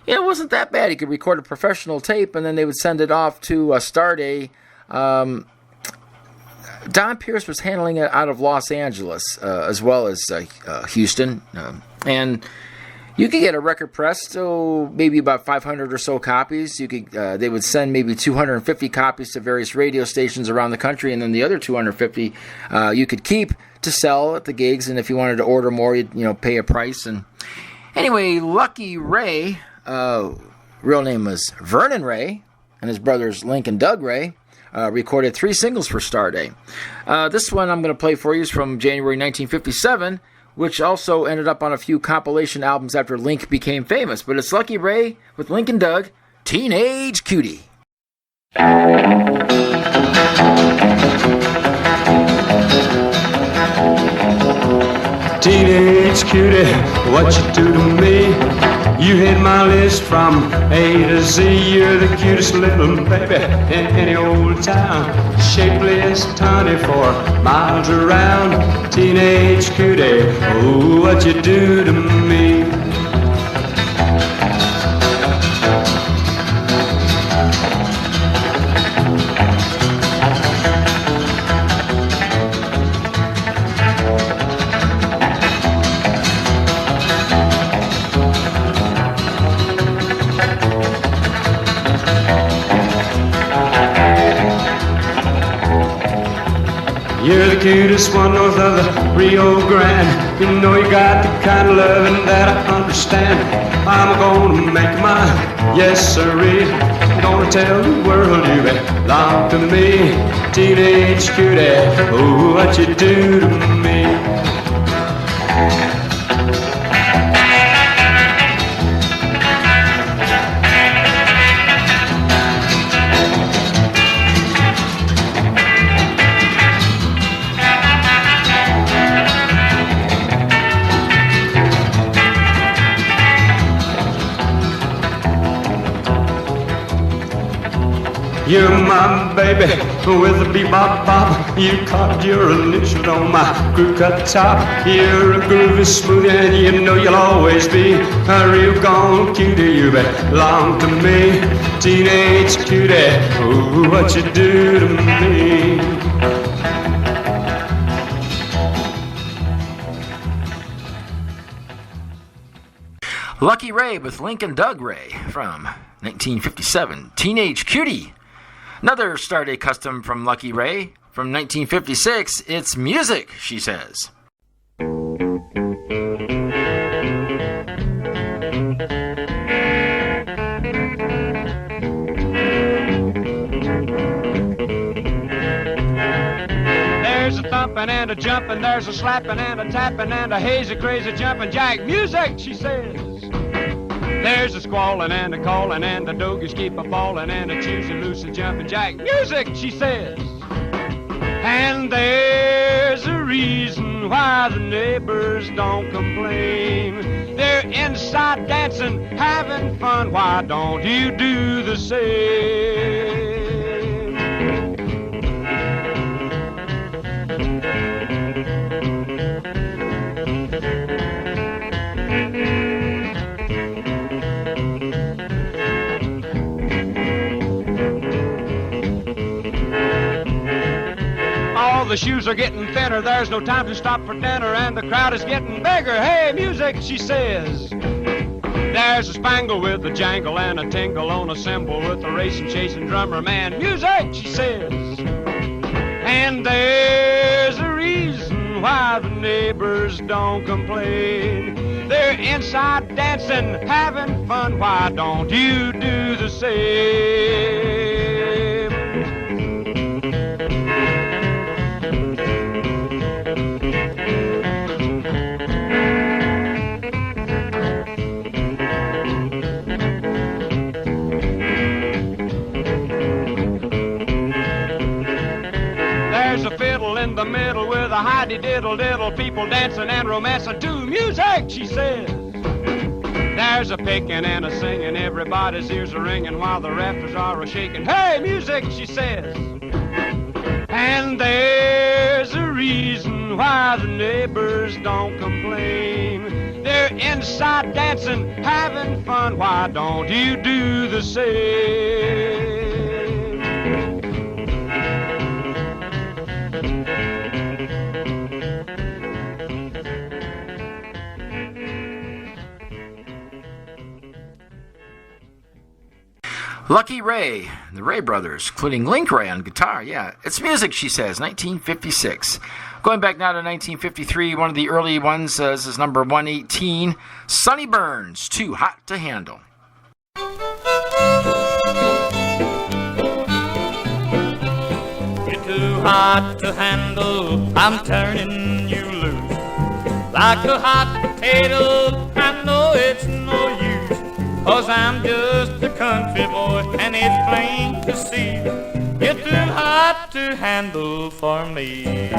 it wasn't that bad. He could record a professional tape, and then they would send it off to Starday. Don Pierce was handling it out of Los Angeles, as well as Houston. And you could get a record pressed, so maybe about 500 or so copies. You could, they would send maybe 250 copies to various radio stations around the country, and then the other 250 you could keep to sell at the gigs. And if you wanted to order more, you'd pay a price. And anyway, Lucky Ray, real name was Vernon Ray, and his brothers Link and Doug Ray, recorded 3 singles for Starday. This one I'm going to play for you is from January 1957, which also ended up on a few compilation albums after Link became famous. But it's Lucky Ray with Link and Doug, Teenage Cutie. Teenage cutie, what you do to me? You hit my list from A to Z. You're the cutest little baby in any old town. Shapely 24 miles around. Teenage cutie, oh, what you do to me? You're the cutest one north of the Rio Grande. You know you got the kind of loving that I understand. I'm gonna make mine, yes sirree. I'm gonna tell the world you belong to me. Teenage cutie, oh, what you do to me? You're my baby with a bebop bop. You caught your initials on my crew cut top. You're a groovy smoothie and you know you'll always be a real gone cutie. You belong to me, teenage cutie. Ooh, what you do to me? Lucky Ray with Link and Doug Ray from 1957, Teenage Cutie. Another Starday custom from Lucky Ray from 1956, it's Music, she says. thumping and a jumping, there's a slapping and a tapping and a hazy crazy jumping jack. Music, she says. There's a squalling and a calling and the dogies keep a falling and a choosing loose a jumping jack. Music, she says. And there's a reason why the neighbors don't complain. They're inside dancing, having fun. Why don't you do the same? The shoes are getting thinner, there's no time to stop for dinner, and the crowd is getting bigger. Hey, music, she says. There's a spangle with a jangle and a tingle on a cymbal with a racing, chasing drummer man. Music, she says. And there's a reason why the neighbors don't complain. They're inside dancing, having fun. Why don't you do the same? In the middle with a hidey-diddle-diddle, people dancing and romancing to music, she says. There's a picking and a singing, everybody's ears are ringing while the rafters are a-shaking. Hey, music, she says. And there's a reason why the neighbors don't complain. They're inside dancing, having fun. Why don't you do the same? Lucky Ray, the Ray Brothers, including Link Ray on guitar. Yeah, it's music, she says, 1956. Going back now to 1953, one of the early ones, this is number 118, Sonny Burns, Too Hot to Handle. You're too hot to handle, I'm turning you loose. Like a hot potato, I know it's no use. 'Cause I'm just a country boy, and it's plain to see you're too hot to handle for me.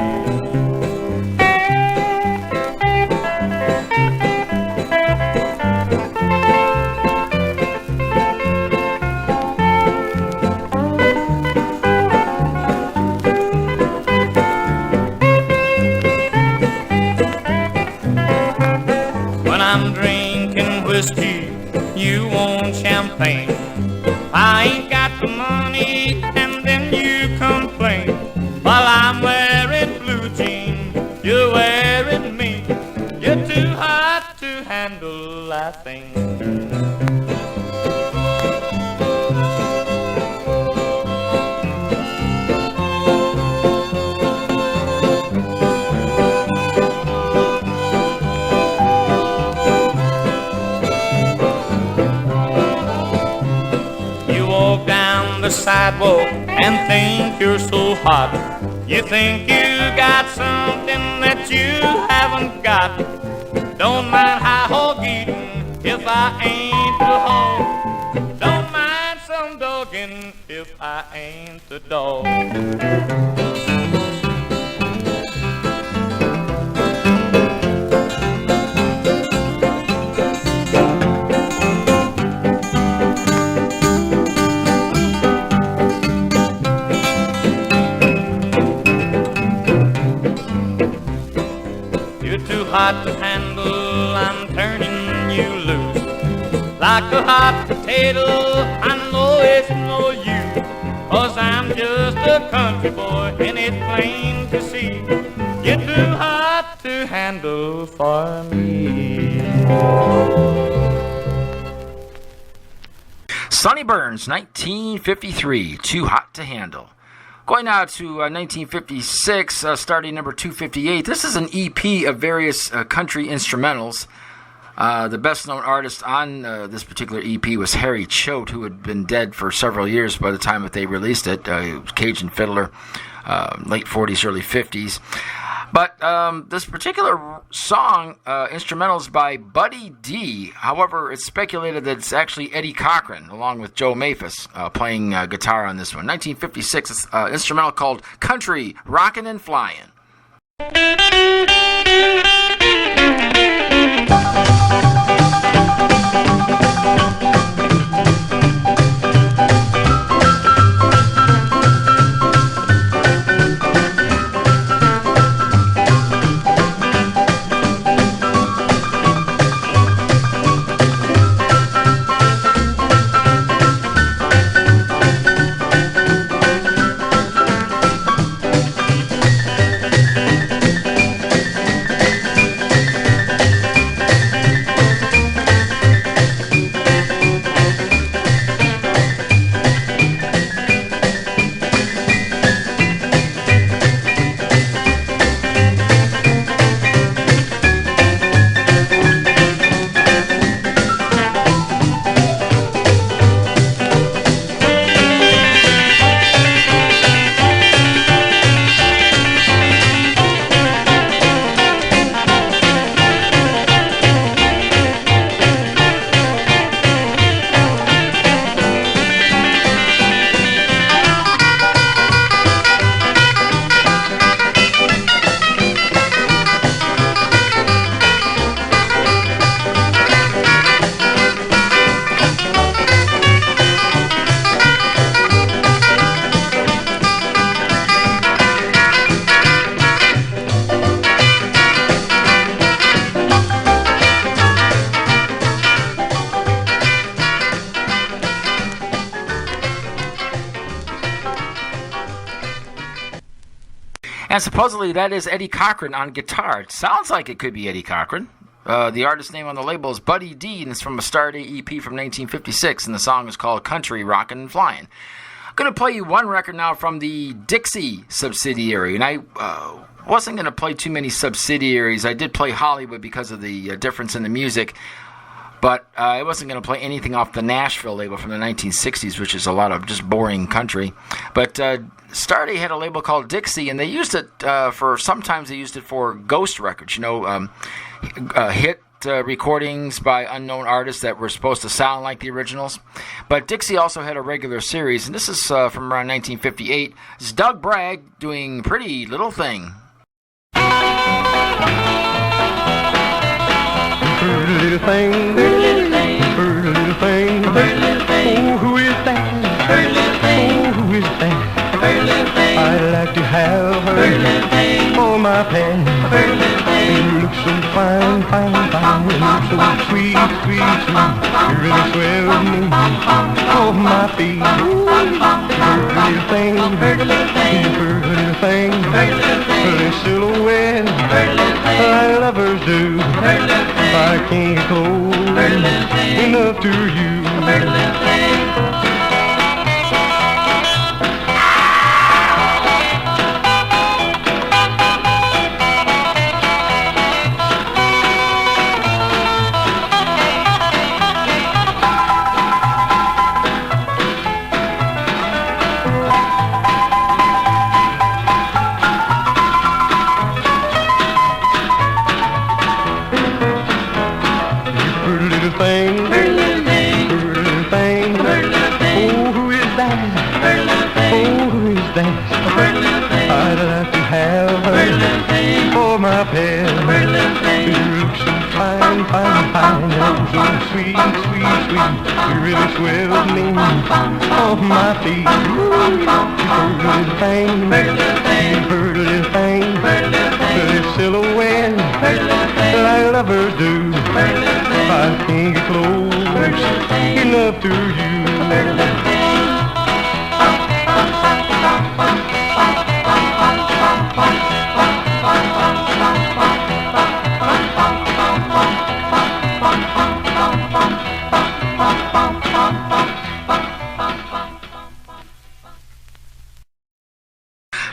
When I'm drinking whiskey, you want champagne. I ain't got the money, and then you complain. While I'm wearing blue jeans, you're wearing me. You're too hot to handle, I think. The sidewalk and think you're so hot. You think you got something that you haven't got. Don't mind high hog eating if I ain't the hog. Don't mind some dogging if I ain't the dog. Hot to handle, I'm turning you loose. Like a hot potato, I know it's no use. 'Cause I'm just a country boy, and it's plain to see you're too hot to handle for me. Sonny Burns, 1953, Too Hot to Handle. Going now to 1956, starting number 258. This is an EP of various country instrumentals. The best-known artist on this particular EP was Harry Choate, who had been dead for several years by the time that they released it. He was Cajun fiddler, late 40s, early 50s. But this particular song, instrumental, is by Buddy D. However, it's speculated that it's actually Eddie Cochran, along with Joe Maphis, playing guitar on this one. 1956, it's instrumental called Country, Rockin' and Flyin'. And supposedly that is Eddie Cochran on guitar. It sounds like it could be Eddie Cochran. The artist name on the label is Buddy D, and it's from a Starday EP from 1956, and the song is called Country, Rockin' and Flyin'. I'm going to play you one record now from the Dixie subsidiary, and I wasn't going to play too many subsidiaries. I did play Hollywood because of the difference in the music, but I wasn't going to play anything off the Nashville label from the 1960s, which is a lot of just boring country. But Starday had a label called Dixie, and they used it sometimes they used it for ghost records, hit recordings by unknown artists that were supposed to sound like the originals. But Dixie also had a regular series, and this is from around 1958. It's Doug Bragg doing Pretty Little Thing. Pretty little thing, pretty little thing, pretty little thing, pretty little thing. Oh, who is that? Pretty little thing. Oh, who is that? Pretty little thing. I'd like to have her pretty little thing for my pet. Pretty little thing. You look so fine, fine, fine. You look so sweet, sweet, sweet. You really swell me off my feet. Pretty little thing, pretty little thing, pretty little thing, pretty little thing. Pretty silhouette, pretty little thing, like lovers do. Pretty little thing. I can't go enough to you. I'd like to have her for my pet. You look so fine, fine, fine, and so sweet, sweet, sweet. You really swell me off my feet. You pretty little thing, you pretty little thing, pretty silhouette, like lovers do. I can't get close enough to you.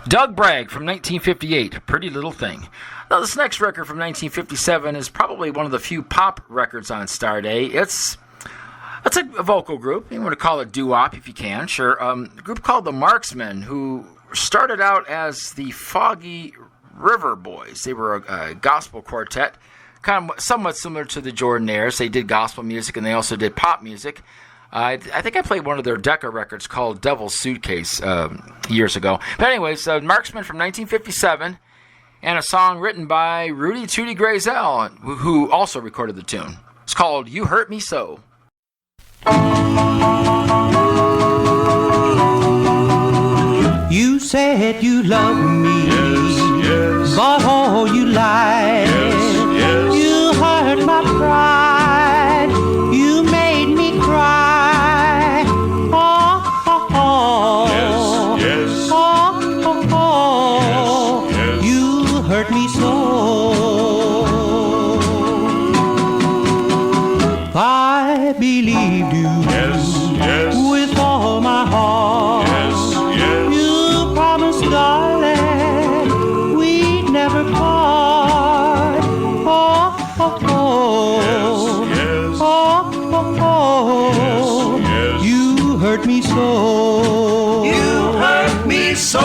Doug Bragg from 1958, Pretty Little Thing. Now, this next record from 1957 is probably one of the few pop records on Starday. It's a vocal group. You want to call it doo-wop if you can, sure. A group called the Marksmen, who started out as the Foggy River Boys. They were a gospel quartet, kind of somewhat similar to the Jordanaires. They did gospel music and they also did pop music. I think I played one of their Decca records called Devil's Suitcase years ago. But anyways, Marksman from 1957, and a song written by Rudy Tootie Grazel, who also recorded the tune. It's called You Hurt Me So. You said you loved me, yes, but oh, you lied. yes. You hurt my pride. You made me cry. Oh, oh, oh. Yes, Oh, oh, oh. yes. You hurt me so. I believed you. Yes. With all my heart. Yes. You promised, darling, we'd never part. Oh, oh, oh. Yes. Oh, oh, oh. Yes. You hurt me so. You hurt me so.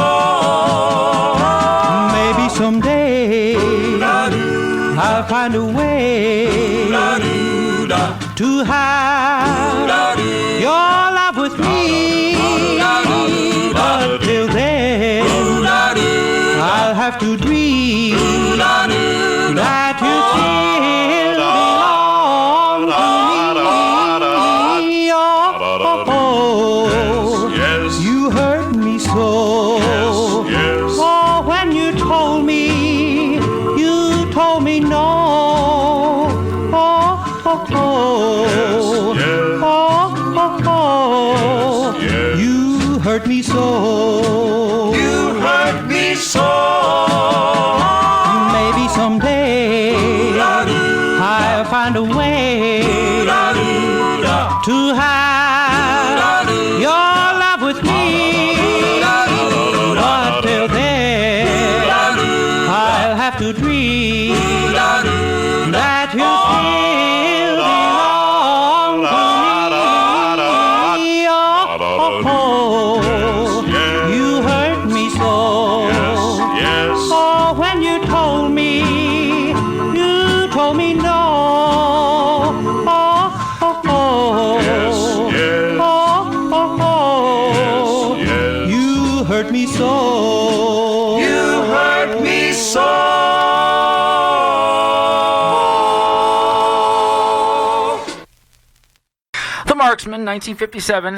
Maybe someday I'll find a way to have your love with me. But till then, I'll have to dream that you still belong to me. Oh, oh, oh. You hurt me so. Oh, when you told me no. Oh, oh, oh. Oh, oh, oh. You hurt me so. You hurt me so. Maybe someday I'll find a way to have your love with me. But till then, I'll have to dream that you still belong to me. Oh, oh, oh. You hurt me so. Oh, when you told me no. Oh, oh, oh. Oh, oh, oh. You hurt me so. You hurt me so. The Marksmen, 1957,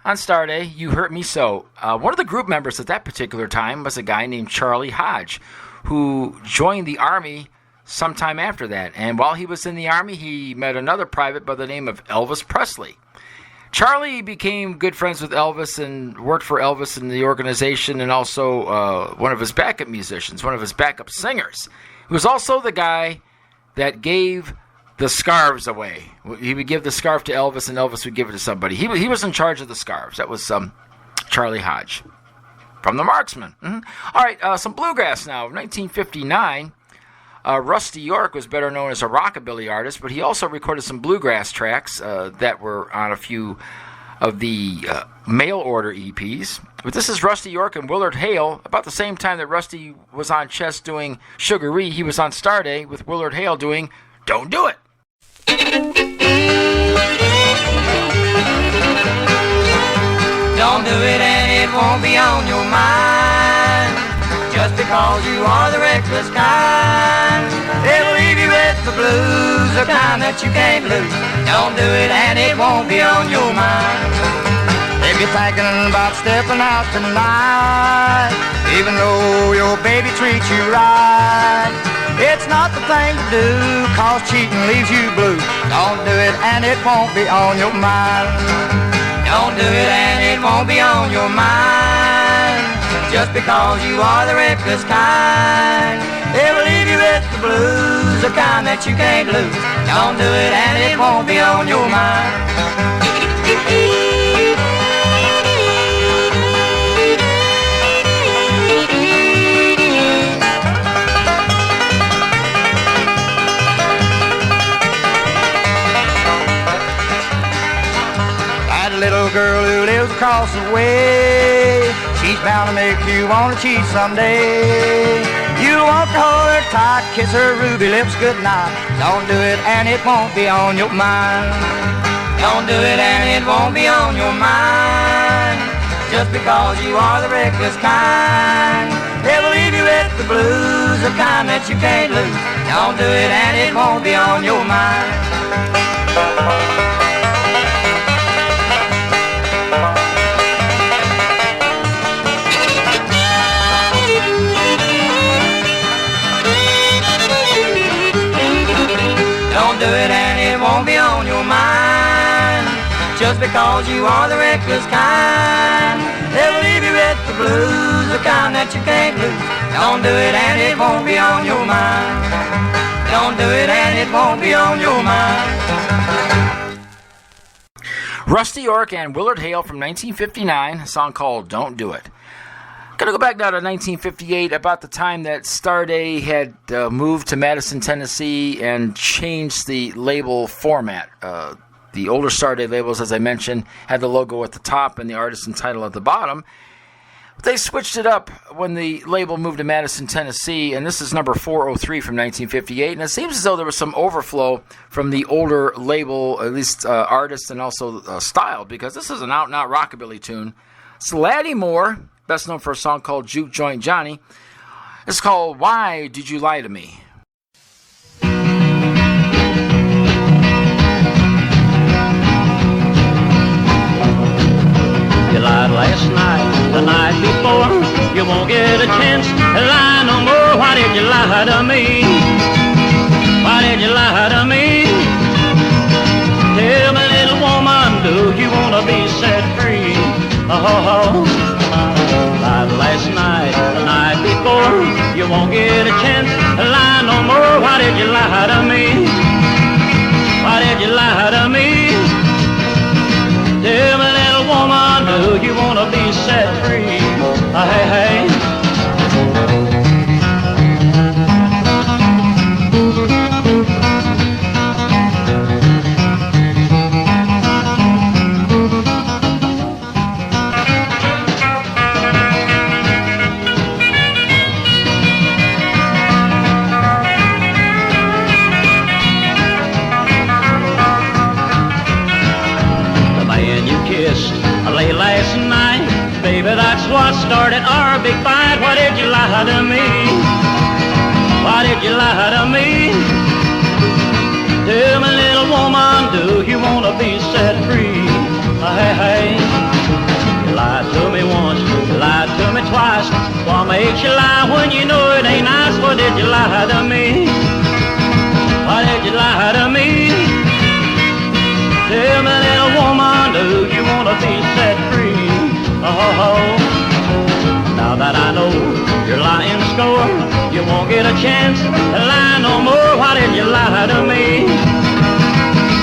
on Starday, You Hurt Me So. One of the group members at that particular time was a guy named Charlie Hodge, who joined the Army sometime after that. And while he was in the Army, he met another private by the name of Elvis Presley. Charlie became good friends with Elvis and worked for Elvis in the organization, and also one of his backup musicians, one of his backup singers. He was also the guy that gave the scarves away. He would give the scarf to Elvis, and Elvis would give it to somebody. He was in charge of the scarves. That was Charlie Hodge from the Marksmen. All right, some bluegrass now. 1959, Rusty York was better known as a rockabilly artist, but he also recorded some bluegrass tracks that were on a few of the mail order EPs. But this is Rusty York and Willard Hale. About the same time that Rusty was on Chess doing Sugaree, he was on Starday with Willard Hale doing Don't Do It. Don't do it and it won't be on your mind. Just because you are the reckless kind, it will leave you with the blues, the kind that you can't lose. Don't do it and it won't be on your mind. If you're thinking about stepping out tonight, even though your baby treats you right, it's not the thing to do, cause cheating leaves you blue. Don't do it and it won't be on your mind. Don't do it and it won't be on your mind. Just because you are the reckless kind, it will leave you with the blues, the kind that you can't lose. Don't do it and it won't be on your mind. Little girl who lives across the way, she's bound to make you want to cheat someday. You want to hold her tight, kiss her ruby lips goodnight. Don't do it and it won't be on your mind. Don't do it and it won't be on your mind. Just because you are the reckless kind. They'll leave you with the blues, the kind that you can't lose. Don't do it and it won't be on your mind. Don't do it and it won't be on your mind. Just because you are the reckless kind. They'll leave you with the blues, the kind that you can't lose. Don't do it and it won't be on your mind. Don't do it and it won't be on your mind. Rusty York and Willard Hale from 1959, a song called Don't Do It. Gonna go back now to 1958, about the time that Starday had moved to Madison, Tennessee, and changed the label format. The older Starday labels, as I mentioned, had the logo at the top and the artist and title at the bottom. They switched it up when the label moved to Madison, Tennessee, and this is number 403 from 1958. And it seems as though there was some overflow from the older label, at least artist and also style, because this is an out-and-out rockabilly tune. It's Laddie Moore, best known for a song called Juke Joint Johnny. It's called Why Did You Lie to Me? You lied last night, the night before. You won't get a chance to lie no more. Why did you lie to me? Why did you lie to me? Tell me, little woman, do you want to be set free? Oh, lied last night, the night before. You won't get a chance to lie no more. Why did you lie to me? Why did you lie to me? Tell me, little woman, do you want to be set free? Hey, hey. Late last night, baby, that's what started our big fight. Why did you lie to me? Why did you lie to me? Tell me, little woman, do you want to be set free? Hey, hey. You lied to me once, you lied to me twice. What makes you lie when you know it ain't nice? Why did you lie to me? Why did you lie to me? Tell me, little woman, do you want to be set free? Oh, now that I know you're lying score, you won't get a chance to lie no more. Why did you lie to me?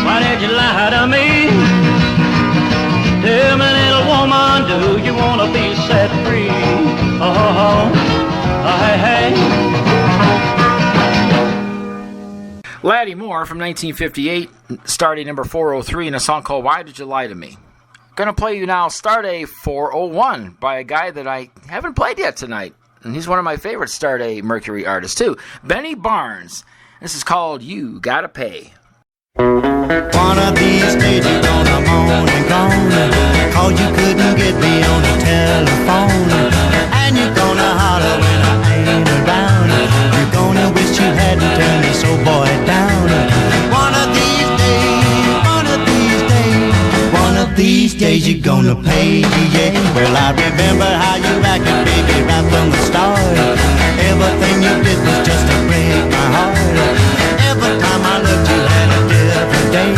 Why did you lie to me? Tell me, little woman, do you want to be set free? Oh, hey, hey. Laddie Moore from 1958, Starday number 403, in a song called Why Did You Lie to Me? Gonna play you now Starday 401 by a guy that I haven't played yet tonight. And he's one of my favorite Starday Mercury artists too, Benny Barnes. This is called You Gotta Pay. One of these days you're gonna moan and groan, 'cause you couldn't get me on the telephone. And you're gonna holler when I ain't around. You're gonna wish you hadn't turned this old boy down. One of these days, one of these days, one of these days you're gonna pay, yeah. Well, I remember how you acted, baby, right from the start. Everything you did was just to break my heart. Every time I looked, you had a different day.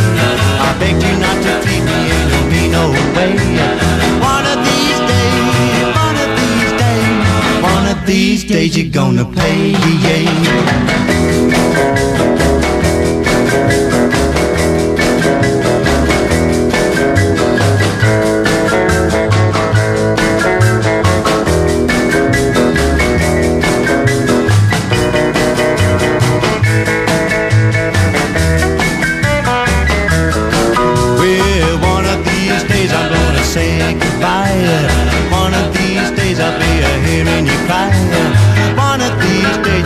I begged you not to treat me in no mean old way. One of these days, one of these days, one of these days you're gonna pay, yeah. Say goodbye. One of these days I'll be hearing you cry. One of these days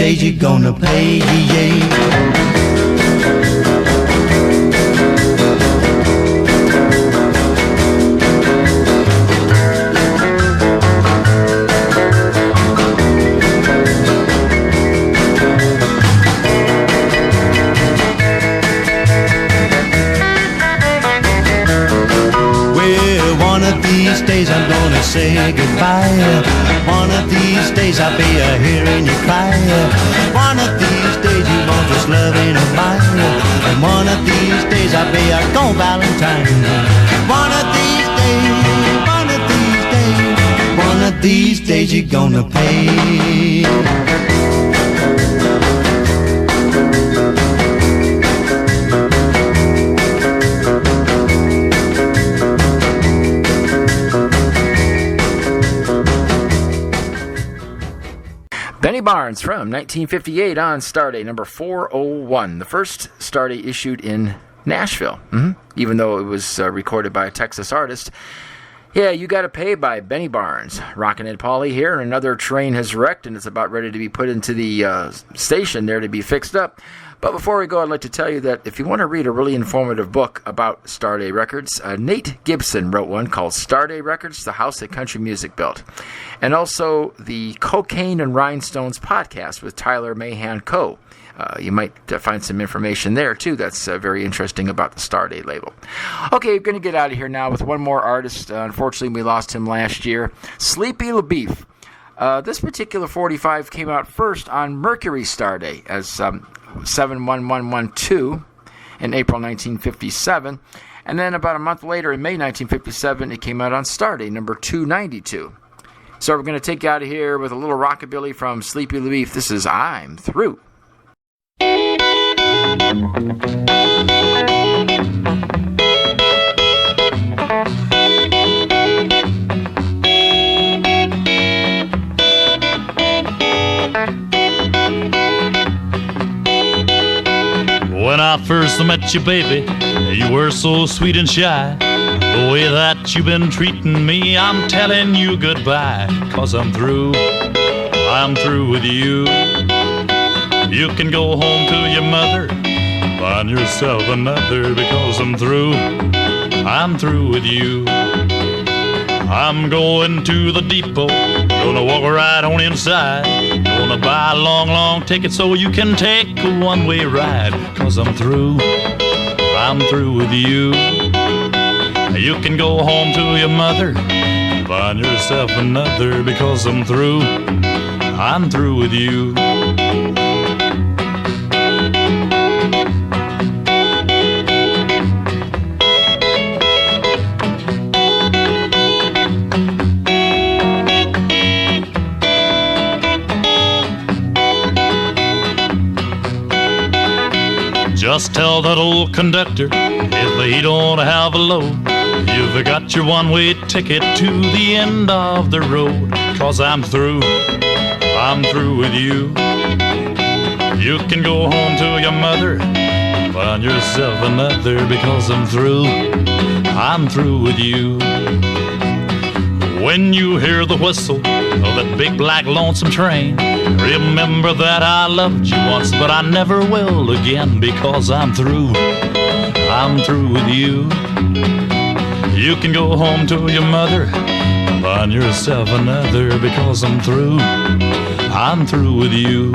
days you gonna pay? These days I'm gonna say goodbye. One of these days I'll be hearing you cry. One of these days you won't just love ain't a mine. And one of these days I'll be gone Valentine. One of these days, one of these days, one of these days you're gonna pay. Benny Barnes from 1958 on Starday, number 401. The first Starday issued in Nashville, even though it was recorded by a Texas artist. Yeah, You Gotta Pay by Benny Barnes. Rockin' Ed Pauly here, and another train has wrecked, and it's about ready to be put into the station there to be fixed up. But before we go, I'd like to tell you that if you want to read a really informative book about Starday Records, Nate Gibson wrote one called Starday Records, The House That Country Music Built. And also the Cocaine and Rhinestones podcast with Tyler Mahan Coe. You might find some information there, too, that's very interesting about the Starday label. Okay, we're going to get out of here now with one more artist. Unfortunately, we lost him last year. Sleepy LaBeef. This particular 45 came out first on Mercury Starday as 71112 in April 1957. And then about a month later, in May 1957, it came out on Starday, number 292. So we're going to take you out of here with a little rockabilly from Sleepy LaBeef. This is I'm Through. When I first met you, baby, you were so sweet and shy. The way that you've been treating me, I'm telling you goodbye. 'Cause I'm through with you. You can go home to your mother, find yourself another. Because I'm through with you. I'm going to the depot, gonna walk right on inside. Gonna buy a long, long ticket so you can take a one-way ride. 'Cause I'm through with you. You can go home to your mother, find yourself another. Because I'm through with you. Just tell that old conductor if he don't have a load, you've got your one-way ticket to the end of the road. 'Cause I'm through with you. You can go home to your mother, find yourself another. Because I'm through with you. When you hear the whistle of that big black lonesome train, remember that I loved you once, but I never will again. Because I'm through with you. You can go home to your mother, find yourself another. Because I'm through with you.